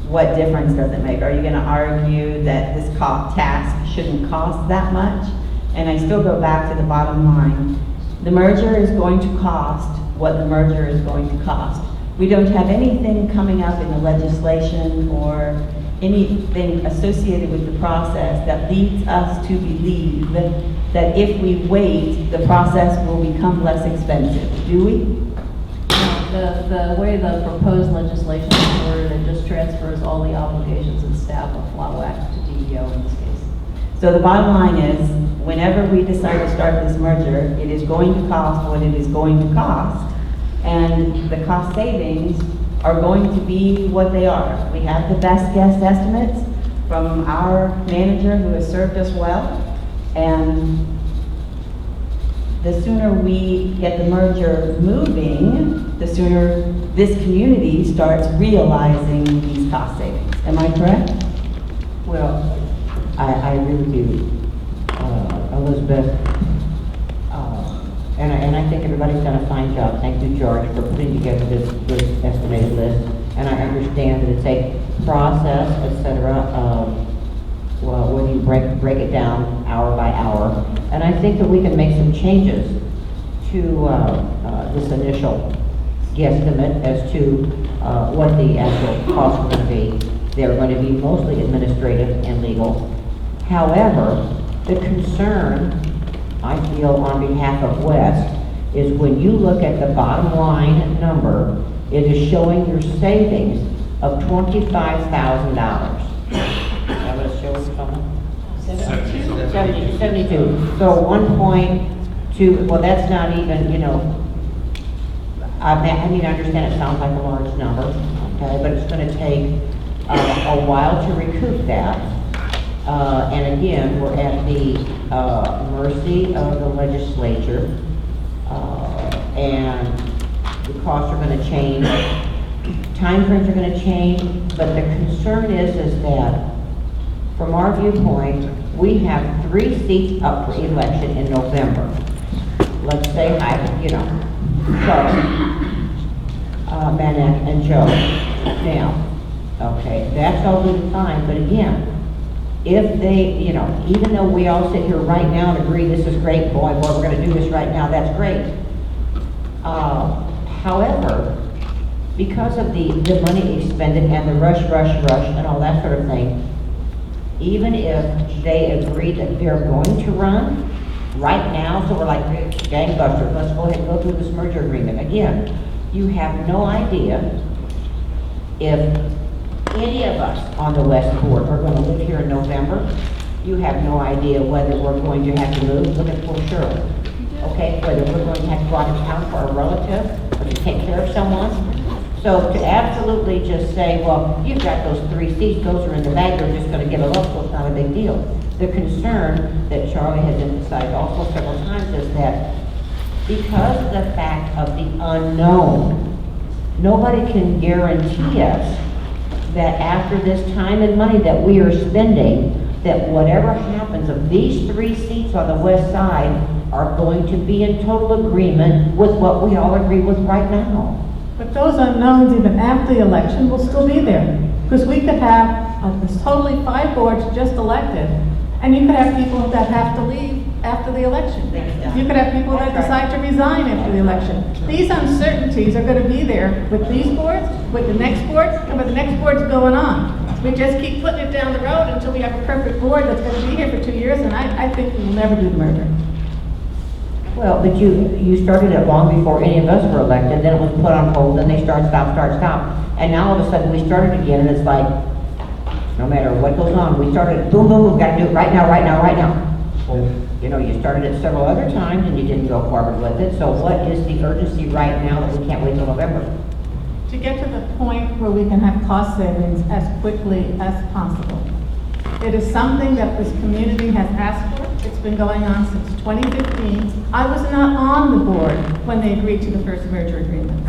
what difference does it make? Are you gonna argue that this task shouldn't cost that much? And I still go back to the bottom line. The merger is going to cost what the merger is going to cost. We don't have anything coming up in the legislation or anything associated with the process that leads us to believe that if we wait, the process will become less expensive, do we? The way the proposed legislation is worded, it just transfers all the obligations and staff of FLAWAC to DEO in this case. So the bottom line is, whenever we decide to start this merger, it is going to cost what it is going to cost, and the cost savings are going to be what they are. We have the best guess estimates from our manager who has served us well, and the sooner we get the merger moving, the sooner this community starts realizing these cost savings. Am I correct? Well, I agree with you, Elizabeth. And I think everybody's done a fine job. Thank you, George, for putting together this estimated list. And I understand that it's a process, et cetera, well, when you break it down hour by hour. And I think that we can make some changes to this initial guesstimate as to what the actual costs are going to be. They're going to be mostly administrative and legal. However, the concern, I feel on behalf of West, is when you look at the bottom line number, it is showing your savings of $25,000. That was showing someone? 72. So 1.2, well, that's not even, you know, I mean, I understand it sounds like a large number, okay, but it's going to take a while to recoup that. And again, we're at the mercy of the legislature, and the costs are going to change, time frames are going to change, but the concern is that from our viewpoint, we have 3 seats up for election in November. Let's say, Manek and Joe. Now, okay, that's all good and fine, but again, if they, even though we all sit here right now and agree this is great, boy, we're going to do this right now, that's great. However, because of the money expended and the rush and all that sort of thing, even if they agree that they're going to run right now, so we're like gangbusters, let's go ahead and go through this merger agreement. Again, you have no idea if any of us on the West Board are going to live here in November. You have no idea whether we're going to have to move. Look at poor Shirley. Okay, whether we're going to have to go out of town for a relative or to take care of someone. So to absolutely just say, well, you've got those 3 seats, those are in the bag, they're just going to get it up, so it's not a big deal. The concern that Charlie has emphasized also several times is that because of the fact of the unknown, nobody can guarantee us that after this time and money that we are spending, that whatever happens of these 3 seats on the west side are going to be in total agreement with what we all agree with right now. But those unknowns, even after the election, will still be there. Because we could have this totally 5 boards just elected, and you could have people that have to leave after the election. You could have people that decide to resign after the election. These uncertainties are going to be there with these boards, with the next boards, and with the next boards going on. We just keep putting it down the road until we have a perfect board that's going to be here for 2 years, and I think we will never do the merger. Well, but you started it long before any of us were elected, then it was put on hold, then they start, stop. And now all of a sudden we started again, and it's like, no matter what goes on, we started, boom, boom, gotta do it right now. Well, you started it several other times and you didn't go forward with it, so what is the urgency right now that we can't wait till November? To get to the point where we can have cost savings as quickly as possible. It is something that this community has asked for. It's been going on since 2015. I was not on the board when they agreed to the first merger agreement.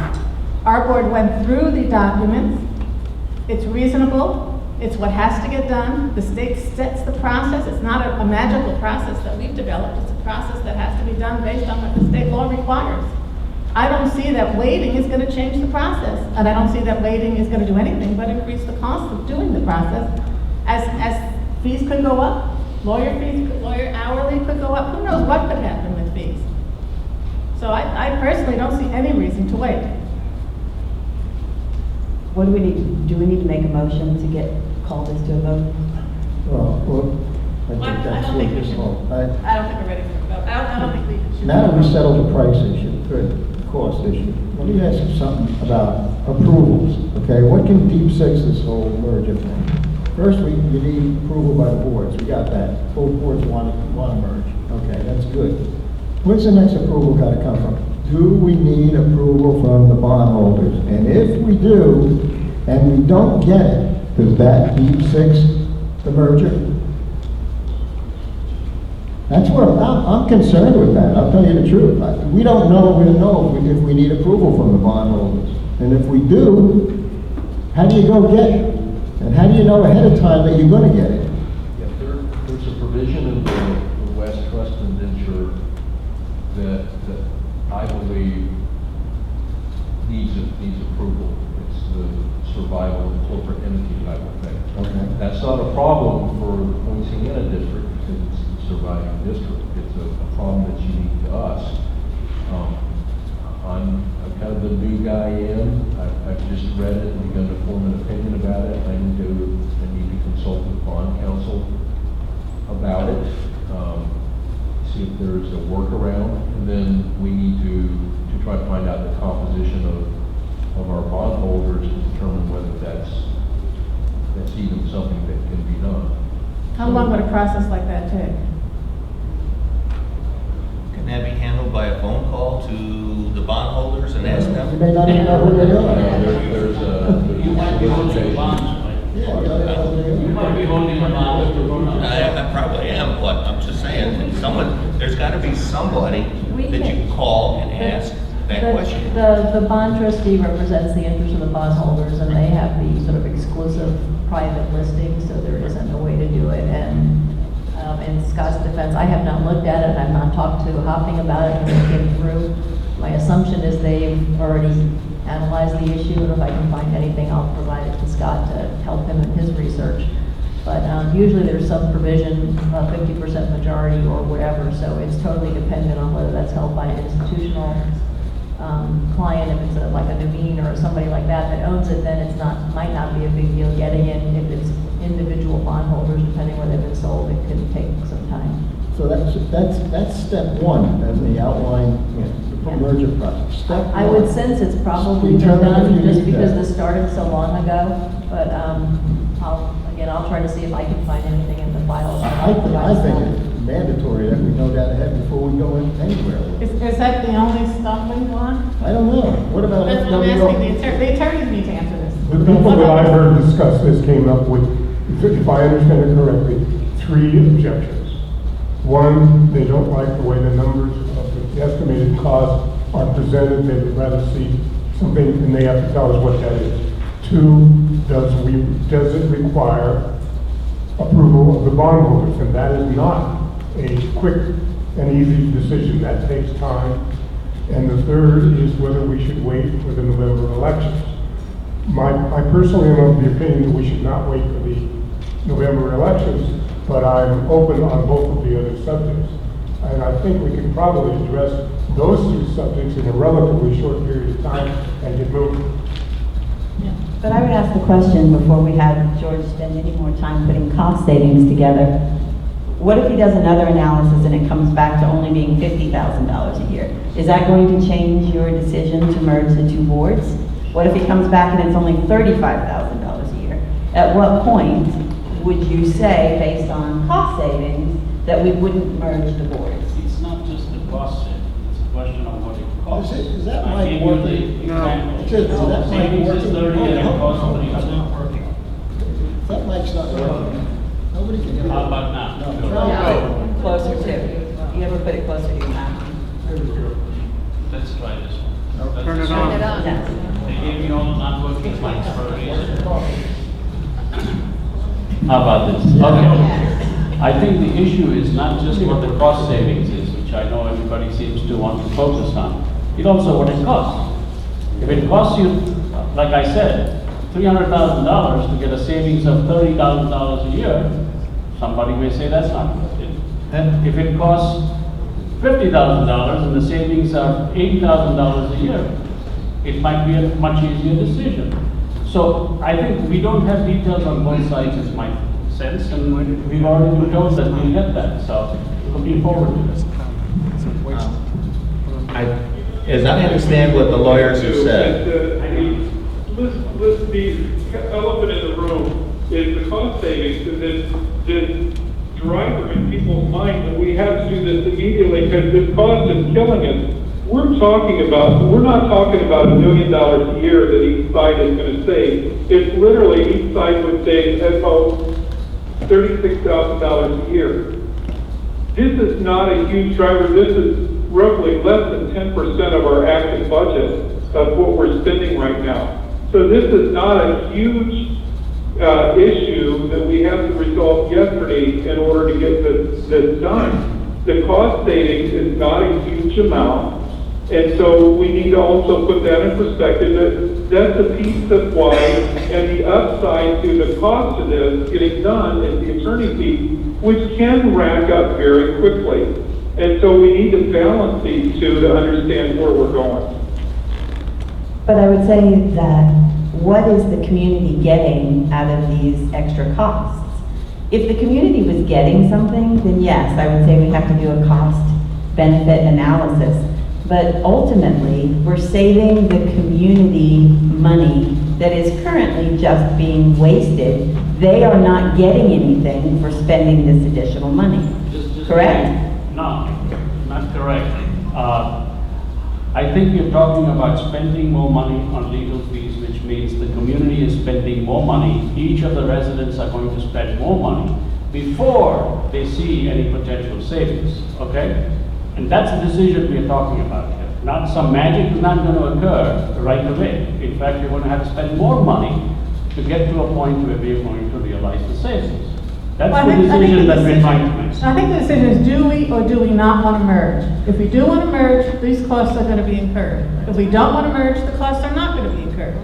Our board went through the documents. It's reasonable. It's what has to get done. The state sets the process. It's not a magical process that we've developed. It's a process that has to be done based on what the state law requires. I don't see that waiting is going to change the process, and I don't see that waiting is going to do anything but increase the cost of doing the process. As fees could go up, lawyer hourly could go up. Who knows what could happen with fees? So I personally don't see any reason to wait. What do we need? Do we need to make a motion to call this to a vote? Well, I Well, think I that's don't what think we this should. whole, I don't think we're ready for a vote. I don't think we should. now that we settled the price issue, good, cost issue, let me ask you something about approvals, okay? What can deep six this whole merger thing? First, you need approval by the boards, we got that. Both boards want to merge, okay, that's good. Where's the next approval gotta come from? Do we need approval from the bondholders? And if we do, and we don't get it, does that deep six the merger? That's where I'm concerned with that, I'll tell you the truth. We don't know if we need approval from the bondholders. And if we do, how do you go get it? And how do you know ahead of time that you're gonna get it? Yeah, there's a provision in the West Trust indenture that I believe needs approval. It's the survival of the corporate entity type of thing. Okay. That's not a problem for the Poinciana district because it's the surviving district. It's a problem that's unique to us. I'm kind of the new guy in. I've just read it and begun to form an opinion about it. I need to consult with bond counsel about it. See if there's a workaround, and then we need to try to find out the composition of our bondholders to determine whether that's even something that can be done. How long would a process like that take? Can that be handled by a phone call to the bondholders and ask them? You may not even know who they are. You might be holding bonds, right? Yeah, You might be holding a bond. I probably am, but I'm just saying, there's got to be somebody that you can call and ask that question. The bond trustee represents the interest of the bondholders, and they have the sort of exclusive private listing, so there isn't a way to do it. And in Scott's defense, I have not looked at it, and I've not talked to Hopping about it when it came through. My assumption is they've already analyzed the issue, and if I can find anything, I'll provide it to Scott to help him in his research. But usually there's some provision, 50% majority or whatever, so it's totally dependent on whether that's held by an institutional client. If it's like a Naveen or somebody like that owns it, then might not be a big deal getting it. If it's individual bondholders, depending where they've been sold, it could take some time. So that's step one, as the outline, the merger process. Step I one. would sense it's probably been Determine if done you just need because that. this started so long ago, but I'll try to see if I can find anything in the files. I think it's mandatory that we know that ahead before we go in anywhere. Is that the only stumbling block? I don't know. What about That's what I'm FWO? asking, the attorneys need to answer this. The people that I've heard discuss this came up with, if I understand it correctly, 3 objections. One, they don't like the way the numbers of the estimated costs are presented. They would rather see something, and they have to tell us what that is. 2, does it require approval of the bondholders? And that is not a quick and easy decision. That takes time. And the 3rd is whether we should wait for the November elections. I personally am of the opinion that we should not wait for the November elections, but I'm open on both of the other subjects. And I think we can probably address those 2 subjects in a relatively short period of time and get moving. But I would ask the question before we have George spend any more time putting cost savings together. What if he does another analysis and it comes back to only being $50,000 a year? Is that going to change your decision to merge the 2 boards? What if he comes back and it's only $35,000 a year? At what point would you say, based on cost savings, that we wouldn't merge the boards? It's not just the cost saving, it's a question of what it costs. Is that I Mike gave you working? the No. example. Is that Mike Savings is working? 30 and it costs 300. That mic's not working. Nobody How about now? No, closer to, you ever put it closer to your mouth? Let's try this one. Turn it on. Yes. They gave me all not working mics for a reason. How about this? Okay. I think the issue is not just what the cost savings is, which I know everybody seems to want to focus on. It's also what it costs. If it costs you, like I said, $300,000 to get a savings of $30,000 a year, somebody may say that's not worth it. And if it costs $50,000 and the savings are $80,000 a year, it might be a much easier decision. So I think we don't have details on both sides, is my sense, and we've already been told that we'll get that. So looking forward to this. As I understand what the lawyers have said, The elephant in the room is the cost savings, and this driver in people's mind that we have to do this immediately because this cost is killing us. We're not talking about $1 million a year that each side is going to save. It's literally each side would save at most $36,000 a year. This is not a huge driver. This is roughly less than 10% of our active budget of what we're spending right now. So this is not a huge issue that we have to resolve yesterday in order to get this done. The cost savings is not a huge amount. And so we need to also put that in perspective. That's a piece that's why, and the upside to the cost of this getting done is the attorney fee, which can rack up very quickly. And so we need to balance these two to understand where we're going. But I would say that what is the community getting out of these extra costs? If the community was getting something, then yes, I would say we have to do a cost-benefit analysis. But ultimately, we're saving the community money that is currently just being wasted. They are not getting anything for spending this additional money. Correct? No, not correct. I think you're talking about spending more money on legal fees, which means the community is spending more money. Each of the residents are going to spend more money before they see any potential savings, okay? And that's the decision we are talking about here. Not some magic is not going to occur right away. In fact, you're going to have to spend more money to get to a point where we're going to realize the savings. That's the decision that we're trying to make. I think the decision is, do we or do we not want to merge? If we do want to merge, these costs are going to be incurred. If we don't want to merge, the costs are not going to be incurred.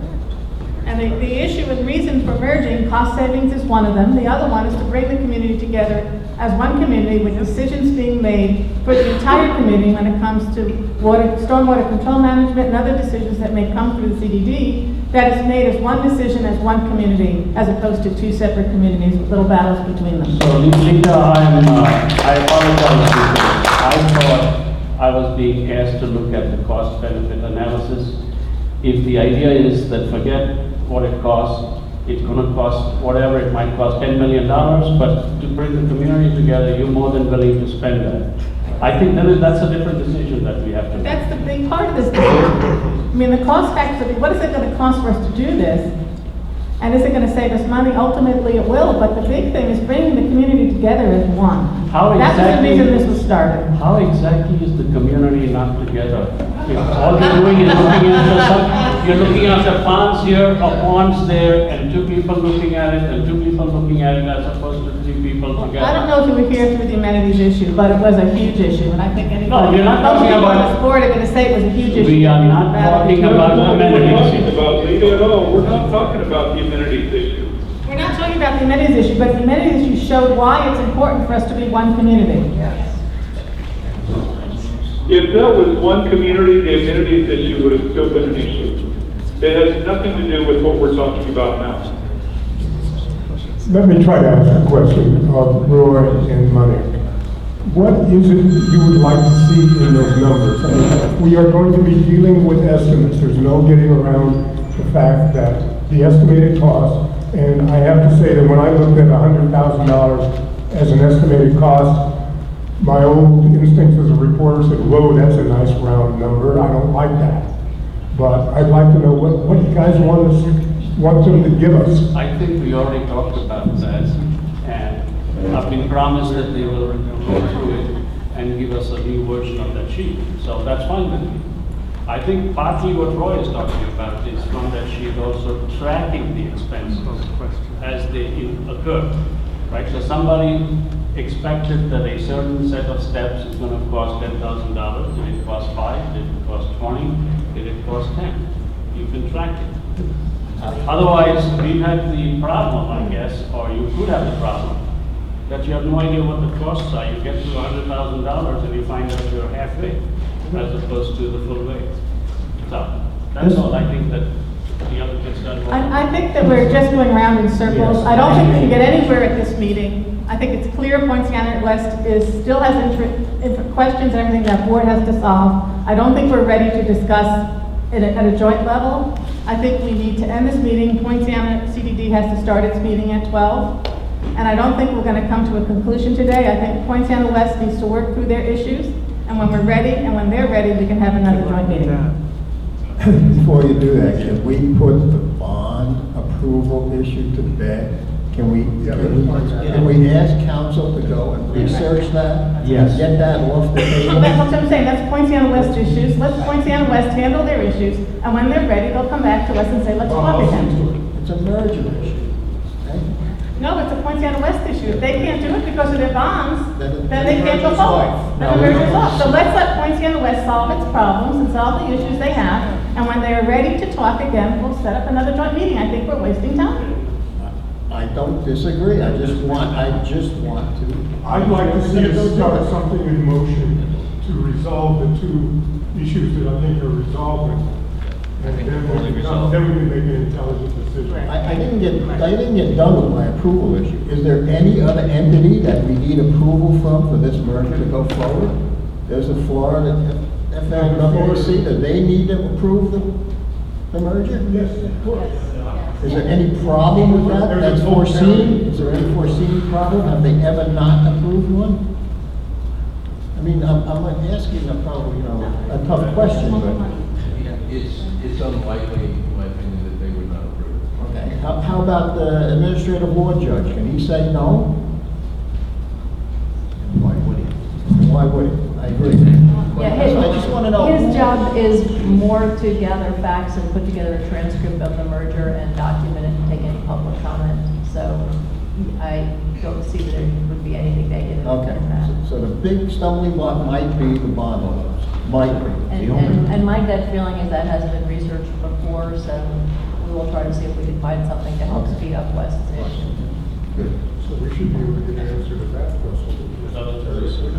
And the issue and reason for merging, cost savings is one of them. The other one is to bring the community together as one community with decisions being made for the entire community when it comes to stormwater control management and other decisions that may come through the CDD, that is made as one decision as one community, as opposed to two separate communities with little battles between them. So, Linda, I apologize because I thought I was being asked to look at the cost-benefit analysis. If the idea is that forget what it costs, it's going to cost whatever it might cost, $10 million, but to bring the community together, you're more than willing to spend that. I think that's a different decision that we have to make. That's the big part of this decision. I mean, the cost factor, what is it going to cost for us to do this? And is it going to save us money? Ultimately, it will, but the big thing is bringing the community together as one. That's the reason this was started. How exactly is the community not together? If all you're doing is you're looking at the ponds here, a ponds there, and two people looking at it, and two people looking at it, as opposed to three people together. I don't know if you were here through the amenities issue, but it was a huge issue, and I think anybody. No, you're not talking about. Most people on this board are going to say it was a huge issue. We are not talking about amenities. We're not talking about the amenities issue. We're not talking about the amenities issue, but the amenities issue showed why it's important for us to be one community. If that was one community, the amenities issue would have still been an issue. It has nothing to do with what we're talking about now. Let me try to ask a question of Roy and Monique. What is it you would like to see in those numbers? I mean, we are going to be dealing with estimates. There's no getting around the fact that the estimated cost, and I have to say that when I looked at $100,000 as an estimated cost, my old instincts as a reporter said, whoa, that's a nice round number. I don't like that. But I'd like to know what you guys want them to give us. I think we already talked about that, and I've been promised that they will go through it and give us a new version of that sheet. So that's fine with me. I think partly what Roy is talking about is from that sheet also tracking the expenses as they occur, right? So somebody expected that a certain set of steps is going to cost $10,000. Did it cost 5? Did it cost 20? Did it cost 10? You can track it. Otherwise, we had the problem, I guess, or you could have the problem, that you have no idea what the costs are. You get to $100,000 and you find out you're halfway, as opposed to the full way. So, that's all I think that the other concern was. I think that we're just going around in circles. I don't think we can get anywhere at this meeting. I think it's clear Poinciana West still has questions and everything that board has to solve. I don't think we're ready to discuss at a joint level. I think we need to end this meeting. Poinciana CDD has to start its meeting at 12. And I don't think we're going to come to a conclusion today. I think Poinciana West needs to work through their issues. And when we're ready, and when they're ready, we can have another joint meeting. Before you do that, can we put the bond approval issue to bed? Can we ask council to go and research that? Yes. Get that off the table? Well, that's what I'm saying, that's Poinciana West issues. Let Poinciana West handle their issues, and when they're ready, they'll come back to us and say, let's talk again. It's a merger issue. Okay? No, it's a Poinciana West issue. If they can't do it because of their bonds, then they can't go merger's forward. off. Then the merger's off. So let's let Poinciana West solve its problems and solve the issues they have, and when they are ready to talk again, we'll set up another joint meeting. I think we're wasting time. I don't disagree, I just want to. I'd like to see us start something in motion to resolve the two issues that I think are resolving. And then we can make an intelligent decision. I didn't get done with my approval issue. Is there any other entity that we need approval from for this merger to go forward? There's a Florida FLWC, that they need to approve the merger? Yes, of course. Is there any problem with that? That's foreseen? Is there any foreseen problem? Have they ever not approved one? I mean, I'm asking a tough question, but. It's unlikely, in my opinion, that they would not approve it. Okay, how about the administrative law judge? Can he say no? Why would he? I agree. Yeah, I just want to know. his job is more to gather facts and put together a transcript of the merger and document it and take any public comment. So I don't see that there would be anything negative Okay, in that. so the big stumbling block might be the bond orders. Might be. And my gut feeling is that hasn't been researched before, so we will try to see if we can find something to help speed up West's issue. Good. So we should be able to get an answer to that question.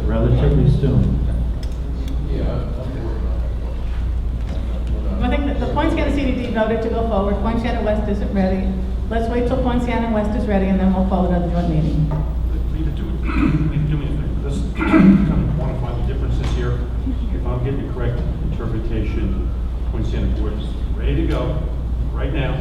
Relatively soon. I think that the Poinciana CDD voted to go forward. Poinciana West isn't ready. Let's wait till Poinciana West is ready, and then we'll call it a joint meeting. Leave it to do me a favor, let's kind of quantify the differences here. If I'm getting the correct interpretation, Poinciana Board is ready to go right now.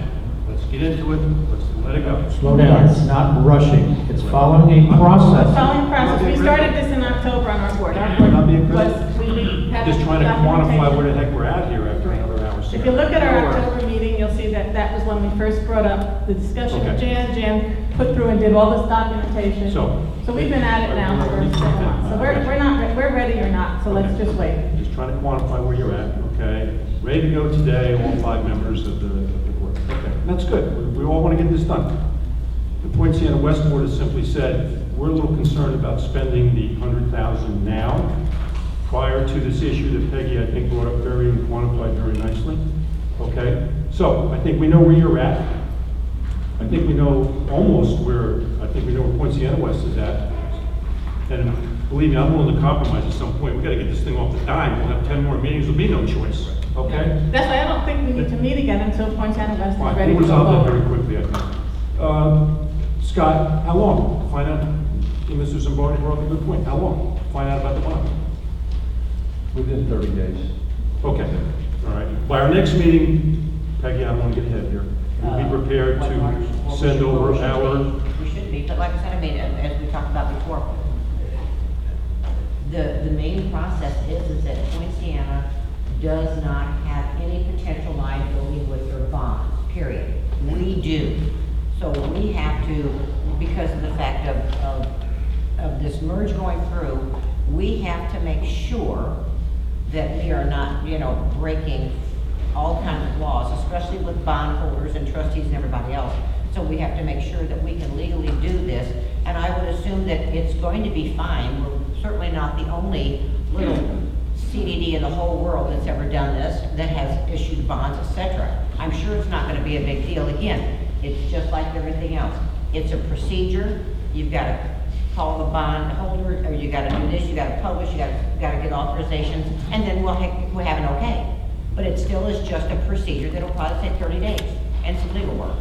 Let's get into it, let's let it go. Slow down, it's not rushing, it's following a process. Following the process, we started this in October on our board. Our Not being board aggressive. we had Just trying to quantify documentation. where the heck we're at here after another hour. If you look at our October meeting, you'll see that that was when we first brought up the discussion with Okay. Jan. Jan put through and did all this documentation. So we've been at it now for 6 months. So we're ready or not, so let's just wait. Just trying to quantify where you're at, okay? Ready to go today, all 5 members of the board. Okay, that's good. We all want to get this done. The Poinciana West Board has simply said, we're a little concerned about spending the $100,000 now, prior to this issue that Peggy, I think, brought up very and quantified very nicely. Okay? So, I think we know where you're at. I think we know almost where, I think we know where Poinciana West is at. And believe me, I'm willing to compromise at some point. We gotta get this thing off the dime. We'll have 10 more meetings, there'll be no choice. Okay? That's why I don't think we need to meet again until Poinciana West is Fine, ready to we'll go resolve that forward. very quickly, I think. Scott, how long? Find out, Mr. Zimbardi brought up a good point. How long? Find out about the bond. Within 30 days. Okay, all right. By our next meeting, Peggy, I don't want to get ahead here. We'll be prepared to send over our... We should be, but like I said, I mean, as we talked about before, the main process is that Poinciana does not have any potential liability with their bonds, period. We do. So we have to, because of the fact of of this merge going through, we have to make sure that we are not, breaking all kinds of laws, especially with bondholders and trustees and everybody else. So we have to make sure that we can legally do this, and I would assume that it's going to be fine. We're certainly not the only little CDD in the whole world that's ever done this, that has issued bonds, etc. I'm sure it's not gonna be a big deal. Again, it's just like everything else. It's a procedure. You've got to call the bond holder, or you got to do this, you got to publish, you got to get authorizations, and then we'll have an okay. But it still is just a procedure that'll probably take 30 days and some legal work.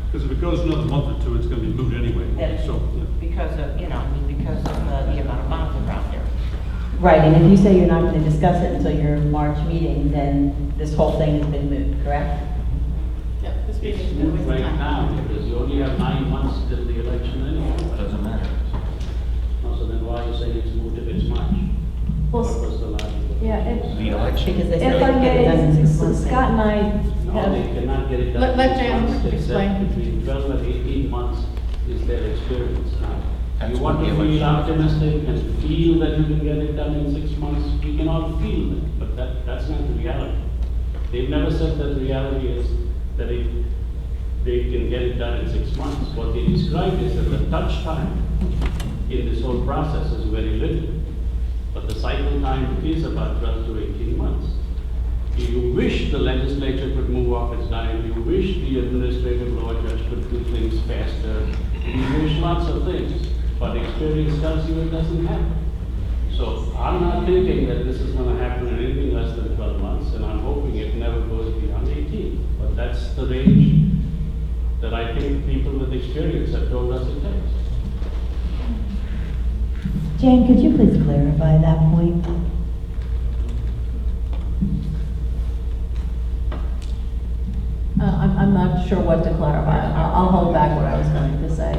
Because if it goes another month or two, it's going to be moot anyway. That's So, yeah. because of, because of the amount of bonds that are out there. Right, and if you say you're not going to discuss it until your March meeting, then this whole thing has been moot, correct? Yeah, this meeting's It's been a moved waste of right time. now, because you only have 9 months till the election anyway. Doesn't matter. No, so then why are you saying it's moved if it's March? Well, What was the last? yeah, The election. Because they said if I they'd get it done in may, 6 months. Scott and I No, they have, cannot get it done. Let in 6 Jan months. They said explain. between 12 and 18 months is their experience now. That's You want what to the feel election- optimistic and feel that you can get it done in 6 months, we can all feel it, but that's not the reality. They've never said that the reality is that they can get it done in 6 months. What they described is that the touch time in this whole process is very little, but the cycle time is about 12 to 18 months. You wish the legislature could move off its dime, you wish the administrative law judge could do things faster, you wish lots of things, but experience tells you it doesn't happen. So I'm not thinking that this is gonna happen in anything less than 12 months, and I'm hoping it never goes beyond 18. But that's the range that I think people with experience have told us it takes. Jane, could you please clarify that point? I'm not sure what to clarify. I'll hold back what I was going to say.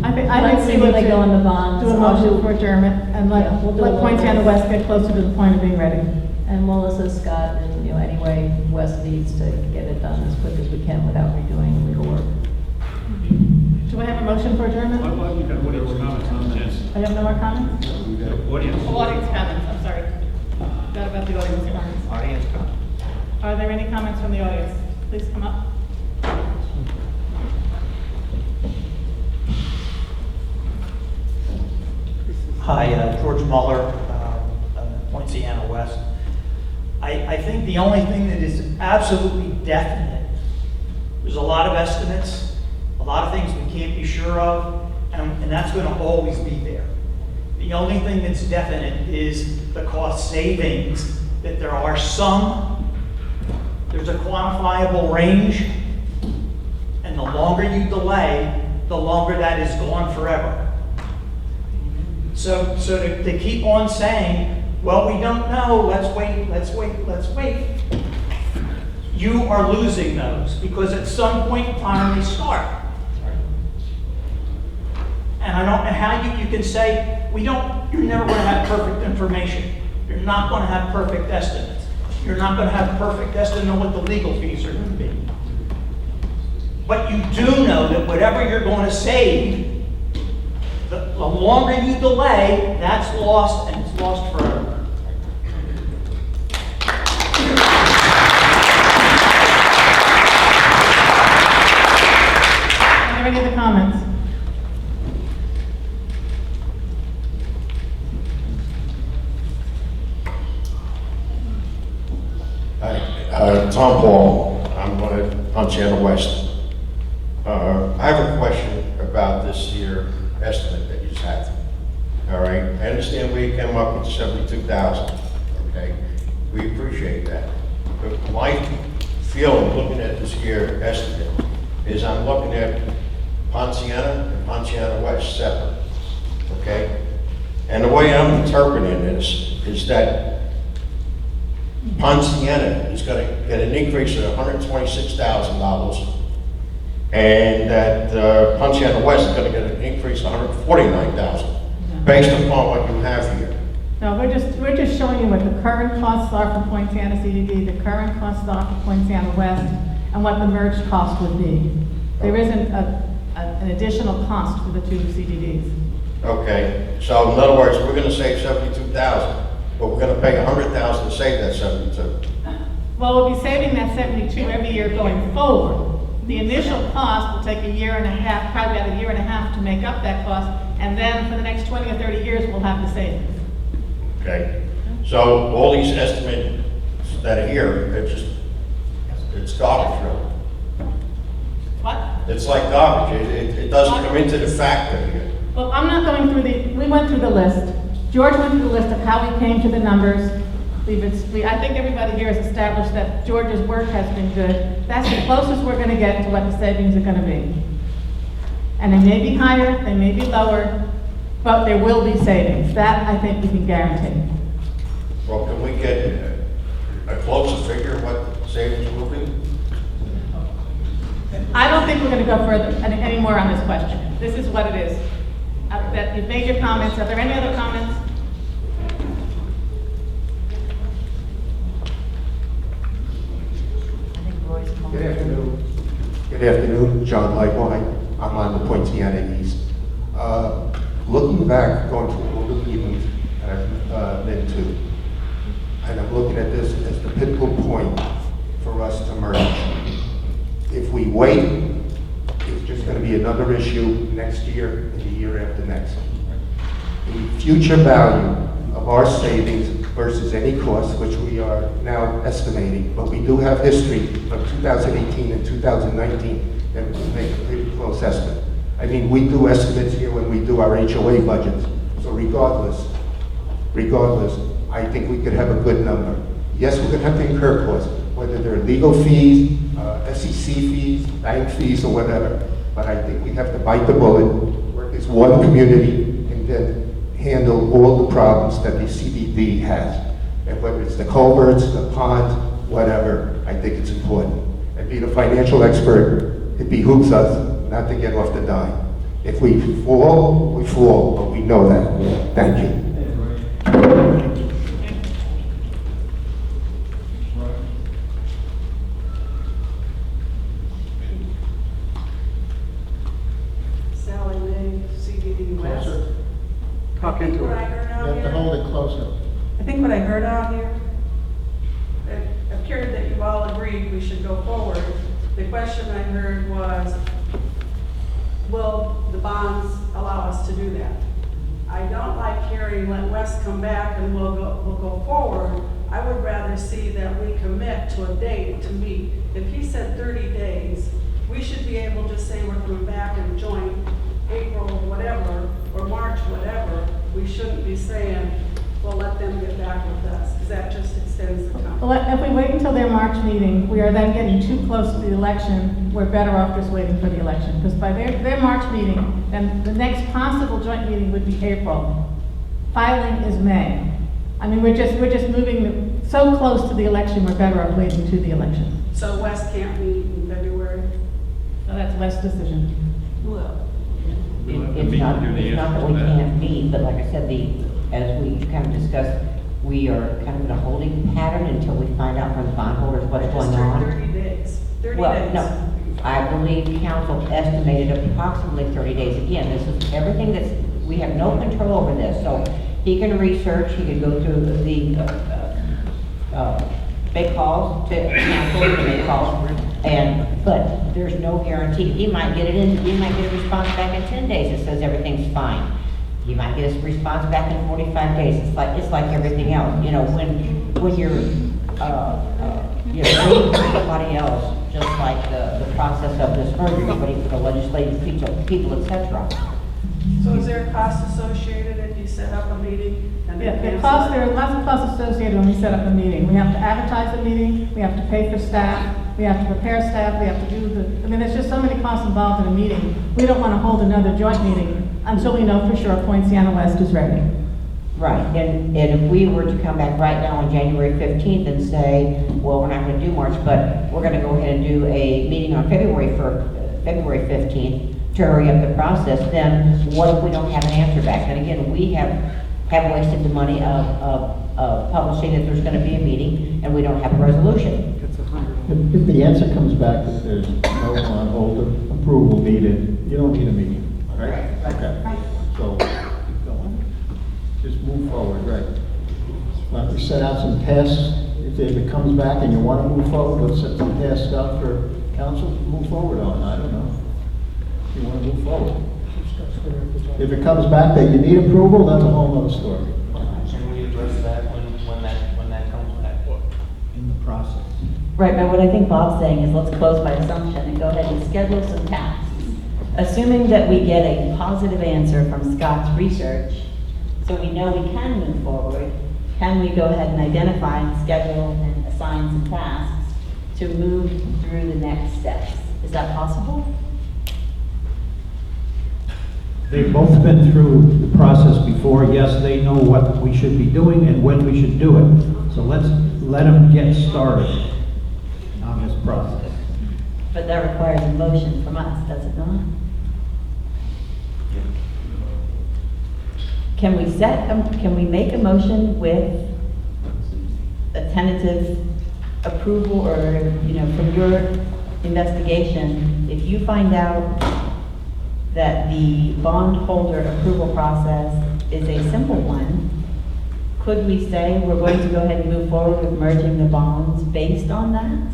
I think Let's see we where need they to go on the bonds. do a motion for adjournment and Yeah, we'll do a let Poinciana motion. West get closer to the point of being ready. And we'll assist Scott, and, anyway, West needs to get it done as quick as we can without redoing legal work. Do I have a motion for adjournment? What you got, audience comments on this? I have no more comments? Audience. Oh, audience comments, I'm sorry. Forgot about the audience comments. Audience comment. Are there any comments from the audience? Please come up. Hi, George Muller, Poinciana West. I think the only thing that is absolutely definite, there's a lot of estimates, a lot of things we can't be sure of, and that's going to always be there. The only thing that's definite is the cost savings, that there are some, there's a quantifiable range, and the longer you delay, the longer that is gone forever. So to keep on saying, well, we don't know, let's wait, you are losing those, because at some point in time they start. And I don't know how you can say, you're never going to have perfect information. You're not going to have perfect estimates. You're not going to have perfect estimate on what the legal fees are going to be. But you do know that whatever you're going to save, the longer you delay, that's lost, and it's lost forever. Are there any other comments? Tom Paul, I'm with Poinciana West. I have a question about this here estimate that you just had. All right, I understand where you came up with 72,000, okay? We appreciate that. But my feeling, looking at this here estimate, is I'm looking at Poinciana and Poinciana West separate, okay? And the way I'm interpreting this is that Poinciana is going to get an increase of $126,000, and that Poinciana West is going to get an increase of $149,000, based upon what you have here. No, we're just showing you what the current costs are for Poinciana CDD, the current costs are for Poinciana West, and what the merged cost would be. There isn't an additional cost for the two CDDs. Okay, so in other words, we're gonna save 72,000, but we're gonna pay 100,000 to save that 72. Well, we'll be saving that 72 every year going forward. The initial cost will take a year and a half, probably about a year and a half to make up that cost, and then for the next 20 or 30 years, we'll have the savings. Okay, so all these estimates that are here, it's garbage, really. What? It's like garbage, it doesn't come into the factor here. Well, I'm not going through we went through the list. George went through the list of how we came to the numbers. I think everybody here has established that George's work has been good. That's the closest we're gonna get to what the savings are gonna be. And they may be higher, they may be lower, but there will be savings. That, I think, we can guarantee. Well, can we get a closer figure of what the savings will be? I don't think we're gonna go further, any more on this question. This is what it is. That you've made your comments. Are there any other comments? Good afternoon. Good afternoon, John Lightwine. I'm on the Poinciana East. Looking back, going to all the meetings that I've been to, and I'm looking at this as the pinnacle point for us to merge. If we wait, it's just going to be another issue next year and the year after next. The future value of our savings versus any cost, which we are now estimating, but we do have history of 2018 and 2019 that we can make a pretty close estimate. I mean, we do estimates here when we do our HOA budgets, so regardless, I think we could have a good number. Yes, we're going to have to incur costs, whether they're legal fees, SEC fees, bank fees, or whatever, but I think we have to bite the bullet, work as one community, and then handle all the problems that the CDD has. And whether it's the culverts, the ponds, whatever, I think it's important. And being a financial expert, it behooves us not to get off the dime. If we fall, we fall, but we know that. Thank you. Sally May, CDD West. Talk into it. What I heard out You have to here- hold it closer. I think what I heard out here, it appeared that you all agreed we should go forward. The question I heard was, will the bonds allow us to do that? I don't like hearing let West come back and we'll go forward. I would rather see that we commit to a date to meet. If he said 30 days, we should be able to say we're coming back and join April whatever, or March whatever. We shouldn't be saying, well, let them get back with us, because that just extends the time. Well, if we wait until their March meeting, we are then getting too close to the election. We're better off just waiting for the election, because by their March meeting, then the next possible joint meeting would be April. Filing is May. I mean, we're just moving so close to the election, we're better off waiting to the election. So West can't meet in February? So that's West's decision. Well, It's not that we can't meet, but like I said, as we kind of discussed, we are kind of in a holding pattern until we find out from the bondholders what's going on. 30 days. 30 Well, days. no, I believe council estimated approximately 30 days. Again, this is everything we have no control over this, so he can research, he can go through the make calls to council, he can make calls, but there's no guarantee. He might get a response back in 10 days that says everything's fine. He might get a response back in 45 days. It's like everything else. You know, when you're waiting for somebody else, just like the process of this merger, you're waiting for the legislative people, etc. So is there a cost associated if you set up a meeting? And Yeah, then there cancel are lots of costs associated when we set up a meeting. We have to advertise the meeting, we have to pay for staff, we have to prepare staff, we have to do there's just so many costs involved in a meeting. We don't want to hold another joint meeting until we know for sure Poinciana West is ready. Right, and if we were to come back right now on January 15th and say, well, we're not going to do March, but we're going to go ahead and do a meeting on February 15th to hurry up the process, then what if we don't have an answer back? Then again, we have wasted the money of publishing that there's going to be a meeting and we don't have a resolution. If the answer comes back that there's no hold approval needed, You don't need a meeting, right? Right, Okay. right. So, keep going. Just move forward, right? Why don't we set out some tasks? If it comes back and you want to move forward, let's set some tasks out for council to move forward on. I don't know. If you want to move forward. If it comes back that you need approval, that's a whole other story. Can we address that when that comes back? In the process. Right, but what I think Bob's saying is let's close by assumption and go ahead and schedule some tasks. Assuming that we get a positive answer from Scott's research, so we know we can move forward, can we go ahead and identify, schedule, and assign some tasks to move through the next steps? Is that possible? They've both been through the process before. Yes, they know what we should be doing and when we should do it. So let's let them get started on this process. But that requires a motion from us, does it not? Can we make a motion with a tentative approval or, from your investigation, if you find out that the bondholder approval process is a simple one, could we say we're going to go ahead and move forward with merging the bonds based on that?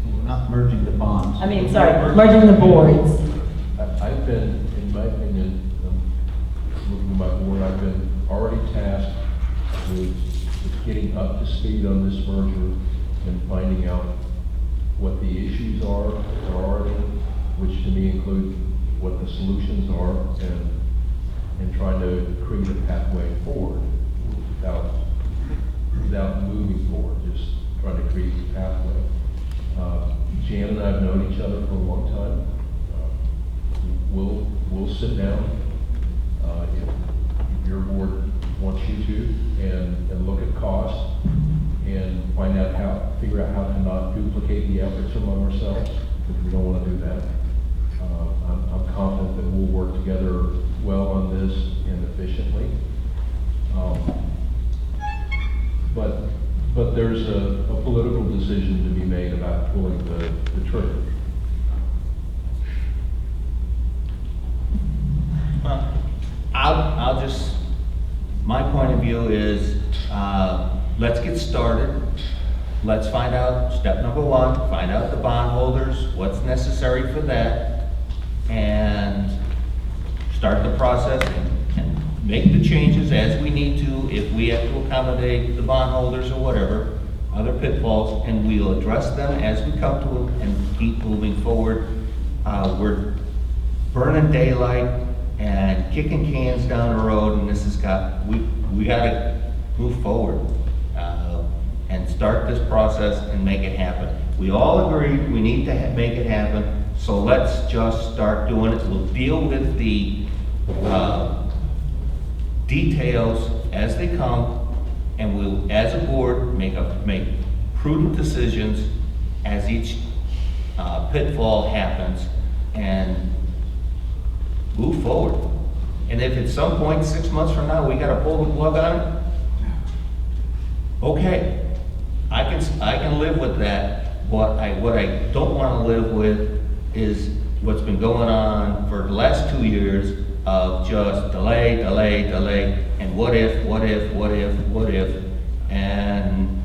We're not merging the bonds. I mean, sorry, merging the boards. I've been, in my opinion, looking at my board, I've been already tasked with getting up to speed on this merger and finding out what the issues are already, which to me include what the solutions are, and trying to create a pathway forward without moving forward, just trying to create a pathway. Jan and I have known each other for a long time. We'll sit down, if your board wants you to, and look at costs and figure out how to not duplicate the efforts among ourselves, because we don't want to do that. I'm confident that we'll work together well on this and efficiently. But there's a political decision to be made about pulling the trigger. Well, I'll just, my point of view is, let's get started. Let's find out, step number one, find out the bondholders, what's necessary for that, and start the process and make the changes as we need to, if we have to accommodate the bondholders or whatever, other pitfalls, and we'll address them as we come to them and keep moving forward. We're burning daylight and kicking cans down the road, and this has we gotta move forward and start this process and make it happen. We all agree we need to make it happen, so let's just start doing it. We'll deal with the details as they come, and we'll, as a board, make prudent decisions as each pitfall happens, and move forward. And if at some point, 6 months from now, we gotta pull the plug on it, okay, I can live with that. What I don't wanna live with is what's been going on for the last 2 years of just delay, and what if, and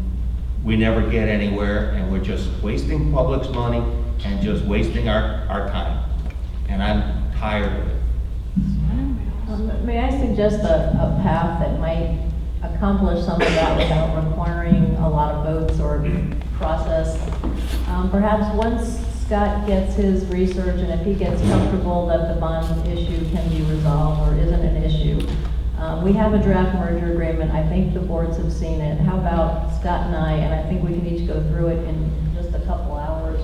we never get anywhere, and we're just wasting public's money and just wasting our time. And I'm tired of it. May I suggest a path that might accomplish some of that without requiring a lot of votes or process? Perhaps once Scott gets his research, and if he gets comfortable that the bond issue can be resolved or isn't an issue, we have a draft merger agreement. I think the boards have seen it. How about Scott and I think we can each go through it in just a couple hours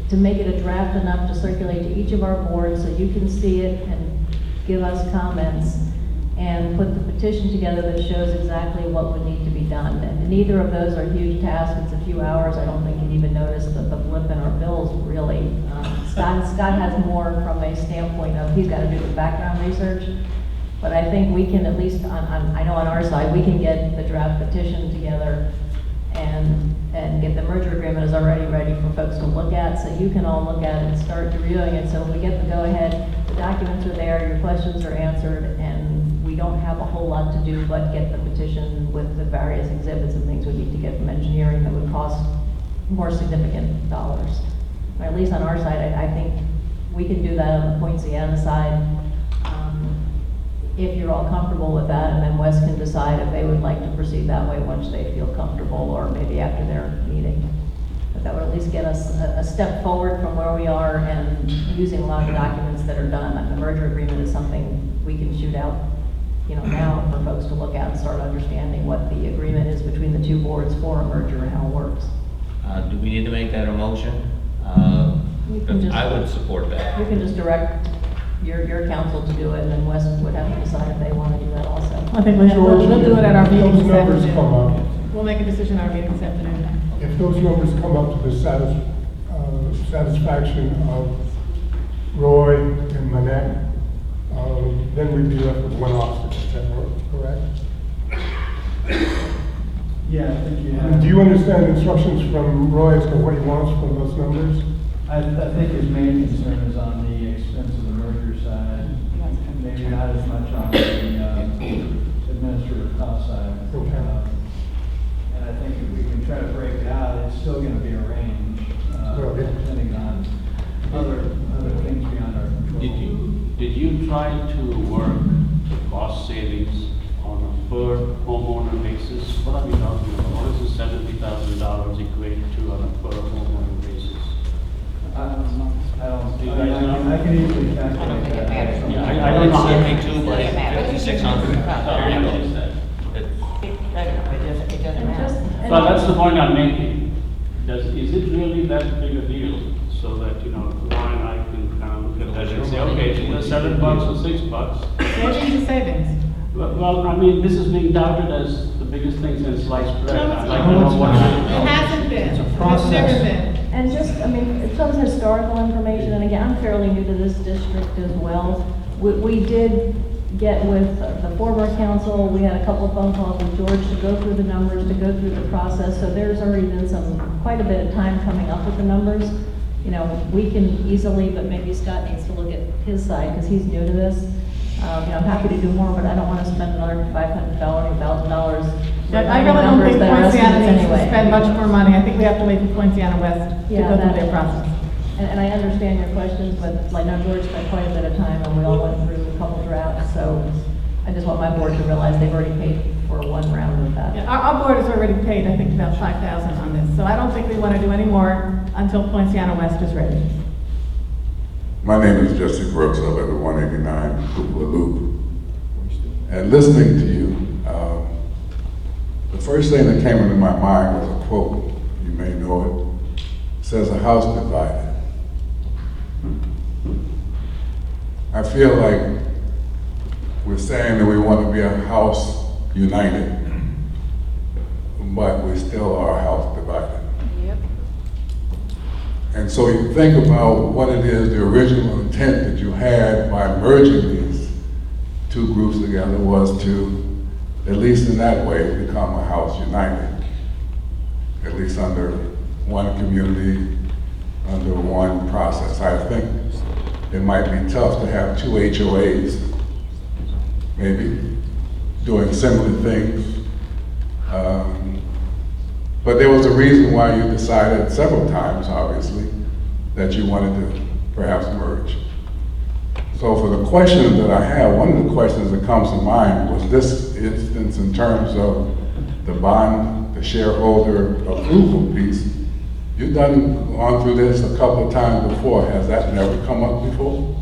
to make it a draft enough to circulate to each of our boards so you can see it and give us comments, and put the petition together that shows exactly what would need to be done. And neither of those are huge tasks. It's a few hours. I don't think you'd even notice the blip in our bills, really. Scott has more from a standpoint of he's got to do the background research, but I think we can at least, I know on our side, we can get the draft petition together and get the merger agreement is already ready for folks to look at, so you can all look at it and start reviewing it. So when we get the go-ahead, the documents are there, your questions are answered, and we don't have a whole lot to do but get the petition with the various exhibits and things we need to get from engineering that would cost more significant dollars. Or at least on our side, I think we can do that on the Point Siena side. If you're all comfortable with that, and then Wes can decide if they would like to proceed that way once they feel comfortable, or maybe after their meeting. But that would at least get us a step forward from where we are and using a lot of the documents that are done. The merger agreement is something we can shoot out, now for folks to look at and start understanding what the agreement is between the two boards for a merger and how it works. Do we need to make that a motion? You can just- I would support that. You can just direct your council to do it, and then Wes would have to decide if they want to do that also. I think we'll do it at our meeting Those this numbers come up. afternoon. We'll make a decision at our meeting this afternoon. If those numbers come up to the satisfaction of Roy and Manette, then we'd be left with one obstacle, is that correct? Yeah, I think you have. Do you understand instructions from Roy as to what he wants from those numbers? I think his main concern is on the expense of the merger side, maybe not as much on the administrative cost side. Okay. And I think if we can try to break it out, it's still gonna be a range, depending on other things beyond our control. Did you try to work the cost savings on a per homeowner basis? What are we talking about? What is the $70,000 equate to on a per homeowner basis? I don't, Do you guys know? I can easily calculate that. Yeah, I don't know. 72 by 5,600. There you go. It doesn't matter. Well, that's the point I'm making. Is it really that big a deal? So that, Lauren and I can kind of look at that and say, okay, it's either $7 or $6. Savings is savings. Well, I mean, this is being touted as the biggest thing since sliced bread. No, I'd it's like not. to know what It hasn't been. It's a It's process. never been. And just, some historical information, and again, I'm fairly new to this district as well. We did get with the former council, we had a couple of phone calls with George to go through the numbers, to go through the process, so there's already been quite a bit of time coming up with the numbers. We can easily, but maybe Scott needs to look at his side, because he's new to this. I'm happy to do more, but I don't want to spend another $500, $1,000. I really don't think Numbers that are Poinciana estimates needs to anyway. spend much more money. I think we have to wait for Poinciana West to Yeah, go through that- their process. And I understand your questions, but I know George spent quite a bit of time, and we all went through a couple drafts, so I just want my board to realize they've already paid for one round of that. Yeah, our board has already paid, I think, about $5,000 on this, so I don't think we want to do any more until Poinciana West is ready. My name is Jesse Brooks. I live at 189 Cupola Loop. And listening to you, the first thing that came into my mind was a quote. You may know it. It says, "A house divided." I feel like we're saying that we want to be a house united, but we still are a house divided. Yep. And so you think about what it is, the original intent that you had by merging these two groups together was to, at least in that way, become a house united. At least under one community, under one process. I think it might be tough to have two HOAs, maybe, doing similar things. But there was a reason why you decided several times, obviously, that you wanted to perhaps merge. So for the question that I have, one of the questions that comes to mind was this instance in terms of the bond, the shareholder approval piece. You've gone through this a couple of times before. Has that never come up before?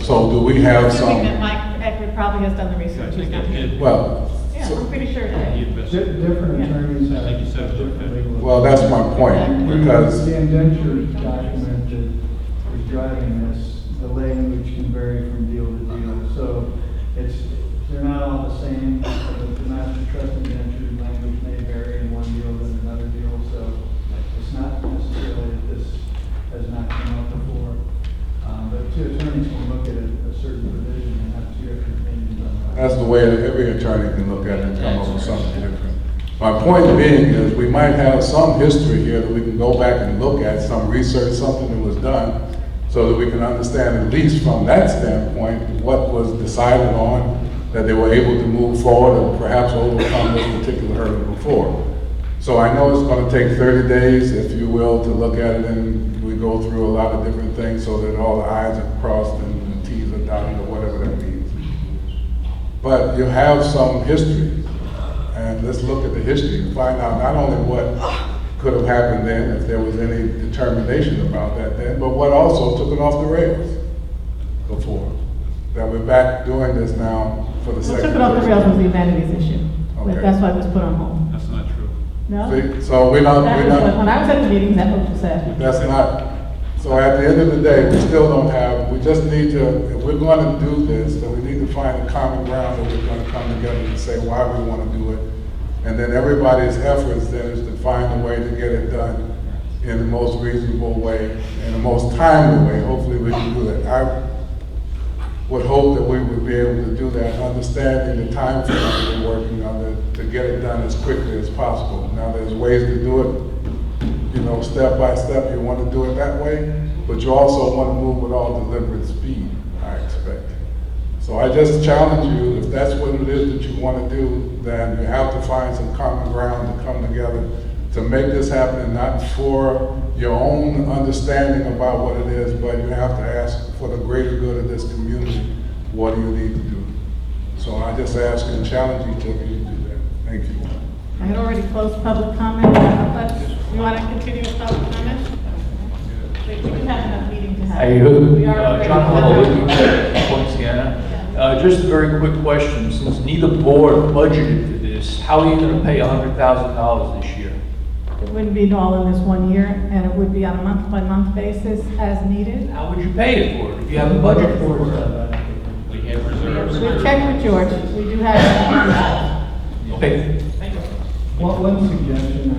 So do we have Assuming that some, Mike Eckert probably has done the research. well, Yeah, I'm pretty sure that. Different attorneys have different legal. well, that's my point, because The indenture document that is driving this, the language can vary from deal to deal. So they're not all the same. The master trust indenture language may vary in one deal than another deal. So it's not necessarily that this has not come up before. But two attorneys can look at a certain provision and have two different opinions on That's the way that every attorney can look at it and come up with something different. My point being is we might have some history here that we can go back and look at, some research, something that was done, so that we can understand, at least from that standpoint, what was decided on, that they were able to move forward and perhaps overcome this particular hurdle before. So I know it's going to take 30 days, if you will, to look at it, and we go through a lot of different things so that all the I's are crossed and the T's are dotted, or whatever that means. But you have some history, and let's look at the history and find out not only what could have happened then, if there was any determination about that then, but what also took it off the rails before. That we're back doing this now for the second. What took it off the rails was the amenities issue. Okay. That's why it was put on hold. That's not true. No? See, so we're not, That we're was what- not, When I was at the meetings, that's what was said. that's not, so at the end of the day, we still don't have, we just need to, if we're going to do this, then we need to find a common ground that we're going to come together and say why we want to do it. And then everybody's efforts then is to find a way to get it done in the most reasonable way, in the most timely way. Hopefully we can do that. I would hope that we would be able to do that, understanding the time frame that we're working on to get it done as quickly as possible. Now, there's ways to do it, you know, step by step. You want to do it that way, but you also want to move with all deliberate speed, I expect. So I just challenge you, if that's what it is that you want to do, then you have to find some common ground to come together to make this happen, and not for your own understanding about what it is, but you have to ask for the greater good of this community, what do you need to do? So I just ask and challenge each of you to do that. Thank you. I had already closed public comment, but you want to continue with public comment? We do have enough meeting to have. Hey, We are already- John Hull, looking at Poinciana. Just a very quick question. Since neither board budgeted for this, how are you going to pay $100,000 this year? It wouldn't be all in this one year, and it would be on a month-by-month basis as needed. How would you pay it for it if you have a budget for it? We have reserves. We've checked with George. We do have. Okay. One suggestion,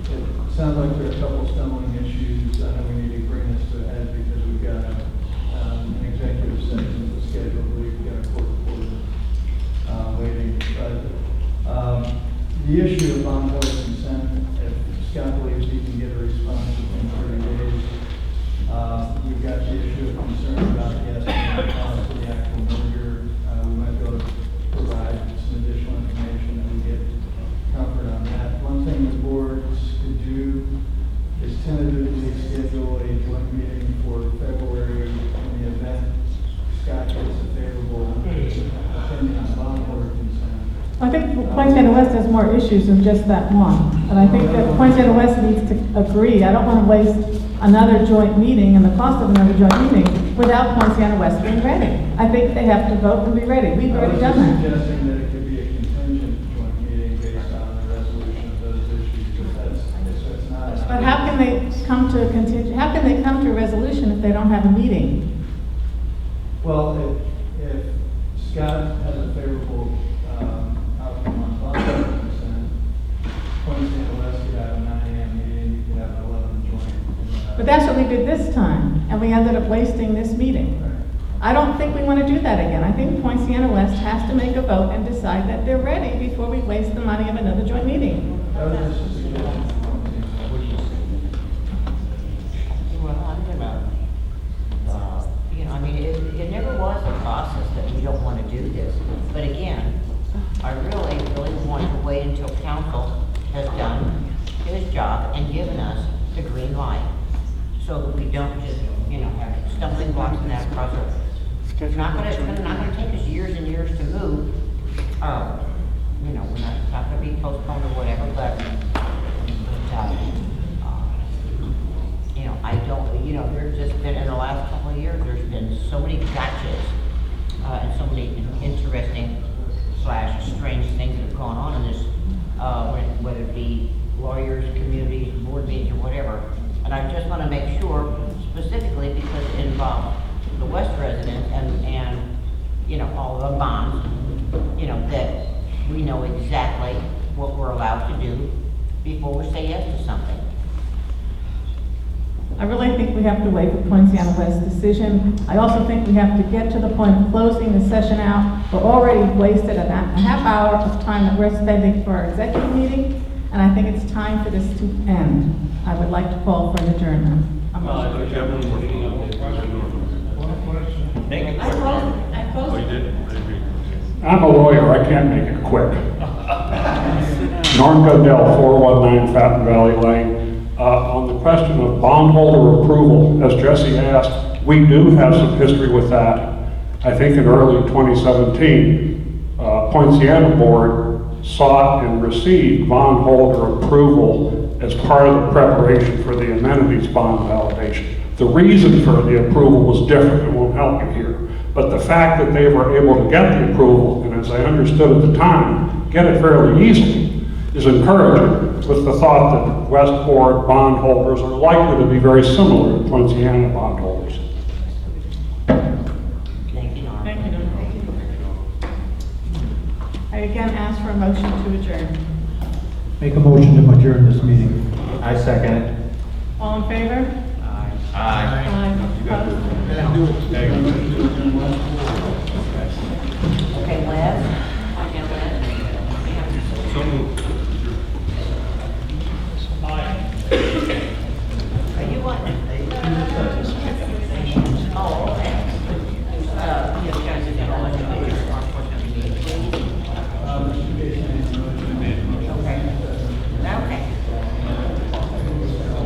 it sounds like there are a couple stumbling issues. I know we need to bring this to a head because we've got an executive session scheduled, we've got a court reporter waiting. But the issue of ongoing consent, if Scott believes he can get a response within 30 days, we've got the issue of concern about the estimate cost of the actual merger. We might be able to provide some additional information that we get comfort on that. One thing the boards could do is tentatively schedule a joint meeting for February in the event Scott gets a favorable opinion on bond order consent. I think Poinciana West has more issues than just that one. And I think that Poinciana West needs to agree. I don't want to waste another joint meeting and the cost of another joint meeting without Poinciana West being ready. I think they have to vote and be ready. We've already done I was that. just suggesting that it could be a contingent joint meeting based on the resolution of those issues, because that's not. But how can they come to a how can they come to a resolution if they don't have a meeting? Well, if Scott has a favorable outcome on bond consent, Poinciana West could have a 9 a.m. meeting, you could have an 11 joint. But that's what we did this time, and we ended up wasting this meeting. I don't think we want to do that again. I think Poinciana West has to make a vote and decide that they're ready before we waste the money of another joint meeting. That was just a suggestion. Well, I'm gonna, you know, I mean, it never was a process that we don't want to do this. But again, I really want to wait until council has done his job and given us the green light. So that we don't just, you know, have stumbling blocks in that process. It's not gonna take us years and years to move. You know, it's not gonna be postponed or whatever, but you know, I don't, you know, there's just been, in the last couple of years, there's been so many gotchas, and so many interesting / strange things that have gone on in this, whether it be lawyers, communities, board meetings, or whatever. And I just want to make sure, specifically because it involves the West residents and, you know, all the bonds, you know, that we know exactly what we're allowed to do before we say yes to something. I really think we have to wait for Poinciana West's decision. I also think we have to get to the point of closing the session out. We're already wasted a half hour of time that we're spending for our executive meeting, and I think it's time for this to end. I would like to call for an adjournment. I'm a lawyer, I can't make it quick. Norm Goodell, 419 Fountain Valley Lane. On the question of bondholder approval, as Jesse asked, we do have some history with that. I think in early 2017, Poinciana Board sought and received bondholder approval as part of the preparation for the amenities bond validation. The reason for the approval was different, it won't help you here. But the fact that they were able to get the approval, and as I understood at the time, get it fairly easily, is encouraging, with the thought that Westport bondholders are likely to be very similar to Poinciana bondholders. Thank you, Norm. Thank you, Norm. I again ask for a motion to adjourn. Make a motion to adjourn this meeting. I second it. All in favor? Aye. Opposed? Okay, Les? So moved. Are you on? Oh, okay.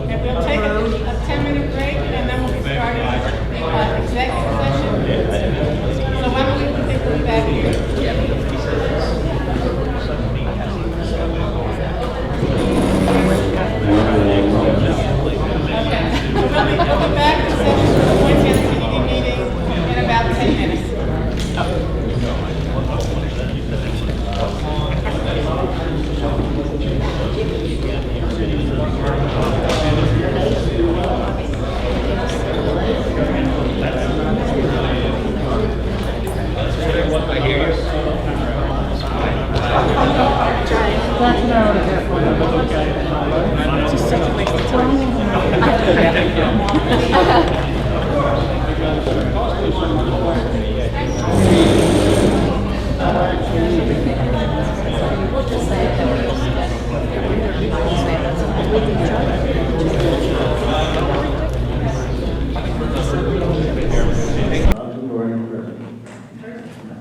Okay, we'll take a 10-minute break and then we'll be starting the executive session. So why don't we take this back here? We'll be back to session for the Poinciana CDD meeting in about 10 minutes. It's just such a waste of time.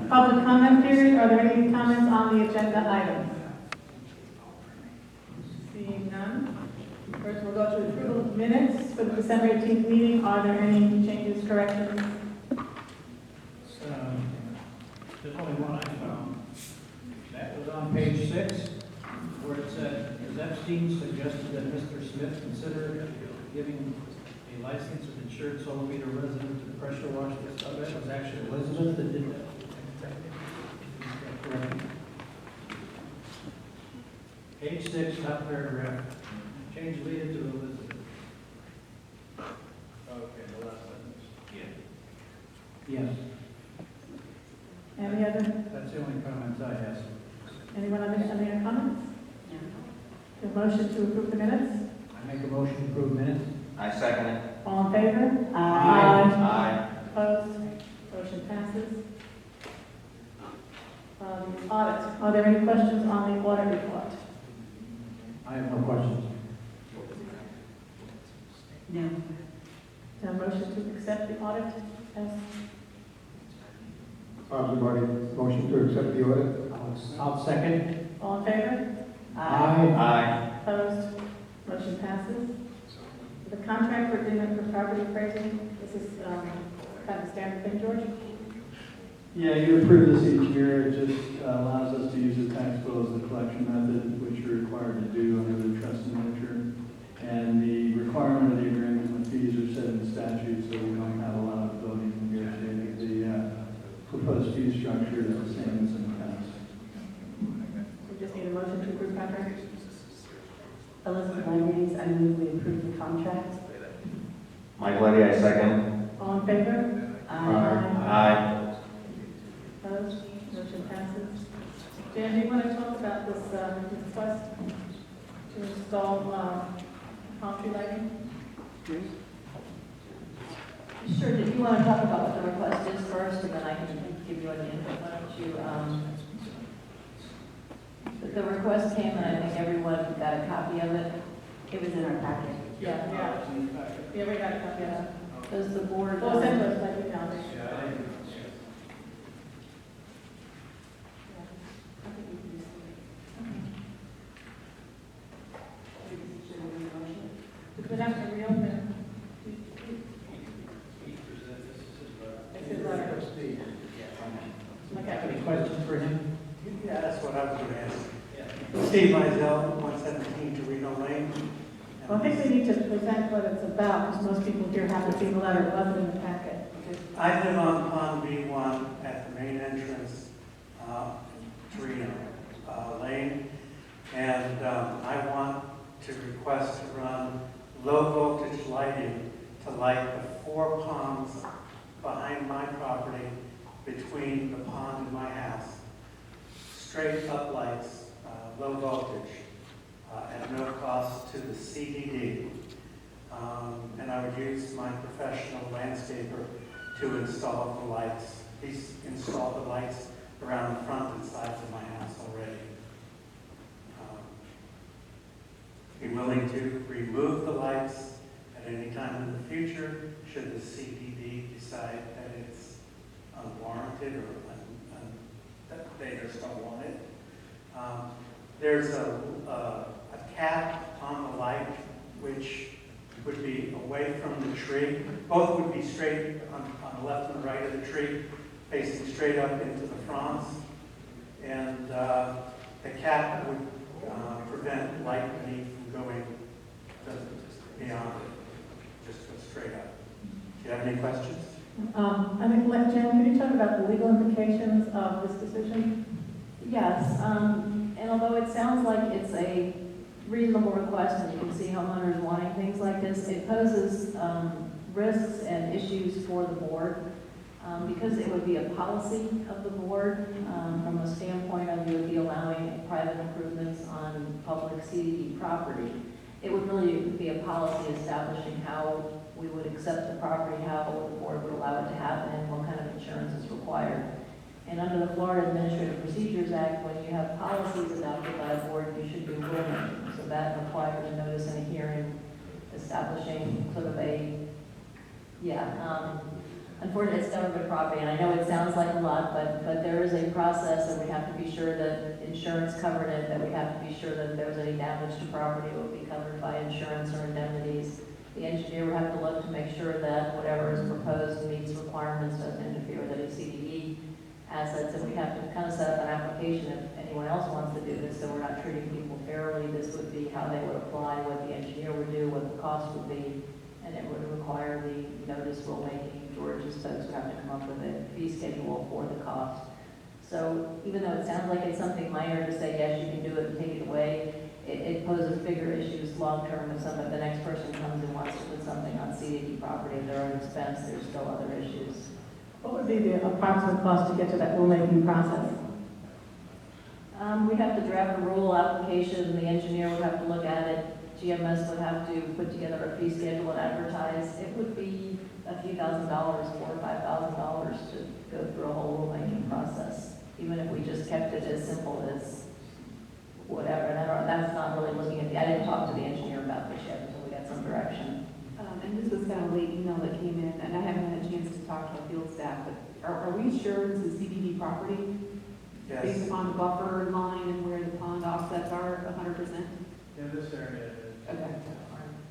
Public comment period, are there any comments on the agenda items? Seeing none. First, we'll go to approval of minutes for the December 18th meeting. Are there any changes, corrections? There's only one I found. That was on page 6, where it said, as Epstein suggested that Mr. Smith consider giving a license to insured Solivita resident to pressure wash their tub. It was actually Elizabeth that did that. Page 6, top paragraph. Change Leah to Elizabeth. Okay, the last sentence. Yes. Any other, That's the only comments I have. anyone have any other comments? The motion to approve the minutes? I make a motion to approve minutes. I second it. All in favor? Aye. Opposed? Motion passes. Audit. Are there any questions on the audit report? I have no questions. No. Is there a motion to accept the audit? Yes. Motion to accept the audit? I'll second. All in favor? Aye. Opposed? Motion passes. The contract for agreement for property appraising, this is kind of a standard thing, George? Yeah, you approve this each year. It just allows us to use the tax bill as the collection method, which you're required to do under the trust and nurture. And the requirement of the agreement and the fees are set in the statute, so we don't have a lot of ability to negotiate. The proposed fee structure is the same as in the past. We just need a motion to approve contract. Elizabeth Langley's, I move we approve the contract. Mike Letty, I second. All in favor? Aye. Opposed? Motion passes. Dan, do you want to talk about this request to install palm tree lighting? Sure, did you want to talk about what the request is first, and then I can give you an input? Why don't you, the request came, and I think everyone got a copy of it. It was in our packet. Yeah, we got a copy of that. Does the board? Well, send us like email. We're not going to reopen. It's his letter. Any questions for him? Yeah, that's what I was going to ask. Steve Mizell, 117 Torino Lane. Well, I think we need to present what it's about, because most people here haven't seen the letter, it wasn't in the packet. I live on Pond B1 at the main entrance, Torino Lane, and I want to request to run low voltage lighting to light the 4 ponds behind my property between the pond and my house. Straight up lights, low voltage, at no cost to the CDD. And I would use my professional landscaper to install the lights. He's installed the lights around the front and sides of my house already. Be willing to remove the lights at any time in the future should the CDD decide that it's unwarranted or that they just don't want it. There's a cap on the light which would be away from the tree. Both would be straight on the left and the right of the tree, facing straight up into the fronds. And the cap would prevent light beneath from going beyond it. Just go straight up. Do you have any questions? I think, Jen, can you talk about the legal implications of this decision? Yes, and although it sounds like it's a reasonable request, and you can see homeowners wanting things like this, it poses risks and issues for the board, because it would be a policy of the board, from a standpoint of you would be allowing private improvements on public CDD property. It would really be a policy establishing how we would accept the property, how the board would allow it to happen, and what kind of insurance is required. And under the Florida Administrative Procedures Act, when you have policies adopted by a board, you should do rulemaking. So that requires a notice and a hearing establishing sort of a, unfortunately, it's government property, and I know it sounds like a lot, but there is a process, and we have to be sure that insurance covered it, that we have to be sure that if there's any damage to property, it will be covered by insurance or indemnities. The engineer would have to look to make sure that whatever is proposed meets requirements, doesn't interfere with any CDD assets, and we have to kind of set up an application if anyone else wants to do this, so we're not treating people fairly. This would be how they would apply, what the engineer would do, what the cost would be, and it would require the notice rulemaking. George's folks would have to come up with a fee schedule for the cost. So even though it sounds like it's something minor to say, yes, you can do it and take it away, it poses bigger issues long-term if the next person comes and wants to put something on CDD property at their own expense. There's still other issues. What would be the approximate cost to get to that rulemaking process? We'd have to draft a rule application, the engineer would have to look at it, GMS would have to put together a fee schedule and advertise. It would be a few $1,000s, $4,000 or $5,000 to go through a whole rulemaking process, even if we just kept it as simple as whatever. And that's not really looking at I didn't talk to the engineer about this yet until we got some direction. And this was kind of a late email that came in, and I haven't had a chance to talk to our field staff, but are we sure this is CDD property? Yes. Based upon the buffer line and where the pond offsets are 100%? In this area. Okay.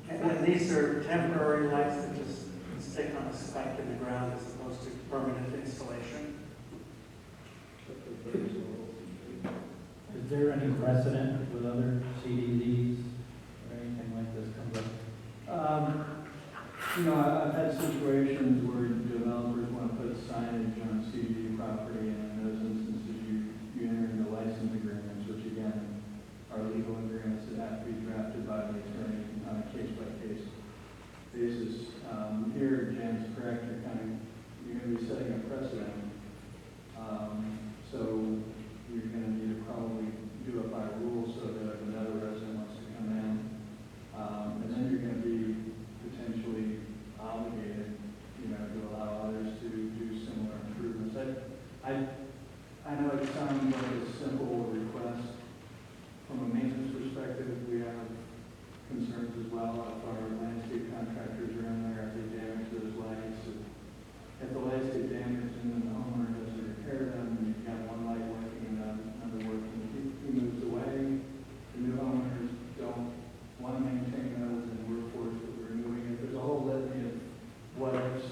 And these are temporary lights that just stick on a spike in the ground as opposed to permanent installation. Is there any precedent with other CDDs or anything like this comes up? I've had situations where developers want to put signage on CDD property, and in those instances, you enter into license agreements, which again are legal agreements that have to be drafted by the attorney on a case-by-case basis. Here, Jan's correct, you're going to be setting a precedent. So you're going to need to probably do it by rule so that if another resident wants to come in, and then you're going to be potentially obligated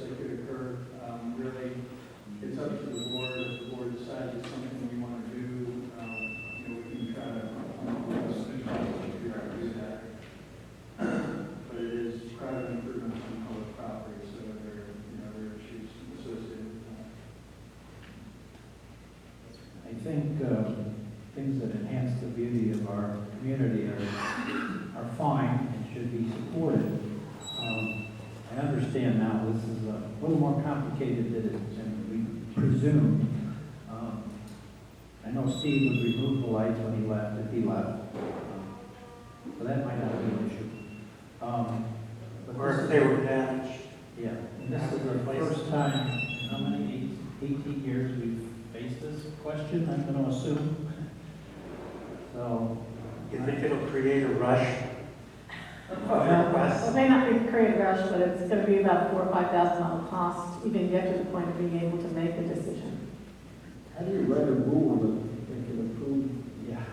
that could occur. Really, it's up to the board. If the board decides it's something we want to do, we can try to come up with a solution to figure out how to do that. But it is private improvements on public property, so there are issues associated with that. I think things that enhance the beauty of our community are fine and should be supported. I understand now this is a little more complicated than we presumed. I know Steve would remove the lights when he left, if he left. So that might not be an issue. Or if they were damaged. Yeah, and this is the first time in how many, 18 years we've faced this question, I'm going to assume. So. You think it'll create a rush? It may not be create a rush, but it's going to be about $4,000 or $5,000 cost even get to the point of being able to make a decision. How do you write a rule that can approve? Yeah.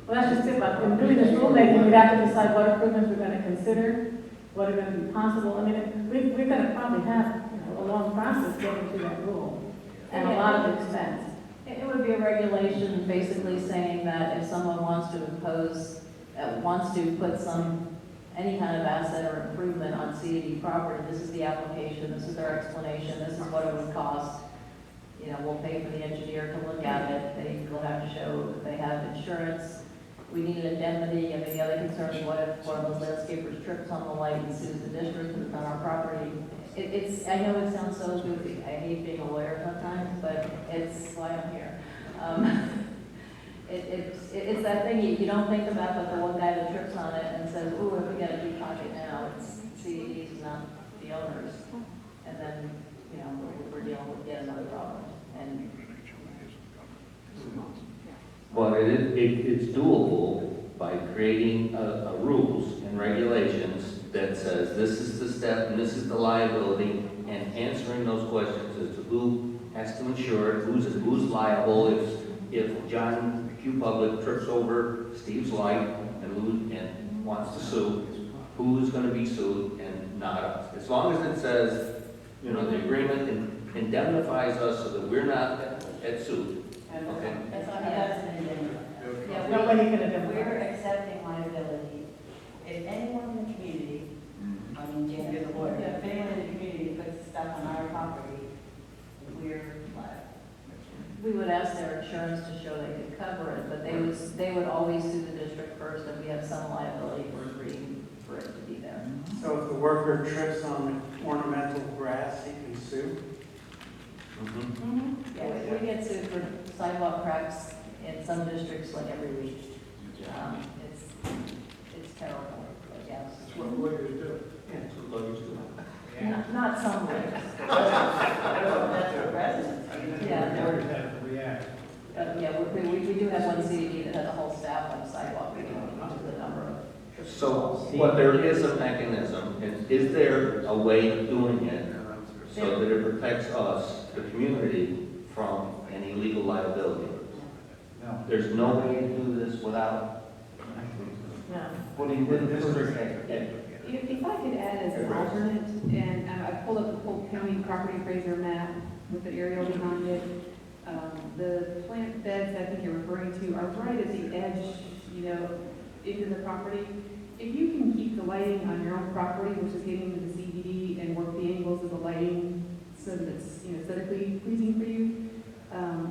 Well, that's just it, but in doing this rulemaking, we'd have to decide what improvements we're going to consider, what are going to be possible. I mean, we're going to probably have, a long process getting to that rule, and a lot of expense. It would be a regulation basically saying that if someone wants to impose, wants to put any kind of asset or improvement on CDD property, this is the application, this is their explanation, this is what it would cost. We'll pay for the engineer to look at it. They will have to show that they have insurance. We need an indemnity. I mean, the other concern is what if one of those landscapers trips on the light and sues the district because it's on our property? I know it sounds so goofy. I hate being a lawyer sometimes, but it's why I'm here. It's that thing you don't think about, but the one guy that trips on it and says, "Ooh, if we got a deep pocket now, it's CDD's, not the owners," and then we're dealing with yet another problem. And But it's doable by creating rules and regulations that says this is the step and this is the liability, and answering those questions as to who has to insure it, who's liable if John Q. Public trips over Steve's light and wants to sue, who's going to be sued and not us. As long as it says, the agreement indemnifies us so that we're not at suit. Okay. That's an indemnity. Yeah, Nobody can indemnify. we're accepting liability. If anyone in the community, I mean, Jan, you're the lawyer, if anyone in the community puts stuff on our property, we're liable. we would ask their insurance to show they could cover it, but they would always sue the district first, and we have some liability for agreeing for it to be there. So if the worker trips on the ornamental grass, he can sue? Yeah, we get sued for sidewalk cracks in some districts like every week. It's terrible, but yes. That's what lawyers do. Yeah, that's what lawyers do. Not some ways. That's a resident. Yeah. Lawyers have to react. Yeah, we do have one CDD that has a whole staff on the sidewalk, we can the number of. So, but there is a mechanism, and is there a way of doing it so that it protects us, the community, from any legal liability? No. There's no way to do this without No. putting the district If I could add as an alternate, and I pulled up the Polk County property appraiser map with the aerial behind it. The plant beds I think you're referring to are right at the edge, into the property. If you can keep the lighting on your own property, which is getting to the CBD, and work the angles of the lighting so that it's, aesthetically pleasing for you,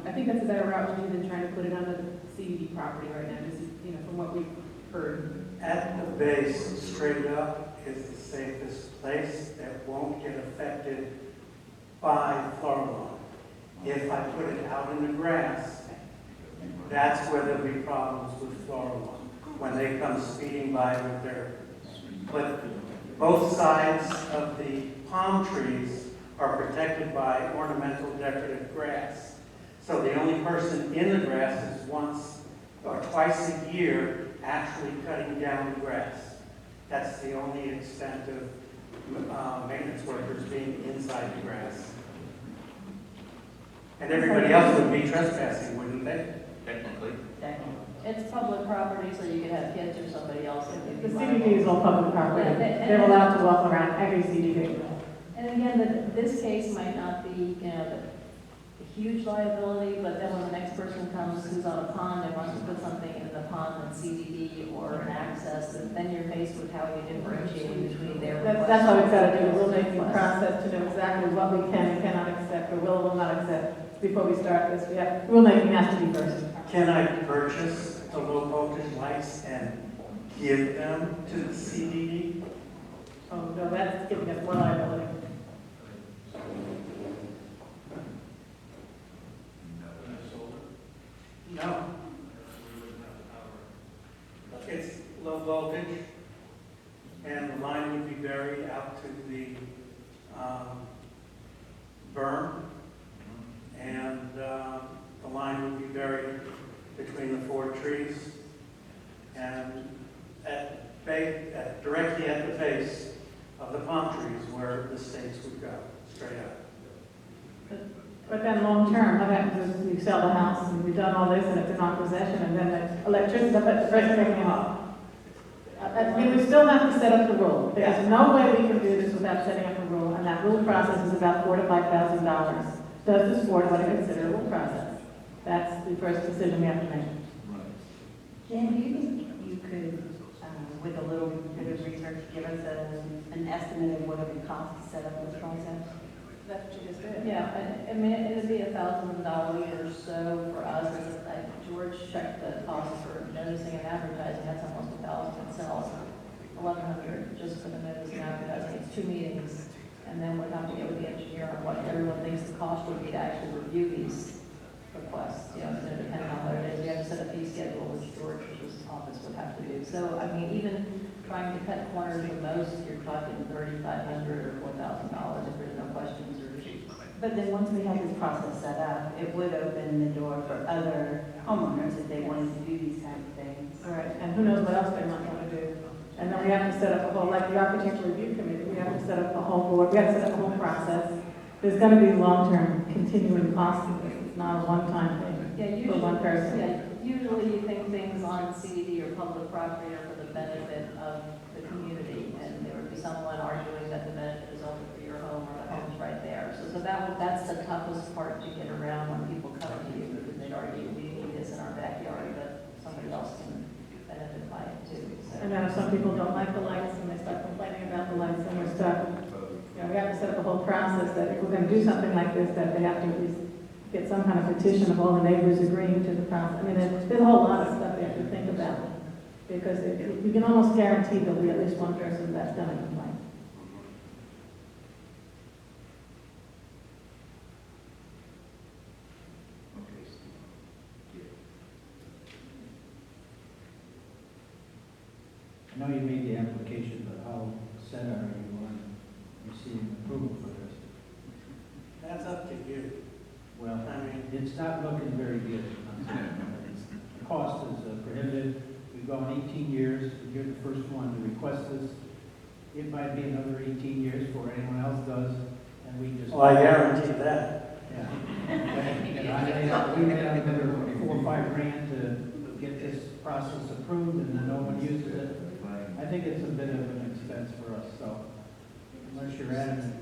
I think that's a better route than trying to put it on the CBD property right now, just, from what we've heard. At the base, straight up is the safest place that won't get affected by flower lawn. If I put it out in the grass, that's where there'll be problems with flower lawn. When they come speeding by with their, but both sides of the palm trees are protected by ornamental decorative grass. So the only person in the grass is once or twice a year actually cutting down the grass. That's the only extent of maintenance workers being inside the grass. And everybody else would be trespassing, wouldn't they? Technically. It's public property, so you could have kids or somebody else. The CBD is all public property. Yeah, They're allowed to walk around every CBD. And And again, this case might not be, a huge liability, but then when the next person comes who's on a pond and wants to put something in the pond that's CDD or an access, then you're faced with how you differentiate between their requests. That's why we've got to do a rulemaking requests. process to know exactly what we can and cannot accept, or will not accept before we start this. Rulemaking has to be first. Can I purchase the low voltage lights and give them to the CDD? Oh, no, that's giving us more liability. No. It's low voltage, and the line would be buried out to the berm, and the line would be buried between the 4 trees, and directly at the base of the palm trees where the stakes would go, straight up. But then long term, what happens is you sell the house and we've done all this and it's in our possession and then the electricity, but the first thing I mean, we still have to set up the rule. There's no way we can do this without setting up a rule, and that rule process is about $4,000 to $5,000. Does this board want to consider a rule process? That's the first decision we have to make. Jan, do you think you could, with a little bit of research, give us an estimate of what it would cost to set up this process? That's what you just did. Yeah, I mean, it'd be $1,000 or so for us. George checked the cost for noticing and advertising. That's almost $1,000 itself. $1,100 just for the notice and advertising. It's 2 meetings, and then we'd have to get with the engineer on what everyone thinks the cost would be to actually review these requests. Depending on what it is, we have to set a fee schedule, which George's office would have to do. So, I mean, even trying to cut corners the most, you're talking $3,500 or $4,000 if there's no questions or issues. But then once we have this process set up, it would open the door for other homeowners if they wanted to do these kinds of things. All right, and who knows what else they might want to do. And then we have to set up a whole, like the architectural review committee, we have to set up a whole board, we have to set up a whole process. There's going to be long-term continuing costs of this. It's not a one-time thing for one person. Usually you think things on CDD or public property are for the benefit of the community, and there would be someone arguing that the benefit is only for your home or the home's right there. So that's the toughest part to get around when people come to you, because they'd argue, we need this in our backyard, but somebody else can benefit by it too. So. And then if some people don't like the lights and they start complaining about the lights, and we're stuck. We have to set up a whole process that if we're going to do something like this, that they have to at least get some kind of petition of all the neighbors agreeing to the process. I mean, there's a whole lot of stuff we have to think about, because you can almost guarantee there'll be at least one person that's going to complain. I know you made the application, but how set are you on receiving approval for this? That's up to you. Well, I mean, it's not looking very good. The cost is prohibitive. We've gone 18 years. You're the first one to request this. It might be another 18 years before anyone else does, and we just... Well, I guarantee that. Yeah. We made out another $4 or $5 grand to get this process approved, and then no one uses it. I think it's a bit of an expense for us, so unless you're adamant,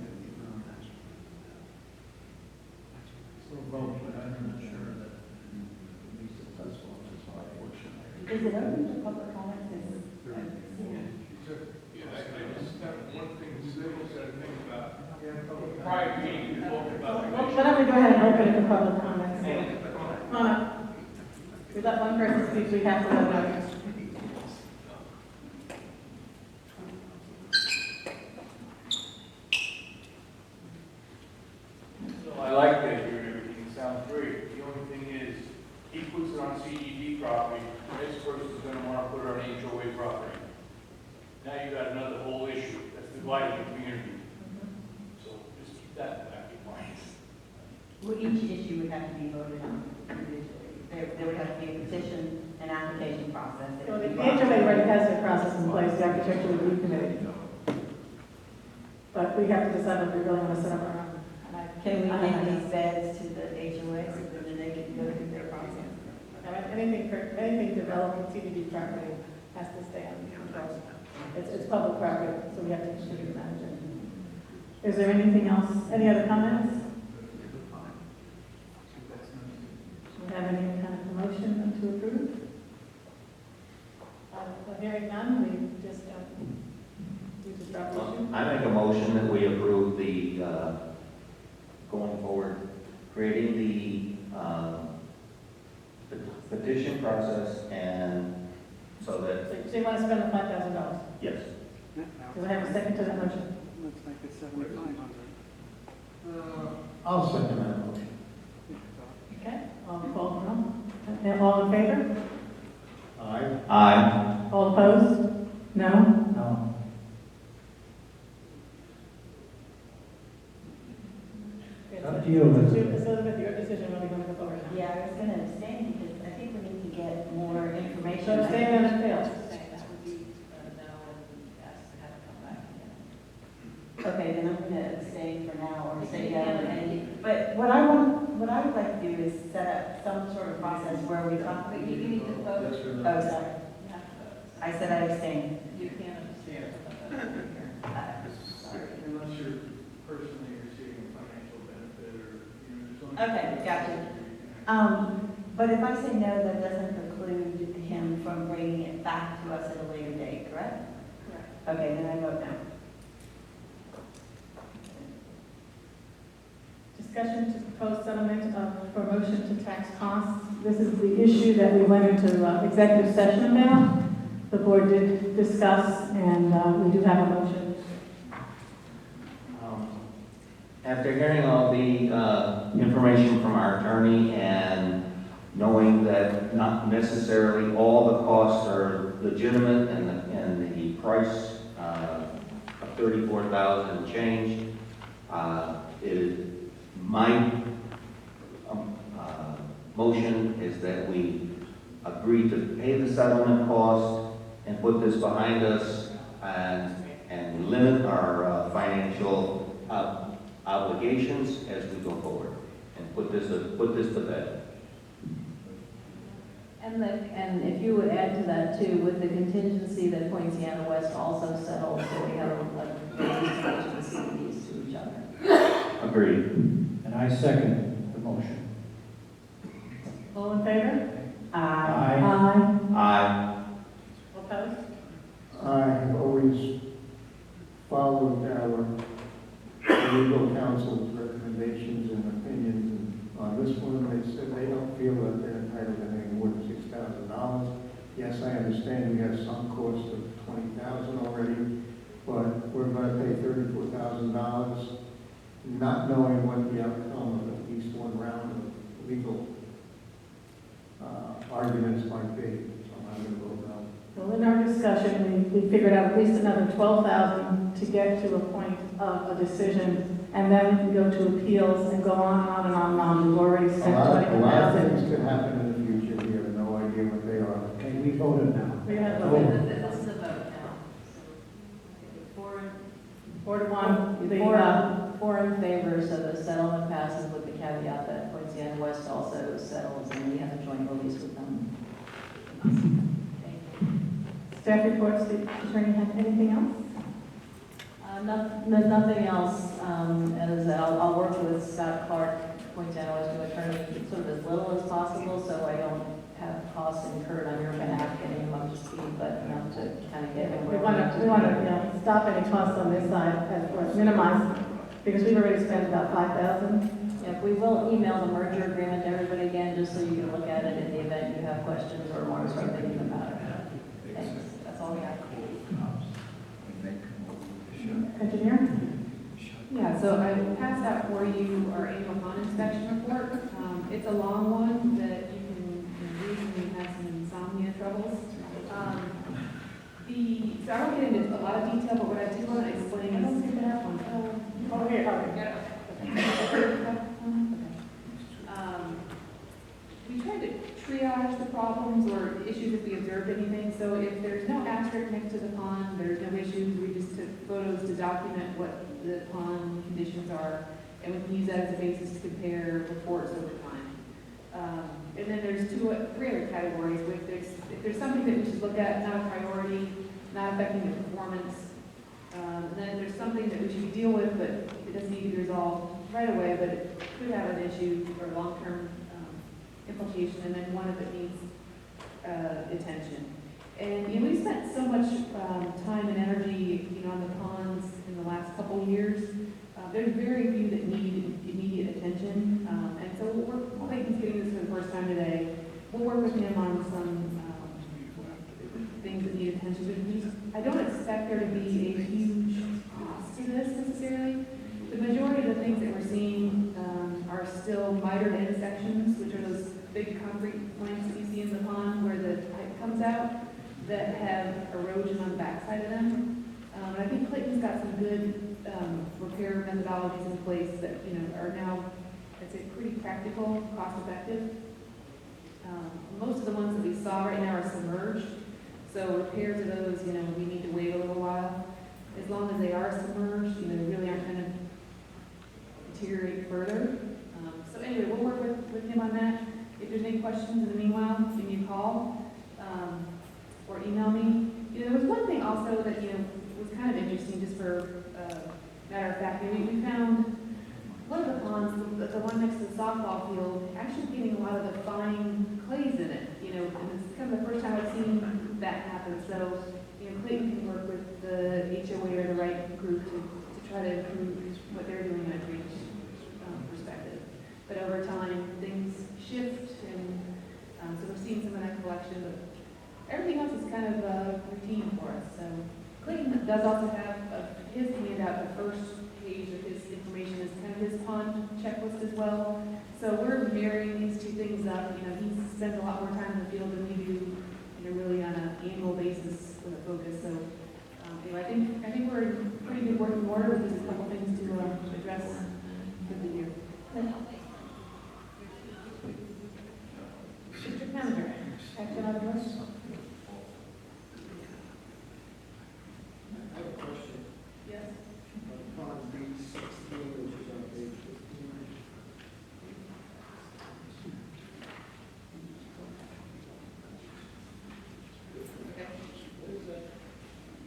we'll vote, but I'm not sure that we'll be successful in this, unfortunately. Is it open to public comments? One thing to say is that thing about prior meeting, you talked about. Why don't we go ahead and open it for public comments? Come on up. We let one person speak, we have to let others. I like that here and everything, it sounds great. The only thing is, he puts it on CDD property, this person's gonna wanna put it on HOA property. Now you got another whole issue, that's dividing the community. So just keep that back in mind. Well, each issue would have to be voted on individually. There would have to be a petition and application process. So the HOA already has their process in place, the architectural review committee. But we have to decide if we really want to set up our own. Can we make these beds to the HOA so that they can go through their process? Anything developed in CDD property has to stay under control. It's public property, so we have to continue to manage it. Is there anything else, any other comments? Do we have any kind of motion to approve? Hearing none, we just drop the issue. I make a motion that we approve the, going forward, creating the petition process and so that, So you want to spend the $5,000? yes. Do I have a second to that motion? Looks like it's 7,500. I'll second that motion. Okay, I'll call for them. All in favor? Aye. Aye. All opposed? No? No. Up to you, Elizabeth. Elizabeth, your decision whether you want to go forward or not. Yeah, I was gonna abstain because I think we need to get more information. So abstain and it fails. Okay, then I'm gonna abstain for now or say yeah. But what I would like to do is set up some sort of process where we talk. But you need to vote. Oh, sorry. I said I abstain. You can't abstain. Sorry. Unless you're personally receiving financial benefit or, Okay, gotcha. But if I say no, that doesn't preclude him from bringing it back to us at a later date, correct? Correct. Okay, then I vote no. Discussion to propose settlement of promotion to tax costs. This is the issue that we went into executive session about. The board did discuss, and we do have a motion. After hearing all the information from our attorney and knowing that not necessarily all the costs are legitimate and the price of $34,000 and change, my motion is that we agree to pay the settlement cost and put this behind us and limit our financial obligations as we go forward and put this to bed. And if you would add to that too, with the contingency that Poinciana West also settled, so we have a basis to mention the CDDs to each other. Agreed. And I second the motion. All in favor? Aye. Aye. Aye. Opposed? I always followed our legal counsel's recommendations and opinions. And on this one, they said they don't feel that they're entitled to any more than $6,000. Yes, I understand we have some cost of $20,000 already, but we're going to pay $34,000, not knowing what the outcome of at least one round of legal arguments might be. So I'm going to vote no. Well, in our discussion, we figured out at least another $12,000 to get to a point of a decision, and then we can go to appeals and go on and on and on and on. We've already spent A lot of $20,000. things could happen in the future. We have no idea what they are. Okay, we voted now. We have This is a vote now. Four to one. Four in favor, so the settlement passes with the caveat that Poinciana West also settles, and we have a joint release with them. Staff reports, the attorney have anything else? Nothing else, as I'll work with Scott Clark, Poinciana West new attorney, sort of as little as possible, so I don't have costs incurred on your behalf getting him up to speed, but enough to kind of get him We where want need to, stop any costs on this side, or minimize, because we've already spent about $5,000. Yeah, we will email the merger agreement to everybody again, just so you can look at it in the event you have questions or want to start thinking about it. Thanks, that's all we have. Engineer? Yeah, so I passed out for you our annual pond inspection report. It's a long one that you can read when you have some insomnia troubles. So I won't get into a lot of detail, but what I did want to explain is. Oh, here, We tried to triage the problems or issues if we observed anything. So if there's no asterisk next to the pond, there's no issues. We just took photos to document what the pond conditions are, and we can use that as a basis to compare reports over time. And then there's three other categories. If there's something that we should look at, not a priority, not affecting the performance, And then if there's something that we should deal with, but it doesn't need to be resolved right away, but it could have an issue or long-term implication, and then one of it needs attention. And, you know, we spent so much time and energy, you know, on the ponds in the last couple of years. There's very few that need immediate attention. And so Clayton's getting this for the first time today. We'll work with him on some things that need attention. But I don't expect there to be a huge cost to this necessarily. The majority of the things that we're seeing are still mitered end sections, which are those big concrete planks that you see in the pond where the pipe comes out, that have erosion on the backside of them. I think Clayton's got some good repair methodologies in place that, you know, are now, I'd say, pretty practical, cost-effective. Most of the ones that we saw right now are submerged, so repairs of those, you know, we need to wait a little while. As long as they are submerged, you know, they really aren't going to deteriorate further. So anyway, we'll work with him on that. If there's any questions in the meanwhile, give me a call or email me. You know, there was one thing also that, you know, was kind of interesting, just for matter of fact. We found one of the ponds, the one next to the softball field, actually getting a lot of the fine clays in it. You know, and it's kind of the first time I've seen that happen. So, you know, Clayton can work with the HOA or the right group to try to improve what they're doing in a drainage perspective. But over time, things shift, and so we're seeing some of that collection. But everything else is kind of routine for us. So Clayton does also have his handout. The first page of his information is kind of his pond checklist as well. So we're marrying these two things up. You know, he spends a lot more time in the field than we do, you know, really on an annual basis with a focus. So anyway, I think we're in pretty good working order. There's a couple things to address for the year. District manager, action items. I have a question. Yes. On B16, which is on page 15. What is that?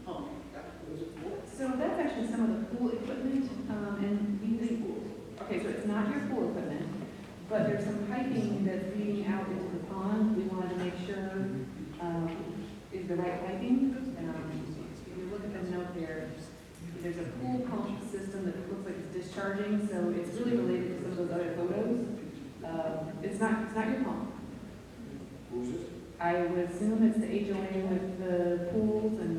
Oh, what is it for? So that's actually some of the pool equipment, and okay, so it's not your pool equipment, but there's some piping that's leading out into the pond. We wanted to make sure is the right piping. If you look at the note there, there's a pool pump system that looks like it's discharging, so it's really related to some of those other photos. It's not your pump. Who's it? I would assume it's the HOA with the pools and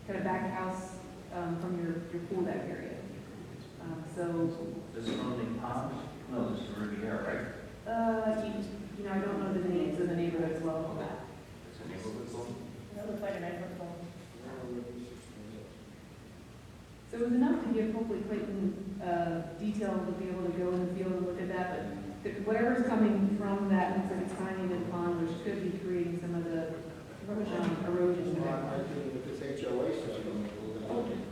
kind of back house from your pool deck area. So. This is from the pond? No, this is Riviera, right? You know, I don't know the names of the neighborhood as well. It's a neighborhood zone? That looks like a neighborhood zone. So it was enough to give hopefully Clayton detail to be able to go in the field and look at that, but whatever's coming from that looks like it's tying into the pond, which could be creating some of the erosion. If it's HOA system,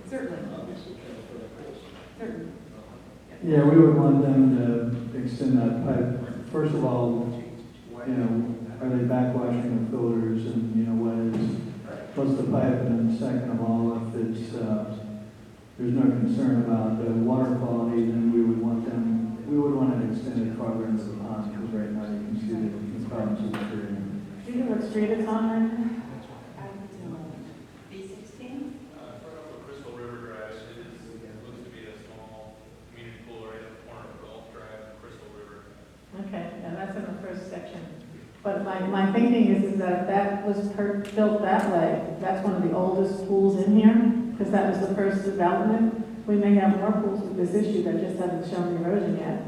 Certainly. obviously transfer the cost. Certainly. Yeah, we would want them to extend that pipe. First of all, you know, are they backwashing the filters, and, you know, what's the pipe? And then second of all, if it's, there's no concern about the water quality, then we would want it extended farther into the pond, because right now you can see the problems with the creating. Do you know what street it's on, right? I don't. B16? Right off of Crystal River Drive, it looks to be a small community pool right at the corner of Gulf Drive and Crystal River. Okay, yeah, that's in the first section. But my thinking is that if that was built that way, that's one of the oldest pools in here, because that was the first development. We may have more pools with this issue that just haven't shown erosion yet.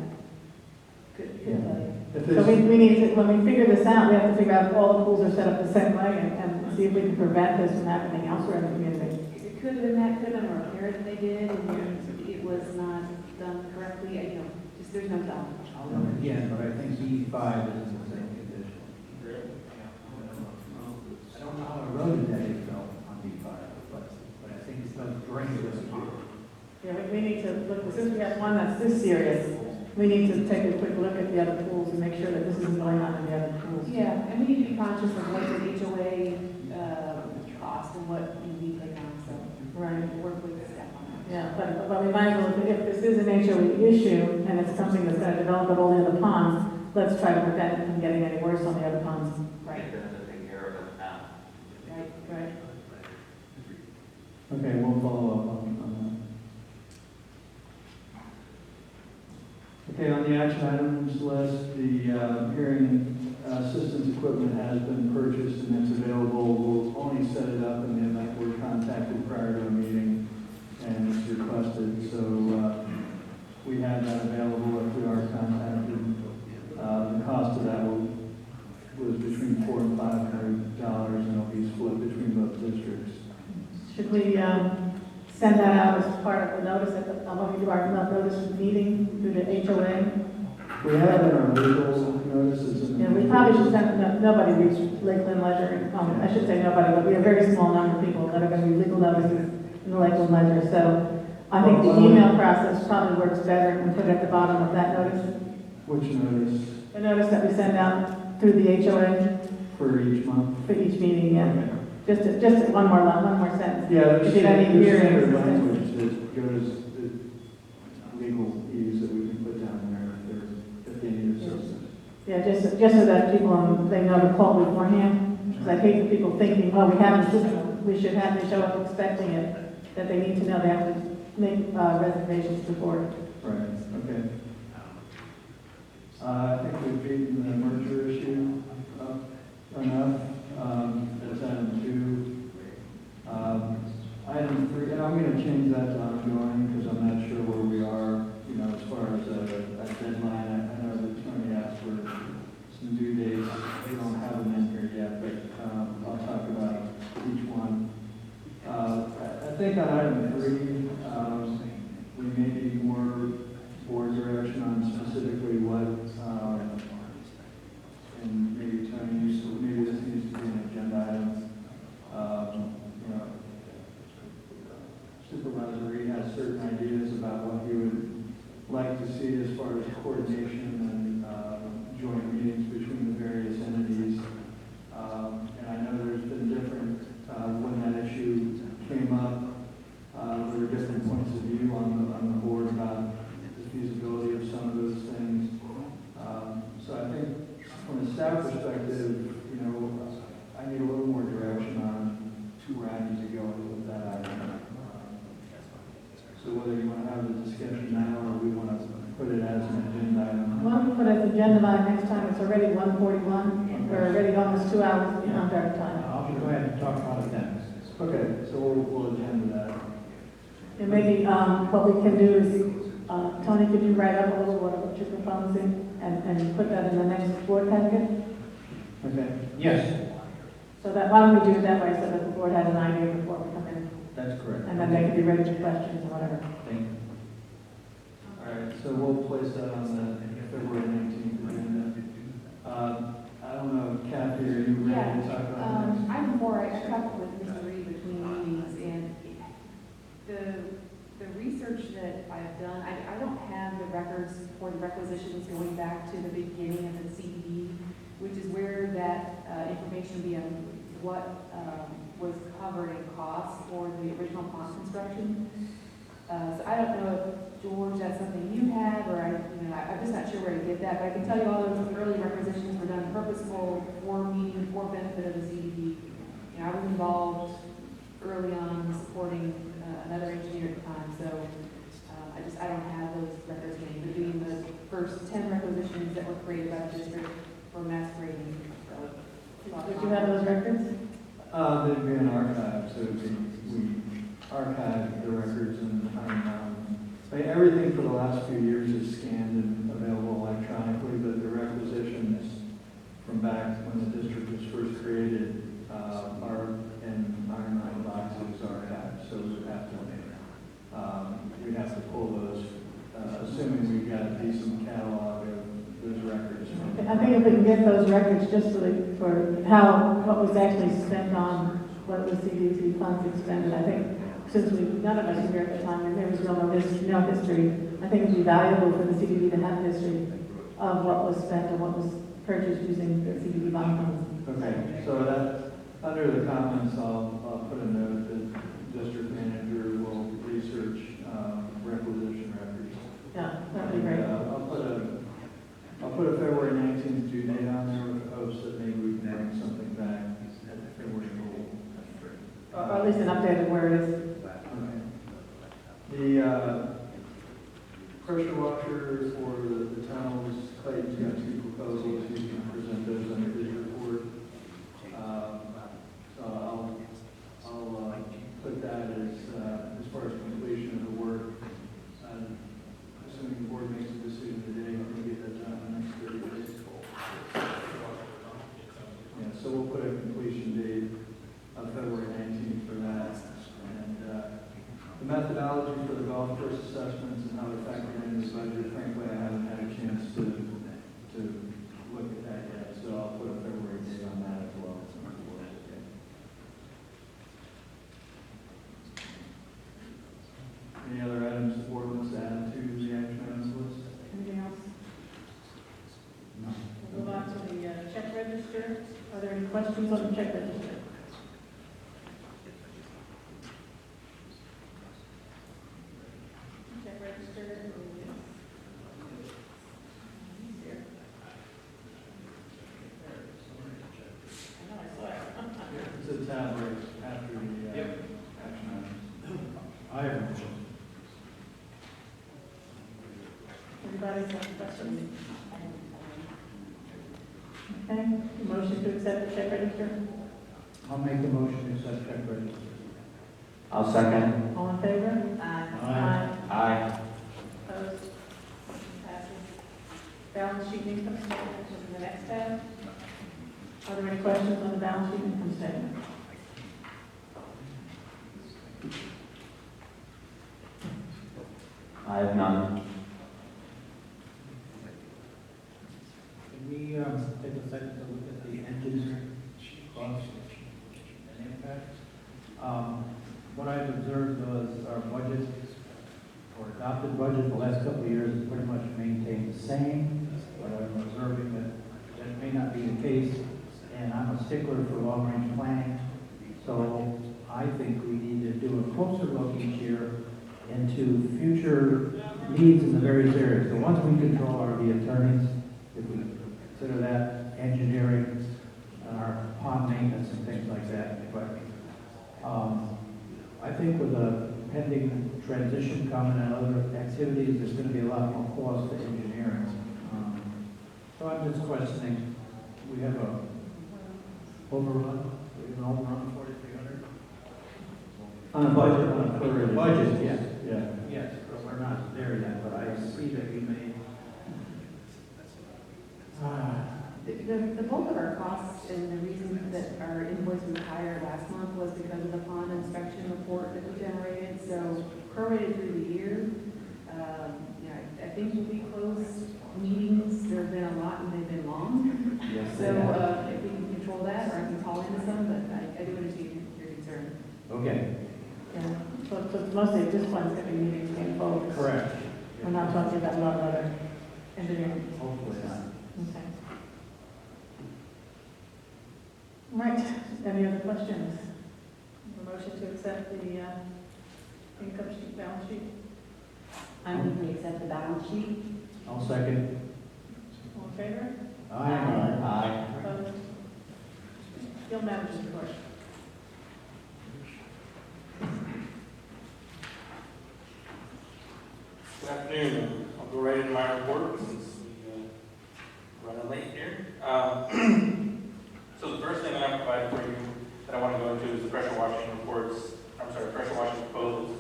So we need to, when we figure this out, we have to figure out if all the pools are set up the same way and see if we can prevent this from happening elsewhere in the community. It could have been that, could have been a repair that they did, and it was not done correctly. You know, just there's no telling. I'll look again, but I think B5 is in the same condition. I don't know how eroded that is though on B5, but I think it's going to drain to the pond. Yeah, we need to look, since we have one that's this serious, we need to take a quick look at the other pools and make sure that this isn't going on in the other pools. Yeah, and we need to be conscious of what the HOA cost and what we take on, so we're going to work with the staff on that. Yeah, but we might as well, if this is an HOA issue, and it's something that's gonna develop at all the other ponds, let's try to prevent it from getting any worse on the other ponds. Right. To take care of it now. Right, right. Okay, we'll follow up on that. Okay, on the action items list, the hearing assistance equipment has been purchased and it's available. We'll only set it up in the event we're contacted prior to a meeting and it's requested. So we have that available if we are contacted. The cost of that was between $400 and $500 and it'll be split between both districts. Should we send that out as part of the notice at the, when we do our notice meeting through the HOA? We have in our legal notices. Yeah, we probably should send, nobody reached Lakeland Ledger, I should say nobody, but we have a very small number of people that are going to be legal notices in the Lakeland Ledger. So I think the email process probably works better and put it at the bottom of that notice. Which notice? The notice that we send out through the HOA. For each month? For each meeting, yeah. Okay. Just one more sentence. Yeah, there's If you have any standard hearings. language that goes, legal ease that we can put down there if they need assistance. Yeah, just so that people, they know to call beforehand. Because I hate the people thinking, well, we have a system, we should have to show up expecting it, that they need to know they have to make reservations before. Right, okay. I think we've beaten the merger issue up enough. That's item 2. Item 3, and I'm going to change that to ongoing because I'm not sure where we are, as far as a deadline. I know that Tony asked for some due dates. We don't have them in here yet, but I'll talk about each one. I think on item 3, we may need more board direction on specifically what, and maybe Tony, so maybe this needs to be an agenda item. Supervisor Reed has certain ideas about what he would like to see as far as coordination and joint meetings between the various entities. And I know there's been different, when that issue came up, there were different points of view on the board about the feasibility of some of those things. So I think from a staff perspective, I need a little more direction on where I need to go with that item. So whether you want to have the discussion now or we want to put it as an agenda item. Why don't we put it as agenda item next time? It's already 1:41. We're already almost 2 hours beyond our time. I'll go ahead and talk about it then. Okay, so we'll agenda that. And maybe what we can do is, Tony, could you write up a little what you're proposing and put that in the next board packet? Okay. Yes. So that, why don't we do it that way so that the board has an idea before we come in? That's correct. And then they can be ready for questions or whatever. Thank you. All right, so we'll place that on the February 19th agenda. I don't know, Kathy, are you ready to talk about that? I'm more, I talked with Mr. Reed between meetings, and the research that I've done, I don't have the records for the requisitions going back to the beginning of the CDD, which is where that information will be on what was covered in costs for the original pond construction. So I don't know if, George, that's something you have, or I'm just not sure where to get that, but I can tell you all those early requisitions were done purposeful for meeting, for benefit of the CDD. I was involved early on supporting another engineer at the time, so I don't have those records with me, but doing the first 10 requisitions that were created by the district for mass grading. So, Did you have those records? They'd be an archive, so we archive the records and everything for the last few years is scanned and available electronically, but the requisitions from back when the district was first created are in Iron Mountain boxes archived, so we'd have to pull those, assuming we've got a decent catalog of those records. I think if we can get those records just for what was actually spent on, what the CDC funds expended, I think since none of us were here at the time and there was no history, I think it'd be valuable for the CDD to have history of what was spent and what was purchased using the CDD bond funds. Okay, so that, under the comments, I'll put a note that district manager will research requisition records. Yeah, that'd be great. I'll put a February 19th due date on there with hopes that maybe we can bring something back at the February goal. Or at least an update of where it is. Okay. The pressure washer for the tunnels, Clayton's got 2 proposals. He's going to present those under his report. So I'll put that as far as completion of the work. Assuming the board makes a decision today, we're going to get that done in the next 30 days. Yeah, so we'll put a completion date of February 19th for that. And the methodology for the golf course assessments and how to factor in the budget, frankly, I haven't had a chance to look at that yet. So I'll put a February date on that as well. Any other items the board wants to add to the action items list? Anything else? No. We'll move on to the check register. Are there any questions on the check register? Check register. Here. I know, I saw it. It's a tab right after the action items. I have no questions. Anybody's got questions? Okay, motion to accept the check register. I'll make the motion to accept check register. I'll second. All in favor? Aye. Aye. Opposed? Passes. Balance sheet and income statement is in the next tab. Are there any questions on the balance sheet and income statement? I have none. Can we take a second to look at the engineering costs and impact? What I've observed was our budget, or adopted budget the last couple of years is pretty much maintained the same, but I'm observing that may not be the case, and I'm a stickler for long-range planning, so I think we need to do a closer look each year into future needs in the various areas. The ones we control are the attorneys, if we consider that, engineering, our pond maintenance and things like that. But I think with a pending transition coming and other activities, there's going to be a lot more cost to engineering. So I'm just questioning, we have a overrun, we have an overrun of 4,300? On a budget, on a per Budget, yes. Yeah. Yes, but we're not there yet, but I see that we may. The bulk of our costs and the reason that our invoice was higher last month was because of the pond inspection report that we generated. So prorated through the year, I think we'll be closed meetings. There have been a lot and they've been long. Yes, So if we can control that, or I can call into some, but I do understand your concern. Okay. Yeah, so it's mostly at this point, it's going to be meetings going forward. Correct. We're not talking about a lot of other engineering. Hopefully not. Okay. All right, any other questions? A motion to accept the income sheet, balance sheet? I move we accept the balance sheet. I'll second. All in favor? Aye. Opposed? Field managers report. Good afternoon. I'll go right into my report since we're running late here. So the first thing that I provided for you that I want to go into is the pressure washing reports. Pressure washing proposals.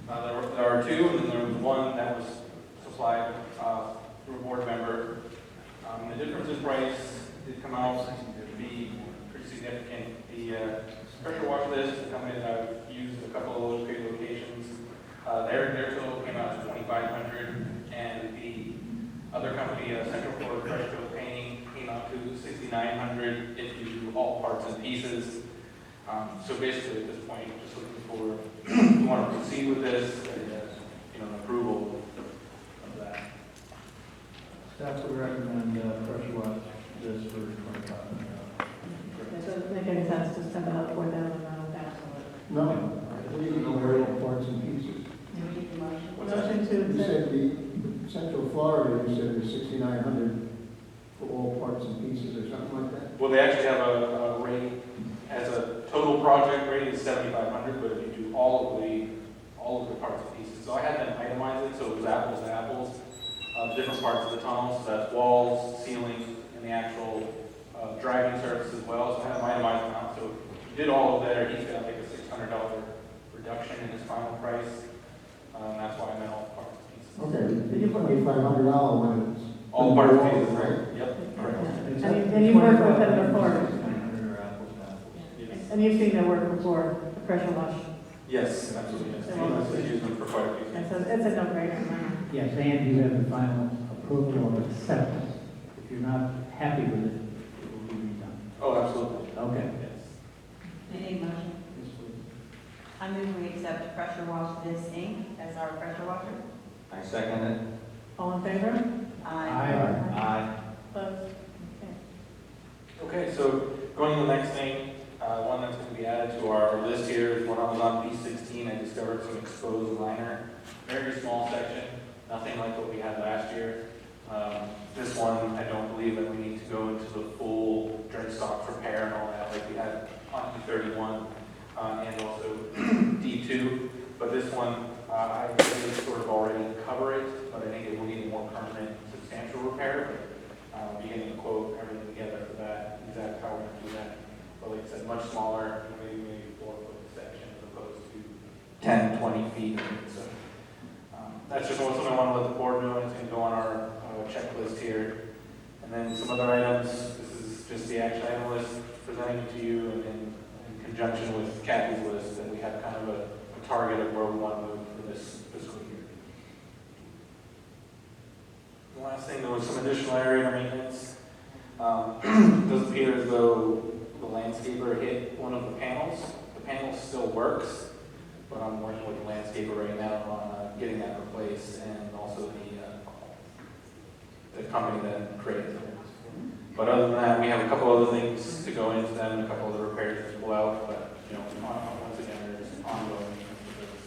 There are two, and then there was one that was supplied through a board member. The difference in price did come out to be pretty significant. The pressure wash list, the company that I've used a couple of located locations, their total came out to $2,500, and the other company, Central Florida Pressure Field Painting, came out to $6,900 if you do all parts and pieces. So basically, at this point, just looking for, if you want to proceed with this, an approval of that. Staff would recommend pressure wash this for $2,500. It doesn't make any sense to spend another $4,000 on that. No, we need to know where all parts and pieces. Do we need the should You say. said the Central Florida, you said it was 6,900 for all parts and pieces or something like that? Well, they actually have a rate, as a total project rate is 7,500, but if you do all of the parts and pieces. So I had them itemize it, so it was apples to apples, the different parts of the tunnel, so that's walls, ceiling, and the actual driving surface as well. So I had them itemize them out. So if you did all of that, he's got like a $600 reduction in his final price. That's why I meant all the parts and pieces. Okay, you put $2,500 when it's. All parts and pieces, right? Yep, correct. And you worked with them before. And you've seen their work before, the pressure wash. Yes, absolutely. Yes. We've used them for quite a few And things. so it's a no-brainer. Yes, and you have the final approval or acceptance. If you're not happy with it, it will be redone. Oh, absolutely. Okay. Yes. Any motion? Yes, please. I move we accept Pressure Wash This Inc. as our pressure washer. I second it. All in favor? Aye. Opposed? Okay. Okay, so going to the next thing, one that's going to be added to our list here is when I was on B16, I discovered some exposed liner. Very small section, nothing like what we had last year. This one, I don't believe that we need to go into the full dredge stock repair and all that like we had on E31 and also D2. But this one, I really sort of already cover it, but I think it will need a more permanent, substantial repair. Beginning to quote everything together for that, exactly how we're going to do that. But like I said, much smaller, maybe 4-foot section as opposed to 10, 20 feet. So that's just something I want to let the board know. It's going to go on our checklist here. And then some other items. This is just the action item list presenting it to you, and in conjunction with Kathy's list, that we have kind of a target of where we want to move for this fiscal year. The last thing, there was some additional area maintenance. It does appear as though the landscaper hit one of the panels. The panel still works, but I'm working with the landscaper right now on getting that replaced, and also the company that created it. But other than that, we have a couple other things to go into that and a couple other repairs to pull out, but once again, there's ongoing maintenance.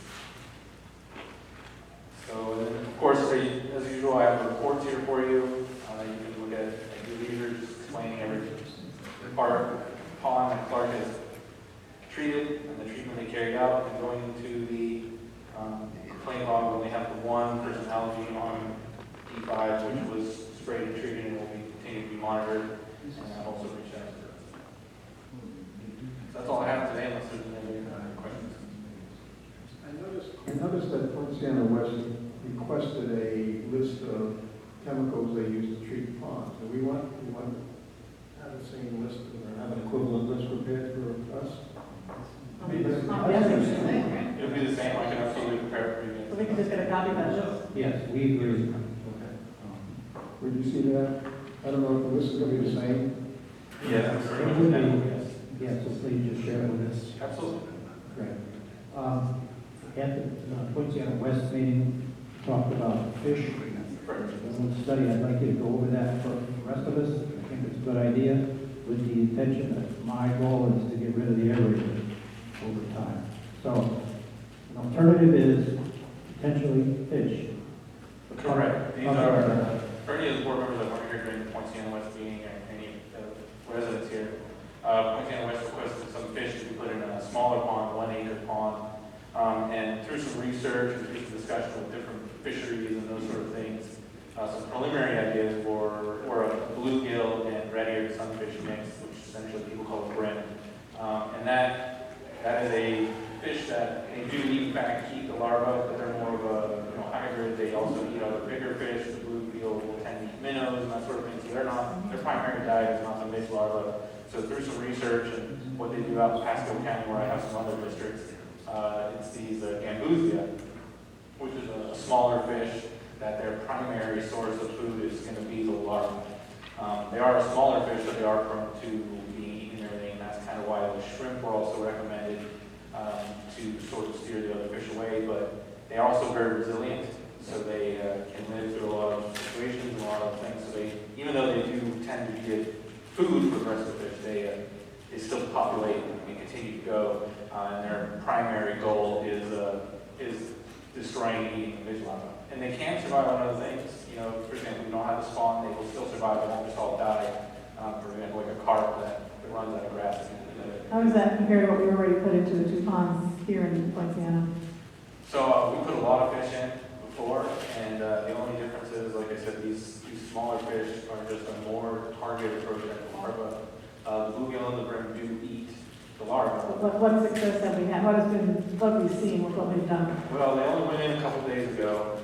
So, and then, of course, as usual, I have the reports here for you. You can look at your just explaining every part pond that Clark has treated and the treatment they carried out, and going into the complaint log when they have the one personality on D5, which was sprayed and treated and will continue to be monitored, and I've also reached out to them. So that's all I have today, unless there's any questions. I noticed that Poinciana West requested a list of chemicals they use to treat ponds. Do we want to have the same list or have an equivalent list prepared for us? It'll be the same, I can absolutely prepare it for you. So we can just get a copy of that list? Yes, we agree. Where do you see that? I don't know if the list is going to be the same. Yeah, that's very It much would the same, be. yes. Yes, so please just share it with us. Absolutely. Great. At the Poinciana West meeting, talked about fish. The study, I'd like you to go over that for the rest of us. I think it's a good idea with the intention that my goal is to get rid of the aerator over time. So an alternative is potentially fish. Correct. These are, for any of the board members that weren't here during the Poinciana West meeting, or any residents here, Poinciana West requested some fish to be put in a smaller pond, 1 acre pond. And through some research and through some discussion with different fisheries and those sort of things, some preliminary ideas were a bluegill and red eared sunfish mix, which essentially people call a brim. And that is a fish that they do in fact eat the larvae, but they're more of a hybrid. They also eat other bigger fish. The bluegill will tend to eat minnows and that sort of thing. So their primary diet is not the mixed larvae. So through some research and what they do out in Pasco County, where I have some other districts, it's these gambusia, which is a smaller fish that their primary source of food is going to be the larvae. They are a smaller fish, but they are prone to being eaten and everything, and that's kind of why the shrimp were also recommended to sort of steer the other fish away. But they are also very resilient, so they can live through a lot of situations and a lot of things. So even though they do tend to get food for the rest of the fish, they still populate and continue to go. And their primary goal is destroying and eating the fish live. And they can survive on other things. You know, for example, we don't have the spawn, they will still survive, they won't just all die. For example, like a carp that runs out of grass. How does that compare to what we already put into the 2 ponds here in Poinciana? So we put a lot of fish in before, and the only difference is, like I said, these smaller fish are just a more targeted approach than the larva. The bluegill and the brim do eat the larva. What success have we had? What have we seen with what we've done? Well, they only went in a couple days ago.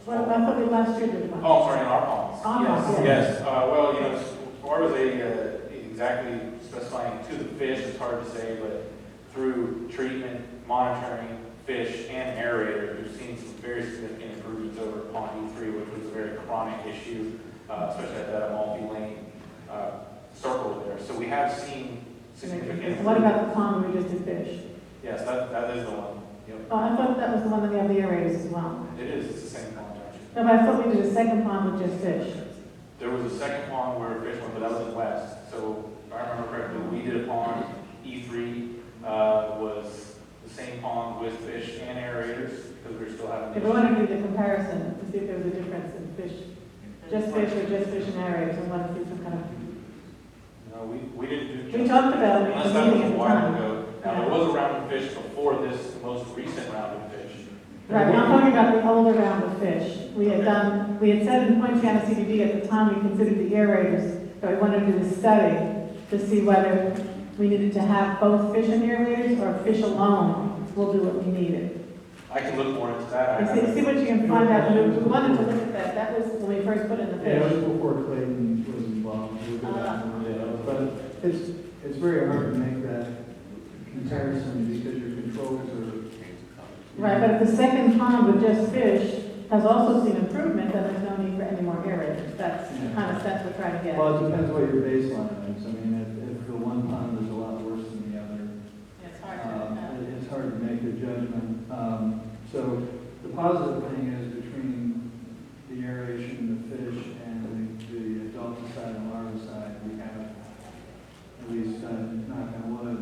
What I thought we last year did. Oh, sorry, in our ponds. Yes. Yes. Well, you know, as far as exactly specifying to the fish, it's hard to say, but through treatment, monitoring fish and aerators, we've seen some very significant improvements over pond E3, which was a very chronic issue, especially at that multi-lane circle there. So we have seen significant. What about the pond where we just did fish? Yes, that is the one. Yep. Oh, I thought that was the one that we have the aerators as well. It is. It's the same pond, actually. No, but I thought we did a second pond with just fish. There was a second pond where fish went, but that was in West. So if I remember correctly, we did a pond. E3 was the same pond with fish and aerators because we were still having. If we want to do the comparison to see if there was a difference in fish, just fish or just fish and aerators, we want to see some kind of. No, we didn't do. We talked about it. Unless that was a while ago. Now, there was a round of fish before this most recent round of fish. Right, I'm talking about the older round of fish. We had said in Poinciana CDD at the time we considered the aerators, that we wanted to do a study to see whether we needed to have both fish and aerators or fish alone will do what we needed. I can look more into that. See what you can find out. We wanted to look at that. That was when we first put in the Yeah, it fish. was before Clayton was involved. We'll go back and look at it. But it's very hard to make that comparison because your controls are. Right, but if the second pond with just fish has also seen improvement, then there's no need for any more aerators. That's the kind of sense we're trying to get. Well, it depends what your baseline is. I mean, if the one pond is a lot worse than the other, It's hard to it's hard to make a judgment. So the positive thing is between the aeration, the fish, and the adulticide and larvicide, we have, at least knock on wood,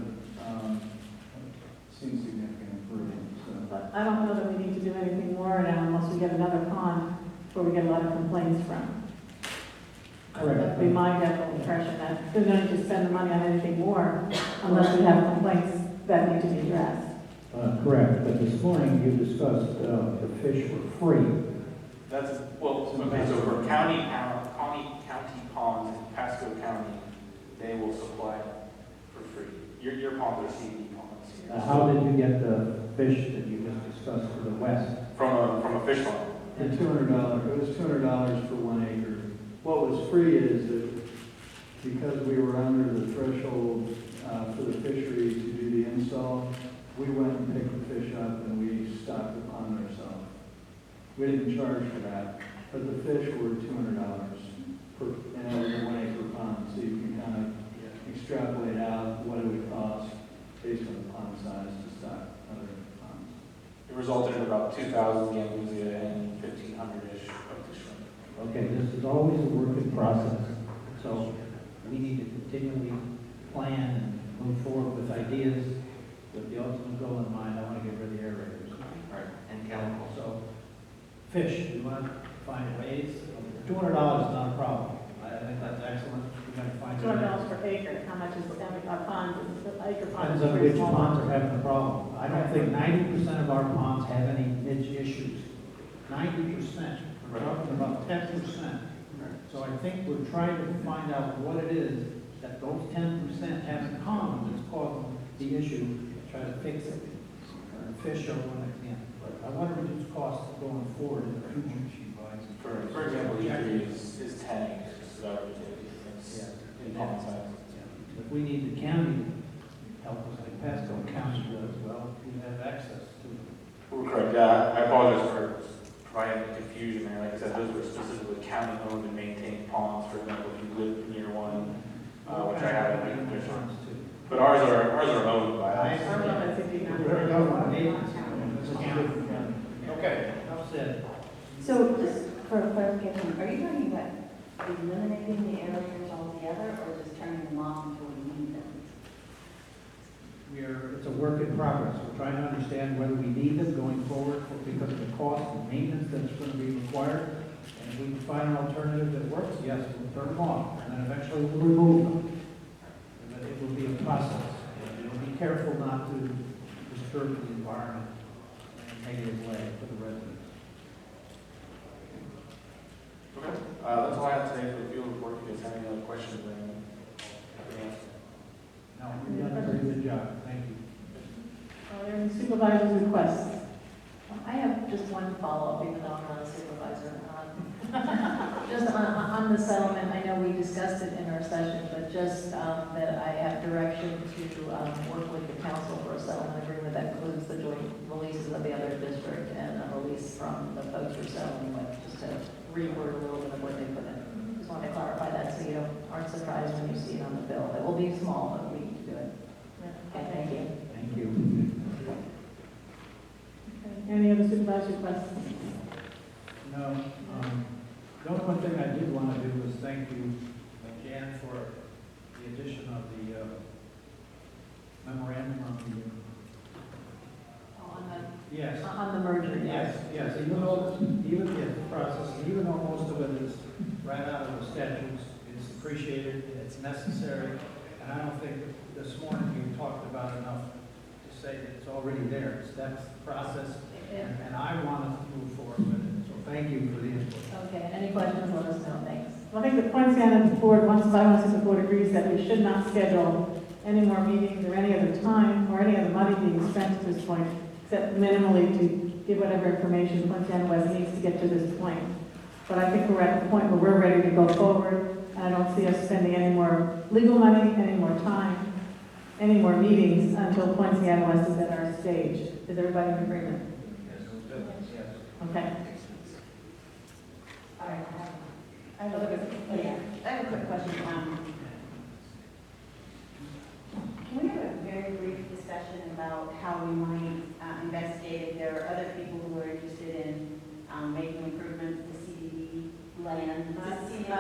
seen significant improvement. So. But I don't know that we need to do anything more now unless we get another pond where we get a lot of complaints from. Correct. That'd be my general impression that there's no need to spend the money on anything more unless we have complaints that need to be addressed. Correct, but this morning you discussed the fish were free. That's, well, okay, so for county ponds in Pasco County, they will supply for free. Your ponds are CDD ponds. How did you get the fish that you just discussed to the west? From a fish farm. The $200, it was $200 for 1 acre. What was free is that because we were under the threshold for the fishery to do the install, we went and picked the fish up and we stocked the pond ourselves. We didn't charge for that, but the fish were $200 per, and it was a 1 acre pond, so you can kind of extrapolate out what it would cost based on the pond size to stock other ponds. It resulted in about 2,000 gambusia and 1,500-ish of the shrimp. Okay, this is always a work in process, so we need to continually plan and move forward with ideas with the ultimate goal in mind. I want to get rid of the aerators. Right, and chemicals. So, fish, we want to find ways. $200 is not a problem. I think that's excellent. We're going to find $200 per acre, how much is our ponds, acre ponds? Depends on which ponds are having a problem. I don't think 90% of our ponds have any niche issues. 90%. We're talking about 10%. So I think we're trying to find out what it is that those 10% have in common that's causing the issue, try to fix it. Fish are one example. But I want to reduce costs going forward in the future. For example, E3 is 10 acres, so that would be the difference in pond size. If we need the county to help us, like Pasco County does, well, we have access to it. We're correct, yeah, I apologize for providing the confusion there. Like I said, those were specifically county-owned and maintained ponds, for example, if you live near one, which I have in my condition. But ours are owned by us. Okay, enough said. So just for clarification, are you talking about eliminating the aerators altogether or just turning them off until we need them? It's a work work in progress. We're trying to understand whether we need them going forward because of the cost and maintenance that's going to be required. And if we can find an alternative that works, yes, we'll turn them off, and then eventually we'll remove them. And it will be a process. And we'll be careful not to disturb the environment in a negative way for the residents. Okay, that's all I have today for the field report. If you guys have any other questions or anything, happy to answer. No, you've done a very good job. Thank you. Are there any supervisors' requests? I have just one follow-up, even though I'm not a supervisor. Just on the settlement, I know we discussed it in our session, but just that I have direction to work with the council for a settlement agreement that includes the joint releases of the other district and a release from the folks we're settling with, just to reword a little bit of what they put in. Just want to clarify that so you aren't surprised when you see it on the bill. It will be small, but we need to do it. Okay, thank you. Thank you. Any other supervisor requests? No. The only one thing I did want to do was thank you, Jan, for the addition of the memorandum on the... Yes. On the merger, Yes, yes. Even though, even the process, even though most of it is right out of the statutes, it's appreciated, it's necessary, and I don't think this morning you talked about enough to say that it's already there. That's the process, and I want to move forward with it. So thank you for the input. Okay, any questions, let us know, thanks. Well, I think the Poinciana board, once the Violence Board agrees that we should not schedule any more meetings or any other time or any other money being spent at this point, except minimally to give whatever information Poinciana West needs to get to this point. But I think we're at the point where we're ready to go forward, and I don't see us spending any more legal money, any more time, any more meetings until Poinciana West is at our stage. Is everybody in agreement? Yes. Okay. All right. I have a quick question. Can we have a very brief discussion about how we might investigate if there are other people who are interested in making improvements to CDD land? I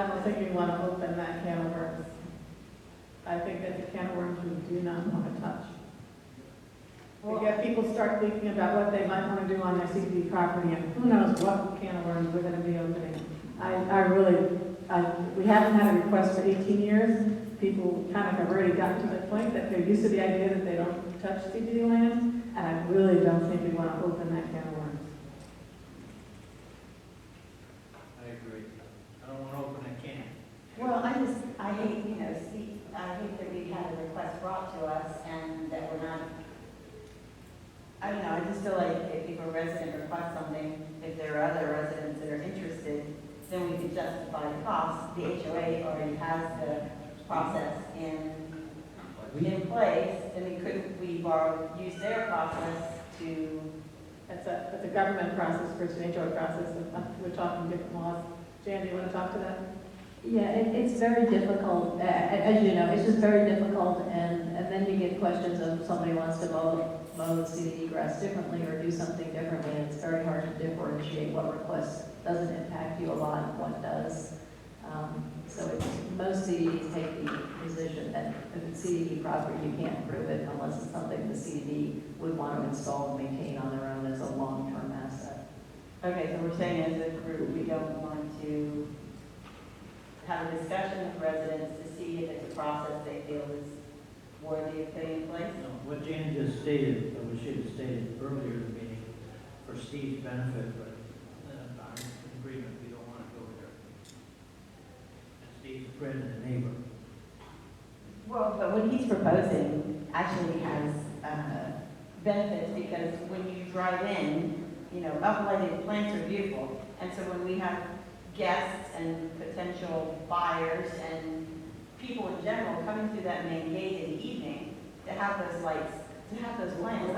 don't think we want to open that can of worms. I think that's a can of worms we do not want to touch. We get people start thinking about what they might want to do on their CDD property, and who knows what can of worms we're going to be opening. We haven't had a request for 18 years. People kind of have already gotten to the point that they're used to the idea that they don't touch CDD land, and I really don't think we want to open that can of worms. I agree. I don't want to open a can. Well, I hate, I hate that we had a request brought to us and that we're not, I don't know, I just feel like if a resident requests something, if there are other residents that are interested, then we could justify the cost. The HOA already has the process in place, and couldn't we use their process to... That's a government process versus an HOA process. We're talking different laws. Jan, do you want to talk to that? Yeah, it's very difficult, as you know, it's just very difficult, and then you get questions of somebody wants to mow the CDD grass differently or do something differently, and it's very hard to differentiate what request doesn't impact you a lot and what does. So most CDDs take the position that if it's CDD property, you can't approve it unless it's something the CDD would want to install and maintain on their own as a long-term asset. Okay, so we're saying as a group, we don't want to have a discussion with residents to see if it's a process they feel is worthy of putting in place? No, what Jan just stated, or what she had stated earlier in the meeting, for Steve's benefit, but I'm in agreement, we don't want to go there. And Steve's a friend and a neighbor. Well, but what he's proposing actually has benefits, because when you drive in, uplighted plants are beautiful, and so when we have guests and potential buyers and people in general coming through that main gate in the evening, to have those lights, to have those lamps.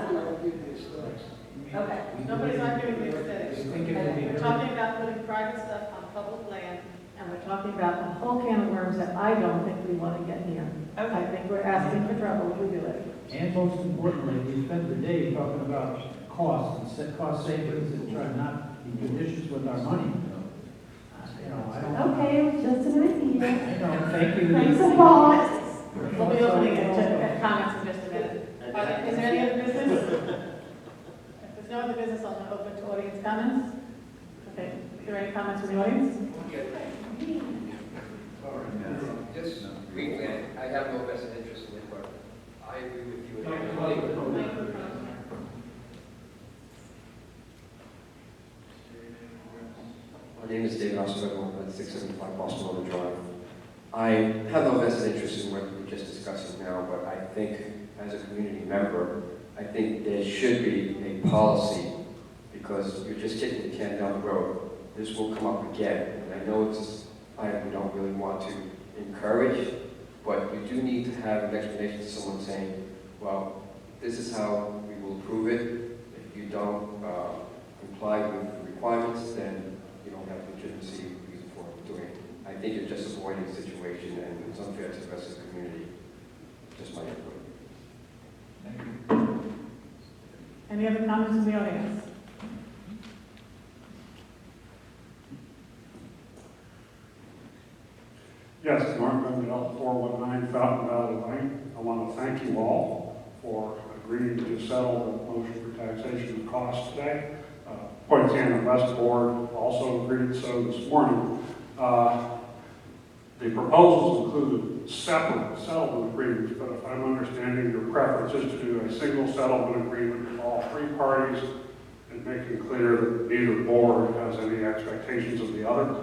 Okay. Nobody's arguing the aesthetics. We're We're talking about putting private stuff on public land, and we're talking about a whole can of worms that I don't think we want to get here. Okay. I think we're asking for trouble if we do it. And most importantly, we spent the day talking about costs and cost savings and trying not to be judicious with our money. I don't. Okay, it was just an idea. I know, thank you. Thanks a lot. We'll be opening it to comments in just a minute. Is there any other business? If there's no other business, I'll now open to audience comments. Okay, are there any comments from the audience? Just briefly, I have no vested interest in it, but I agree with you. My name is David Oswego, at 675 Boston Road Drive. I have no vested interest in what we're just discussing now, but I think as a community member, I think there should be a policy, because you're just kicking the can down the road. This will come up again, and I know it's an item we don't really want to encourage, but you do need to have an explanation to someone saying, well, this is how we will approve it. If you don't comply with the requirements, then you don't have legitimacy reason for doing it. I think you're just avoiding the situation, and it's unfair to the rest of the community. Just my input. Any other comments from the audience? Yes, Mark Mendel, 419 Fountain Valley Lane. I want to thank you all for agreeing to settle the motion for taxation of costs today. Poinciana West Board also agreed so this morning. The proposals included separate settlement agreements, but if I'm understanding your preference is to do a single settlement agreement with all three parties and making clear that neither board has any expectations of the other.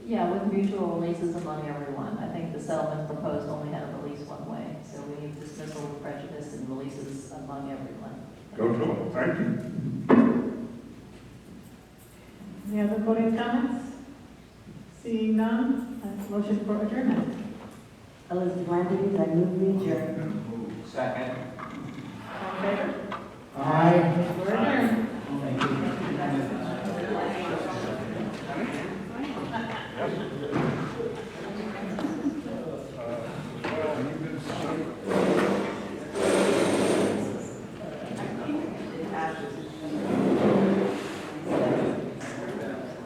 Yeah, with mutual releases among everyone. I think the settlement proposed only had a release one way, so we need dismissal with prejudice and releases among everyone. Go to it. Thank you. Any other audience comments? Seeing none, motion for adjournment. Elizabeth Landry, I move we adjourn. Second. All in favor? Aye. We're adjourned.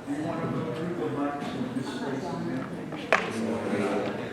You want to go through the mics and this space in there?